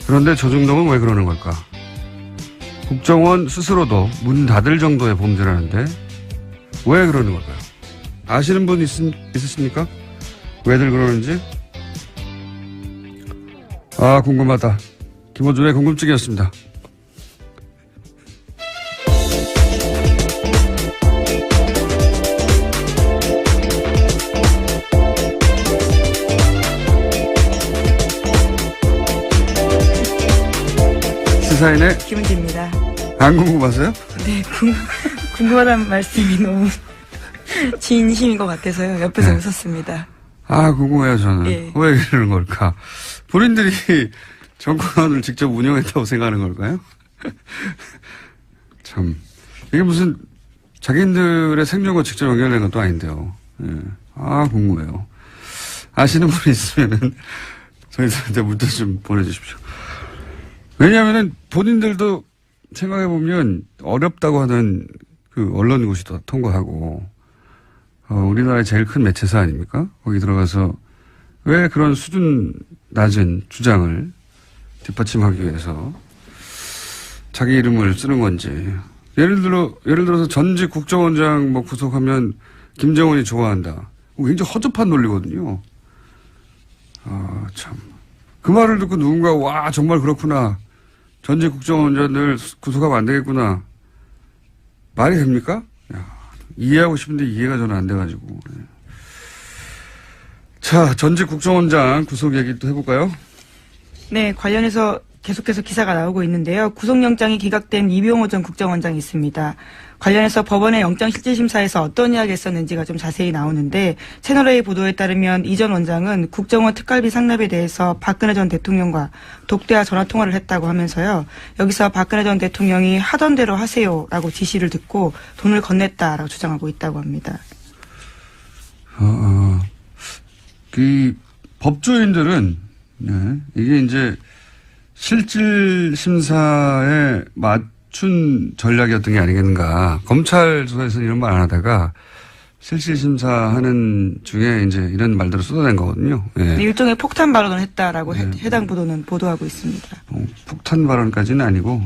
그런데 조중동은 왜 그러는 걸까? 국정원 스스로도 문 닫을 정도의 범죄라는데 왜 그러는 걸까요? 아시는 분 있으십니까? 왜들 그러는지? 아, 궁금하다. 김어준의 궁금증이었습니다. 시사인의 김은지입니다. 안 궁금하세요? 네, 궁금하다는 말씀이 너무 진심인 것 같아서요. 옆에서 네. 웃었습니다. 아, 궁금해요, 저는. 예. 왜 그러는 걸까? 본인들이 정권을 직접 운영했다고 생각하는 걸까요? 참. 이게 무슨 자기들의 생존과 직접 연결된 것도 아닌데요. 예. 아, 궁금해요. 아시는 분이 있으면은 저희들한테 문자 좀 보내주십시오. 왜냐하면은 본인들도 생각해보면 어렵다고 하는 그 언론고시 통과하고, 우리나라의 제일 큰 매체사 아닙니까? 거기 들어가서 왜 그런 수준 낮은 주장을 뒷받침하기 위해서 자기 이름을 쓰는 건지. 예를 들어서 전직 국정원장 뭐 구속하면 김정은이 좋아한다. 굉장히 허접한 논리거든요. 아, 참. 그 말을 듣고 누군가, 와, 정말 그렇구나. 전직 국정원장들 구속하면 안 되겠구나. 말이 됩니까? 야, 이해하고 싶은데 이해가 저는 안 돼가지고. 네. 자, 전직 국정원장 구속 얘기 또 해볼까요? 네, 관련해서 계속해서 기사가 나오고 있는데요. 구속영장이 기각된 이병호 전 국정원장이 있습니다. 관련해서 법원의 영장실질심사에서 어떤 이야기가 있었는지가 좀 자세히 나오는데 채널A 보도에 따르면 이 전 원장은 국정원 특갈비 상납에 대해서 박근혜 전 대통령과 독대와 전화통화를 했다고 하면서요. 여기서 박근혜 전 대통령이 하던 대로 하세요라고 지시를 듣고 돈을 건넸다라고 주장하고 있다고 합니다. 그 법조인들은 네, 이게 이제 실질심사에 맞춘 전략이었던 게 아니겠는가. 검찰 조사에서는 이런 말 안 하다가 실질심사하는 중에 이제 이런 말들을 쏟아낸 거거든요. 네. 일종의 폭탄 발언을 했다라고 네. 해당 보도는 보도하고 있습니다. 폭탄 발언까지는 아니고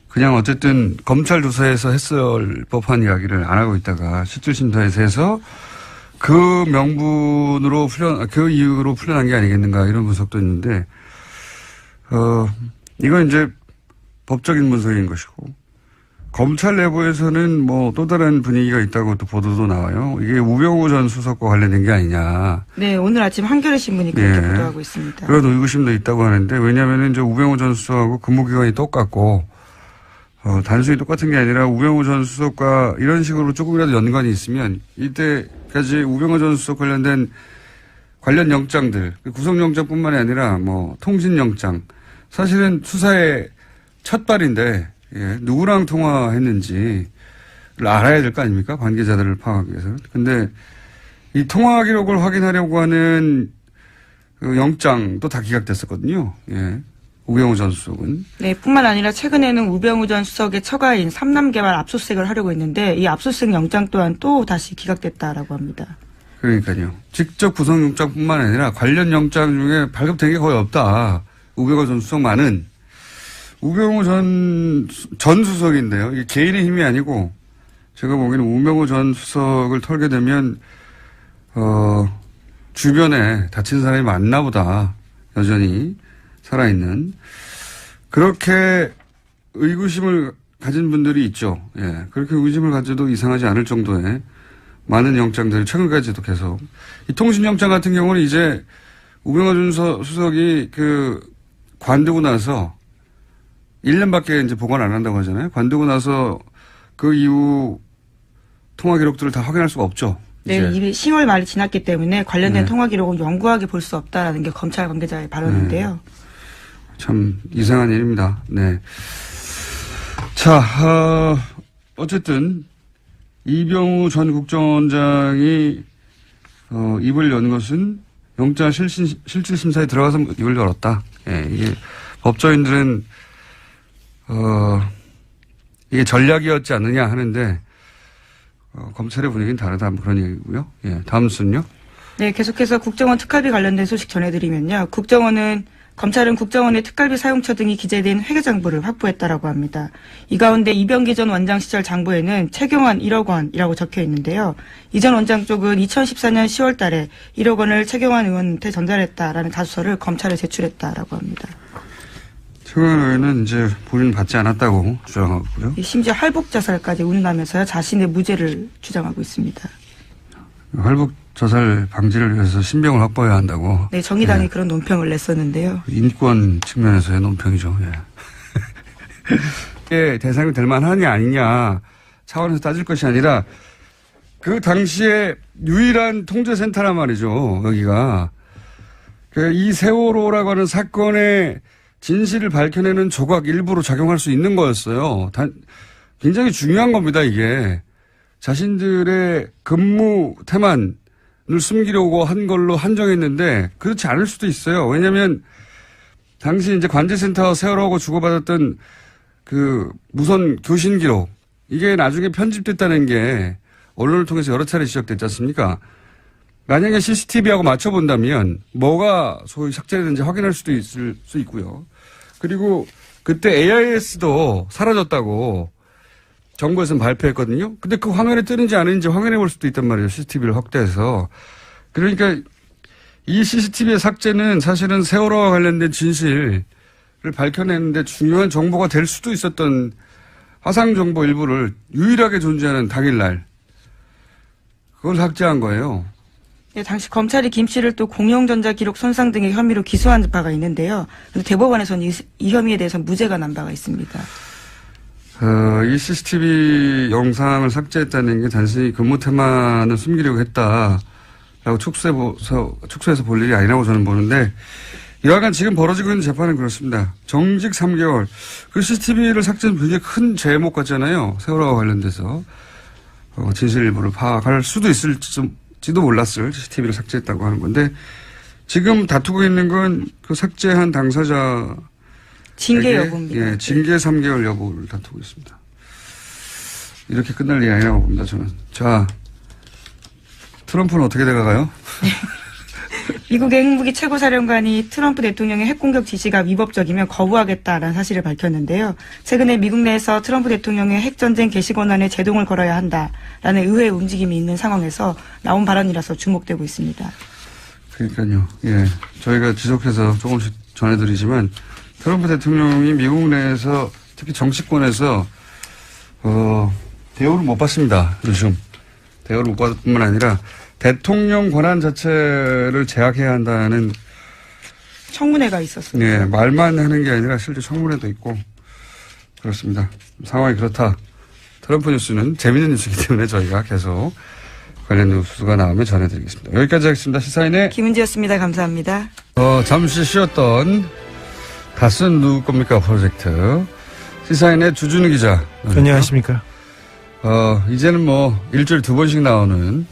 그냥 어쨌든 검찰 조사에서 했을 법한 이야기를 안 하고 있다가 실질심사에서 해서 그 명분으로 그 이유로 풀려난 게 아니겠는가 이런 분석도 있는데, 이건 이제 법적인 분석인 것이고, 검찰 내부에서는 뭐 또 다른 분위기가 있다고 또 보도도 나와요. 이게 우병우 전 수석과 관련된 게 아니냐. 네, 오늘 아침 한겨레 신문이 그렇게 보도하고 있습니다. 그런 의구심도 있다고 하는데 왜냐하면은 이제 우병우 전 수석하고 근무기간이 똑같고 단순히 똑같은 게 아니라 우병우 전 수석과 이런 식으로 조금이라도 연관이 있으면 이때까지 우병우 전 수석 관련된 관련 영장들, 구속영장뿐만이 아니라 뭐 통신영장, 사실은 수사의 첫 발인데 누구랑 통화했는지를 알아야 될 거 아닙니까? 관계자들을 파악하기 위해서. 근데 이 통화 기록을 확인하려고 하는 그 영장도 다 기각됐었거든요. 우병우 전 수석은. 네, 뿐만 아니라 최근에는 우병우 전 수석의 처가인 삼남개발 압수수색을 하려고 했는데 이 압수수색 영장 또한 또 다시 기각됐다라고 합니다. 그러니까요. 직접 구속영장뿐만 아니라 관련 영장 중에 발급된 게 거의 없다. 우병우 전 수석만은. 우병우 전 수석인데요. 이게 개인의 힘이 아니고 제가 보기에는 우병우 전 수석을 털게 되면 주변에 다친 사람이 많나 보다. 여전히 살아있는. 그렇게 의구심을 가진 분들이 있죠. 그렇게 의구심을 가져도 이상하지 않을 정도의 많은 영장들이 최근까지도 계속. 이 통신영장 같은 경우는 이제 우병우 전 수석이 관두고 나서 1년밖에 이제 보관 안 한다고 하잖아요. 관두고 나서 그 이후 통화 기록들을 다 확인할 수가 없죠. 네, 이미 10월 말이 지났기 때문에 관련된 통화 기록은 영구하게 볼 수 없다라는 게 검찰 관계자의 발언인데요. 참 이상한 일입니다. 네. 자, 어쨌든 이병우 전 국정원장이 입을 연 것은 영장 실질심사에 들어가서 입을 열었다. 이게 법조인들은 이게 전략이었지 않느냐 하는데, 검찰의 분위기는 다르다. 그런 얘기고요. 다음 순요. 네, 계속해서 국정원 특활비 관련된 소식 전해드리면요. 검찰은 국정원의 특활비 사용처 등이 기재된 회계장부를 확보했다라고 합니다. 이 가운데 이병기 전 원장 시절 장부에는 최경환 1억 원이라고 적혀 있는데요. 이 전 원장 쪽은 2014년 10월 달에 1억 원을 최경환 의원한테 전달했다라는 자수서를 검찰에 제출했다라고 합니다. 최경환 의원은 이제 본인 받지 않았다고 주장하고요. 심지어 할복 자살까지 운운하면서요. 자신의 무죄를 주장하고 있습니다. 할복 자살 방지를 위해서 신병을 확보해야 한다고. 네, 정의당이 그런 논평을 냈었는데요. 인권 측면에서의 논평이죠. 이게 대상이 될 만하냐 아니냐 차원에서 따질 것이 아니라 그 당시에 유일한 통제센터란 말이죠. 여기가. 이 세월호라고 하는 사건의 진실을 밝혀내는 조각 일부로 작용할 수 있는 거였어요. 굉장히 중요한 겁니다, 이게. 자신들의 근무 태만을 숨기려고 한 걸로 한정했는데 그렇지 않을 수도 있어요. 왜냐하면 당시 이제 관제센터 세월호하고 주고받았던 그 무선 교신 기록 이게 나중에 편집됐다는 게 언론을 통해서 여러 차례 지적됐지 않습니까? 만약에 CCTV하고 맞춰본다면 뭐가 소위 삭제됐는지 확인할 수도 있을 수 있고요. 그리고 그때 AIS도 사라졌다고 정부에서는 발표했거든요. 근데 그 화면에 뜨는지 아닌지 확인해 볼 수도 있단 말이에요. CCTV를 확대해서. 그러니까 이 CCTV의 삭제는 사실은 세월호와 관련된 진실을 밝혀내는데 중요한 정보가 될 수도 있었던 화상 정보 일부를 유일하게 존재하는 당일날 그걸 삭제한 거예요. 네, 당시 검찰이 김 씨를 또 공영전자 기록 손상 등의 혐의로 기소한 바가 있는데요. 대법원에서는 이 혐의에 대해서 무죄가 난 바가 있습니다. 이 CCTV 영상을 삭제했다는 게 단순히 근무 태만을 숨기려고 했다라고 축소해서 볼 일이 아니라고 저는 보는데 여하간 지금 벌어지고 있는 재판은 그렇습니다. 정직 3개월. 그 CCTV를 삭제는 굉장히 큰 제목 같잖아요. 세월호와 관련돼서. 진실 일부를 파악할 수도 있을지도 몰랐을 CCTV를 삭제했다고 하는 건데 지금 다투고 있는 건 그 삭제한 당사자 징계 여부입니다. 징계 3개월 여부를 다투고 있습니다. 이렇게 끝날 일이 아니라고 봅니다, 저는. 자, 트럼프는 어떻게 돼가요? 네. 미국의 핵무기 최고사령관이 트럼프 대통령의 핵공격 지시가 위법적이면 거부하겠다라는 사실을 밝혔는데요. 최근에 미국 내에서 트럼프 대통령의 핵전쟁 개시 권한에 제동을 걸어야 한다라는 의회의 움직임이 있는 상황에서 나온 발언이라서 주목되고 있습니다. 그러니까요. 저희가 지속해서 조금씩 전해드리지만 트럼프 대통령이 미국 내에서 특히 정치권에서 대우를 못 받습니다. 요즘. 대우를 못 받을 뿐만 아니라 대통령 권한 자체를 제약해야 한다는 청문회가 있었어요. 네, 말만 하는 게 아니라 실제 청문회도 있고 그렇습니다. 상황이 그렇다. 트럼프 뉴스는 재밌는 뉴스이기 때문에 저희가 계속 관련 뉴스가 나오면 전해드리겠습니다. 여기까지 하겠습니다. 시사인의 김은지였습니다. 감사합니다. 잠시 쉬었던 다스는 누구 겁니까 프로젝트 시사인의 주준우 기자. 안녕하십니까. 이제는 뭐 일주일에 2번씩 나오는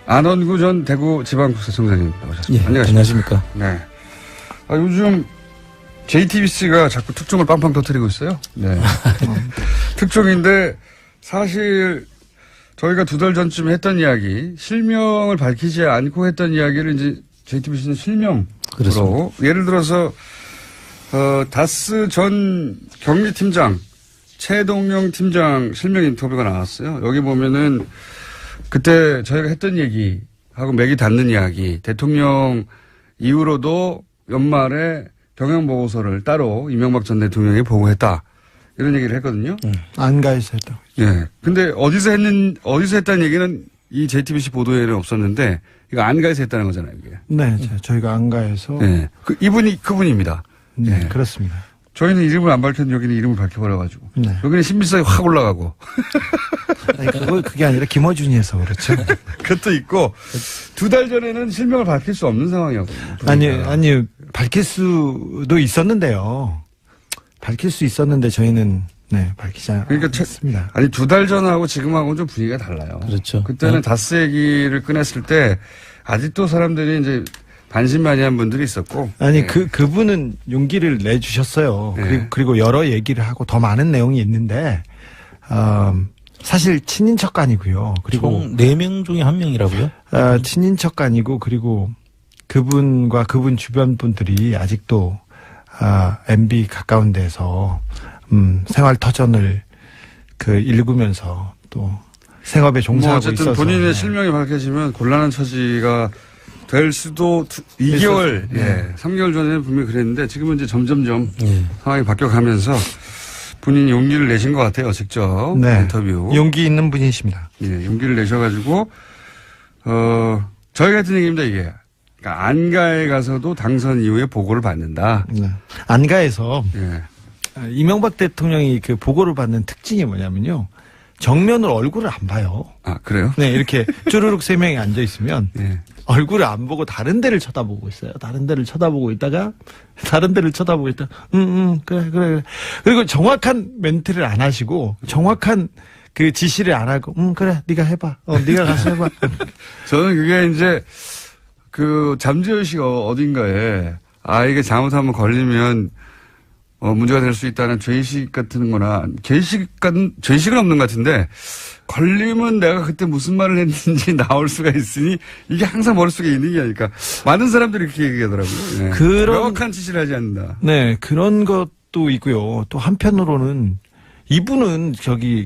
안원구 전 대구지방국세청장님 나오셨습니다. 예, 안녕하십니까. 네. 요즘 JTBC가 자꾸 특종을 빵빵 터뜨리고 있어요. 네. 특종인데 사실 저희가 2달 전쯤에 했던 이야기, 실명을 밝히지 않고 했던 이야기를 이제 JTBC는 실명으로 그렇습니다. 예를 들어서 다스 전 경리팀장 최동영 팀장 실명 인터뷰가 나왔어요. 여기 보면은 그때 저희가 했던 얘기하고 맥이 닿는 이야기, 대통령 이후로도 연말에 경영보고서를 따로 이명박 전 대통령이 보고했다. 이런 얘기를 했거든요. 안가에서 했다. 예. 근데 어디서 했다는 얘기는 이 JTBC 보도에는 없었는데, 이거 안가에서 했다는 거잖아요, 이게. 네, 저희가 안가에서. 네. 이분이 그분입니다. 네, 네. 그렇습니다. 저희는 이름을 안 밝혔는데 여기는 이름을 밝혀버려가지고. 네. 여기는 신빙성이 확 올라가고. 아니, 그게 아니라 김어준이 해서 그렇죠. 그것도 있고, 2달 전에는 실명을 밝힐 수 없는 상황이었거든요. 아니, 밝힐 수도 있었는데요. 밝힐 수 있었는데 저희는, 네, 밝히지 않았습니다. 아니, 2달 전하고 지금하고는 좀 분위기가 달라요. 그렇죠. 그때는 다스 얘기를 꺼냈을 때, 아직도 사람들이 이제 반신반의한 분들이 있었고. 아니, 네. 그분은 용기를 내주셨어요. 네. 그리고 여러 얘기를 하고 더 많은 내용이 있는데, 사실 친인척간이고요. 그리고 총 4명 중에 1명이라고요? 친인척간이고, 그리고 그분과 그분 주변 분들이 아직도 MB 가까운 데서 생활 터전을 읽으면서 또 생업에 종사하고 어쨌든 있어서 본인의 네. 실명이 밝혀지면 곤란한 처지가 될 수도 2개월, 네. 3개월 전에는 분명히 그랬는데 지금은 이제 점점점 상황이 바뀌어가면서 본인이 용기를 내신 것 같아요, 직접. 네. 인터뷰. 용기 있는 분이십니다. 예, 용기를 내셔가지고, 저희 같은 얘기입니다, 이게. 그러니까 안가에 가서도 당선 이후에 보고를 받는다. 네. 안가에서 예. 이명박 대통령이 그 보고를 받는 특징이 뭐냐면요. 정면으로 얼굴을 안 봐요. 아, 그래요? 네, 이렇게 쭈루룩 3명이 앉아 있으면 예. 얼굴을 안 보고 다른 데를 쳐다보고 있어요. 다른 데를 쳐다보고 있다가 다른 데를 쳐다보고 있다가 그래. 그리고 정확한 멘트를 안 하시고 정확한 그 지시를 안 하고 그래 네가 해봐. 네가 가서 해봐. 저는 그게 이제 그 잠재의 씨가 어딘가에 이게 잘못하면 걸리면 문제가 될 수 있다는 죄의식 같은 거나 죄의식은 없는 것 같은데 걸리면 내가 그때 무슨 말을 했는지 나올 수가 있으니 이게 항상 머릿속에 있는 게 아닐까. 많은 사람들이 그렇게 얘기하더라고요. 네. 명확한 지시를 하지 않는다. 네, 그런 것도 있고요. 또 한편으로는 이분은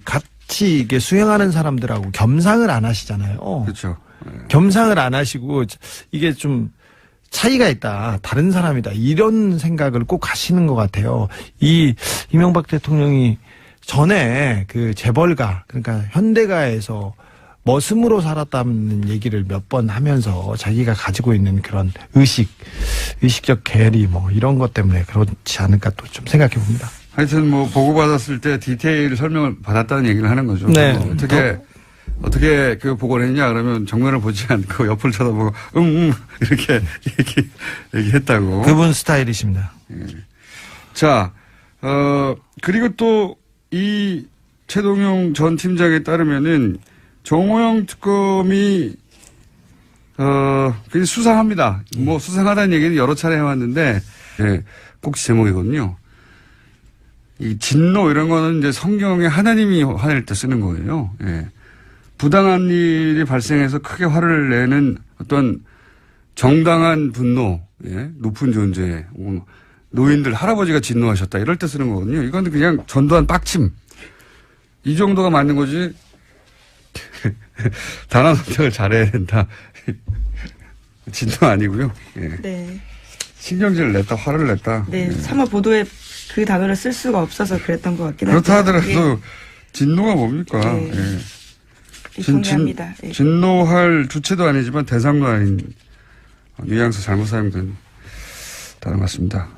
같이 이게 수행하는 사람들하고 겸상을 안 하시잖아요. 그렇죠. 네. 겸상을 안 하시고 이게 좀 차이가 있다. 다른 사람이다. 이런 생각을 꼭 하시는 것 같아요. 이명박 대통령이 전에 그 재벌가, 그러니까 현대가에서 머슴으로 살았다는 얘기를 몇 번 하면서 자기가 가지고 있는 그런 의식적 괴리 이런 것 때문에 그렇지 않을까 또 좀 생각해 봅니다. 하여튼 보고받았을 때 디테일 설명을 받았다는 얘기를 하는 거죠. 네. 어떻게 그 보고를 했냐 그러면 정면을 보지 않고 옆을 쳐다보고 이렇게 얘기했다고. 그분 스타일이십니다. 예. 자, 그리고 또 이 최동용 전 팀장에 따르면은 정호영 특검이 그냥 수상합니다. 수상하다는 얘기는 여러 차례 해왔는데 꼭 제목이거든요. 이 진노 이런 거는 이제 성경에 하나님이 화낼 때 쓰는 거예요. 예. 부당한 일이 발생해서 크게 화를 내는 어떤 정당한 분노, 높은 존재, 노인들, 할아버지가 진노하셨다 이럴 때 쓰는 거거든요. 이건 그냥 전두환 빡침. 이 정도가 맞는 거지. 단어 선택을 잘해야 된다. 진노 아니고요. 예. 네. 신경질을 냈다, 화를 냈다. 네. 차마 보도에 그 단어를 쓸 수가 없어서 그랬던 것 같긴 한데. 그렇다 하더라도 진노가 뭡니까? 네. 예. 동의합니다. 예. 진노할 주체도 아니지만 대상도 아닌 뉘앙스 잘못 사용된 단어 같습니다.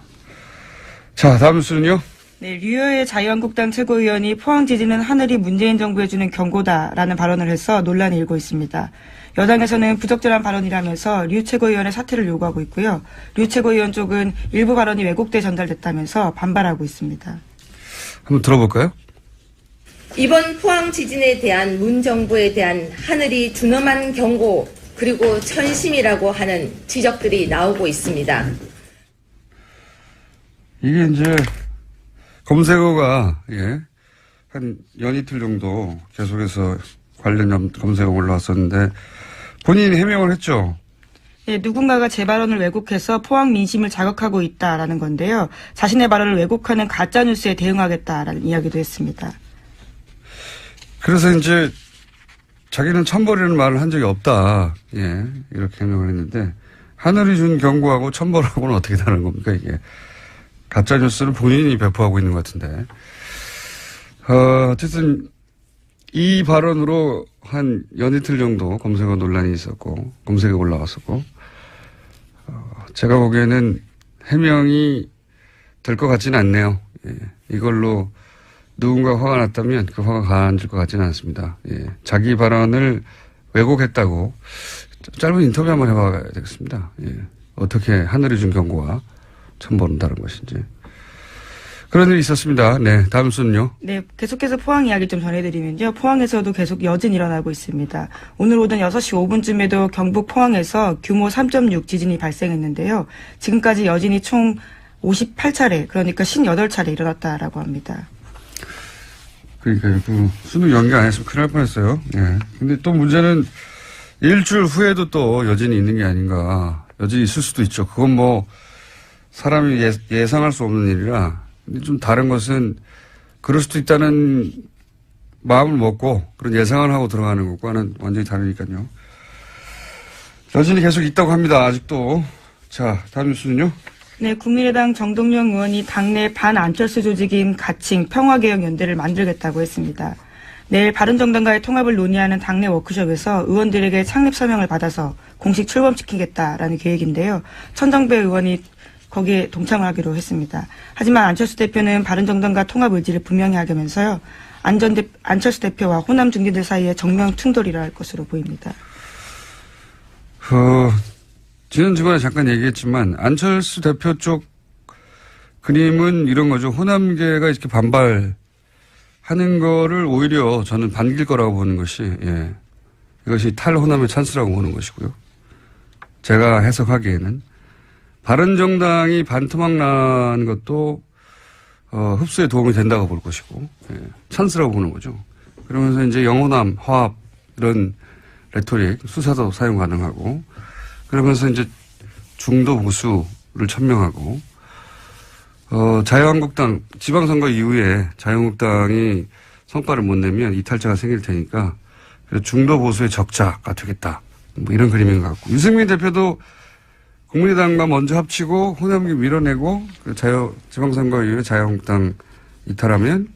자, 다음 뉴스는요. 네, 류여의 자유한국당 최고위원이 포항 지진은 하늘이 문재인 정부에 주는 경고다라는 발언을 해서 논란이 일고 있습니다. 여당에서는 부적절한 발언이라면서 류 최고위원의 사퇴를 요구하고 있고요. 류 최고위원 쪽은 일부 발언이 왜곡돼 전달됐다면서 반발하고 있습니다. 한번 들어볼까요? 이번 포항 지진에 대한 문 정부에 대한 하늘이 준엄한 경고 그리고 천심이라고 하는 지적들이 나오고 있습니다. 이게 이제 검색어가 한 연이틀 정도 계속해서 관련 검색어 올라왔었는데 본인이 해명을 했죠. 네, 누군가가 제 발언을 왜곡해서 포항 민심을 자극하고 있다라는 건데요. 자신의 발언을 왜곡하는 가짜 뉴스에 대응하겠다라는 이야기도 했습니다. 그래서 이제 자기는 천벌이라는 말을 한 적이 없다. 이렇게 해명을 했는데 하늘이 준 경고하고 천벌하고는 어떻게 다른 겁니까 이게. 가짜 뉴스를 본인이 배포하고 있는 것 같은데. 어쨌든 이 발언으로 한 연이틀 정도 검색어 논란이 있었고 검색에 올라왔었고 제가 보기에는 해명이 될 것 같지는 않네요. 이걸로 누군가 화가 났다면 그 화가 가라앉을 것 같지는 않습니다. 자기 발언을 왜곡했다고 짧은 인터뷰 한번 해봐야 되겠습니다. 어떻게 하늘이 준 경고와 천벌은 다른 것인지. 그런 일이 있었습니다. 네, 다음 순요. 네, 계속해서 포항 이야기 좀 전해드리면요. 포항에서도 계속 여진 일어나고 있습니다. 오늘 오전 6시 5분쯤에도 경북 포항에서 규모 3.6 지진이 발생했는데요. 지금까지 여진이 총 58차례, 그러니까 58차례 일어났다라고 합니다. 그러니까요. 그 수능 연기 안 했으면 큰일 날 뻔했어요. 근데 또 문제는 일주일 후에도 또 여진이 있는 게 아닌가. 여진이 있을 수도 있죠. 그건 뭐 사람이 예상할 수 없는 일이라. 근데 좀 다른 것은 그럴 수도 있다는 마음을 먹고 그런 예상을 하고 들어가는 것과는 완전히 다르니까요. 여진이 계속 있다고 합니다. 아직도. 자, 다음 뉴스는요. 네, 국민의당 정동영 의원이 당내 반안철수 조직인 가칭 평화개혁연대를 만들겠다고 했습니다. 내일 바른정당과의 통합을 논의하는 당내 워크숍에서 의원들에게 창립 서명을 받아서 공식 출범시키겠다라는 계획인데요. 천정배 의원이 거기에 동참을 하기로 했습니다. 하지만 안철수 대표는 바른정당과 통합 의지를 분명히 하면서요. 안철수 대표와 호남 중진들 사이에 정면 충돌이 일어날 것으로 보입니다. 지난주간에 잠깐 얘기했지만 안철수 대표 쪽 그림은 이런 거죠. 호남계가 이렇게 반발하는 거를 오히려 저는 반길 거라고 보는 것이 이것이 탈호남의 찬스라고 보는 것이고요. 제가 해석하기에는 바른정당이 반토막 나는 것도 흡수에 도움이 된다고 볼 것이고 찬스라고 보는 거죠. 그러면서 이제 영호남, 화합 이런 레토릭, 수사도 사용 가능하고 그러면서 이제 중도 보수를 천명하고 자유한국당 지방선거 이후에 자유한국당이 성과를 못 내면 이탈자가 생길 테니까 중도 보수의 적자가 되겠다. 뭐 이런 그림인 것 같고 유승민 대표도 국민의당과 먼저 합치고 호남계 밀어내고 지방선거 이후에 자유한국당 이탈하면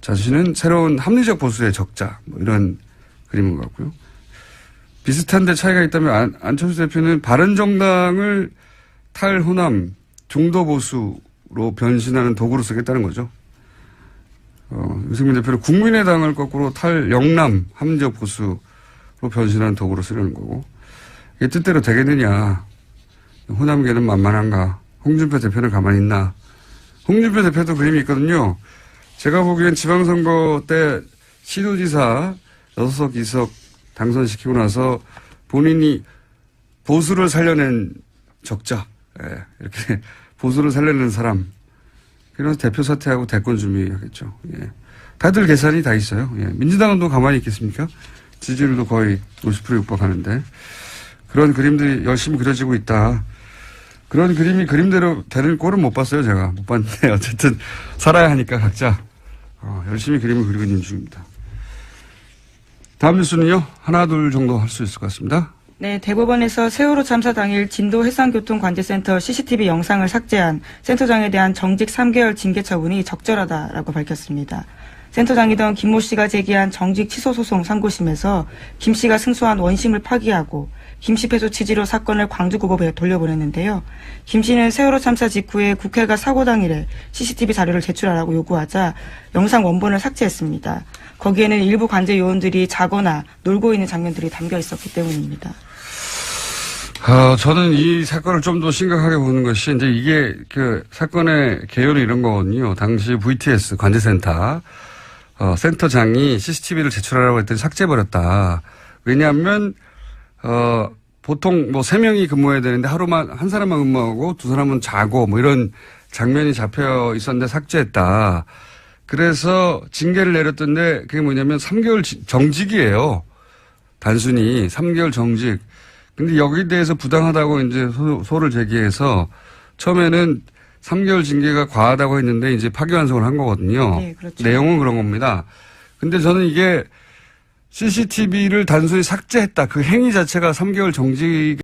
자신은 새로운 합리적 보수의 적자 뭐 이런 그림인 것 같고요. 비슷한데 차이가 있다면 안철수 대표는 바른정당을 탈호남 중도보수로 변신하는 도구로 쓰겠다는 거죠. 유승민 대표는 국민의당을 거꾸로 탈영남 합리적 보수로 변신하는 도구로 쓰려는 거고 이게 뜻대로 되겠느냐. 호남계는 만만한가. 홍준표 대표는 가만히 있나. 홍준표 대표도 그림이 있거든요. 제가 보기엔 지방선거 때 시도지사 6석 2석 당선시키고 나서 본인이 보수를 살려낸 적자, 이렇게 보수를 살려낸 사람, 그래서 대표 사퇴하고 대권 준비하겠죠. 다들 계산이 다 있어요. 민주당은 또 가만히 있겠습니까? 지지율도 거의 50% 육박하는데 그런 그림들이 열심히 그려지고 있다. 그런 그림이 그림대로 되는 꼴은 못 봤어요. 제가 못 봤는데 어쨌든 살아야 하니까 각자 열심히 그림을 그리고 있는 중입니다. 다음 뉴스는요. 하나 둘 정도 할 수 있을 것 같습니다. 네, 대법원에서 세월호 참사 당일 진도 해상교통관제센터 CCTV 영상을 삭제한 센터장에 대한 정직 3개월 징계 처분이 적절하다라고 밝혔습니다. 센터장이던 김모 씨가 제기한 정직 취소 소송 상고심에서 김 씨가 승소한 원심을 파기하고 김 씨 패소 취지로 사건을 광주고법에 돌려보냈는데요. 김 씨는 세월호 참사 직후에 국회가 사고 당일에 CCTV 자료를 제출하라고 요구하자 영상 원본을 삭제했습니다. 거기에는 일부 관제 요원들이 자거나 놀고 있는 장면들이 담겨 있었기 때문입니다. 저는 이 사건을 좀 더 심각하게 보는 것이 이제 이게 그 사건의 개요는 이런 거거든요. 당시 VTS 관제센터 센터장이 CCTV를 제출하라고 했더니 삭제해버렸다. 왜냐하면 보통 뭐 3명이 근무해야 되는데 하루만 한 사람만 근무하고 2사람은 자고 뭐 이런 장면이 잡혀 있었는데 삭제했다. 그래서 징계를 내렸던데 그게 뭐냐면 3개월 정직이에요. 단순히 3개월 정직. 근데 여기에 대해서 부당하다고 이제 소를 제기해서 처음에는 3개월 징계가 과하다고 했는데 이제 파기환송을 한 거거든요. 네, 그렇죠. 내용은 그런 겁니다. 근데 저는 이게 CCTV를 단순히 삭제했다. 그 행위 자체가 3개월 정직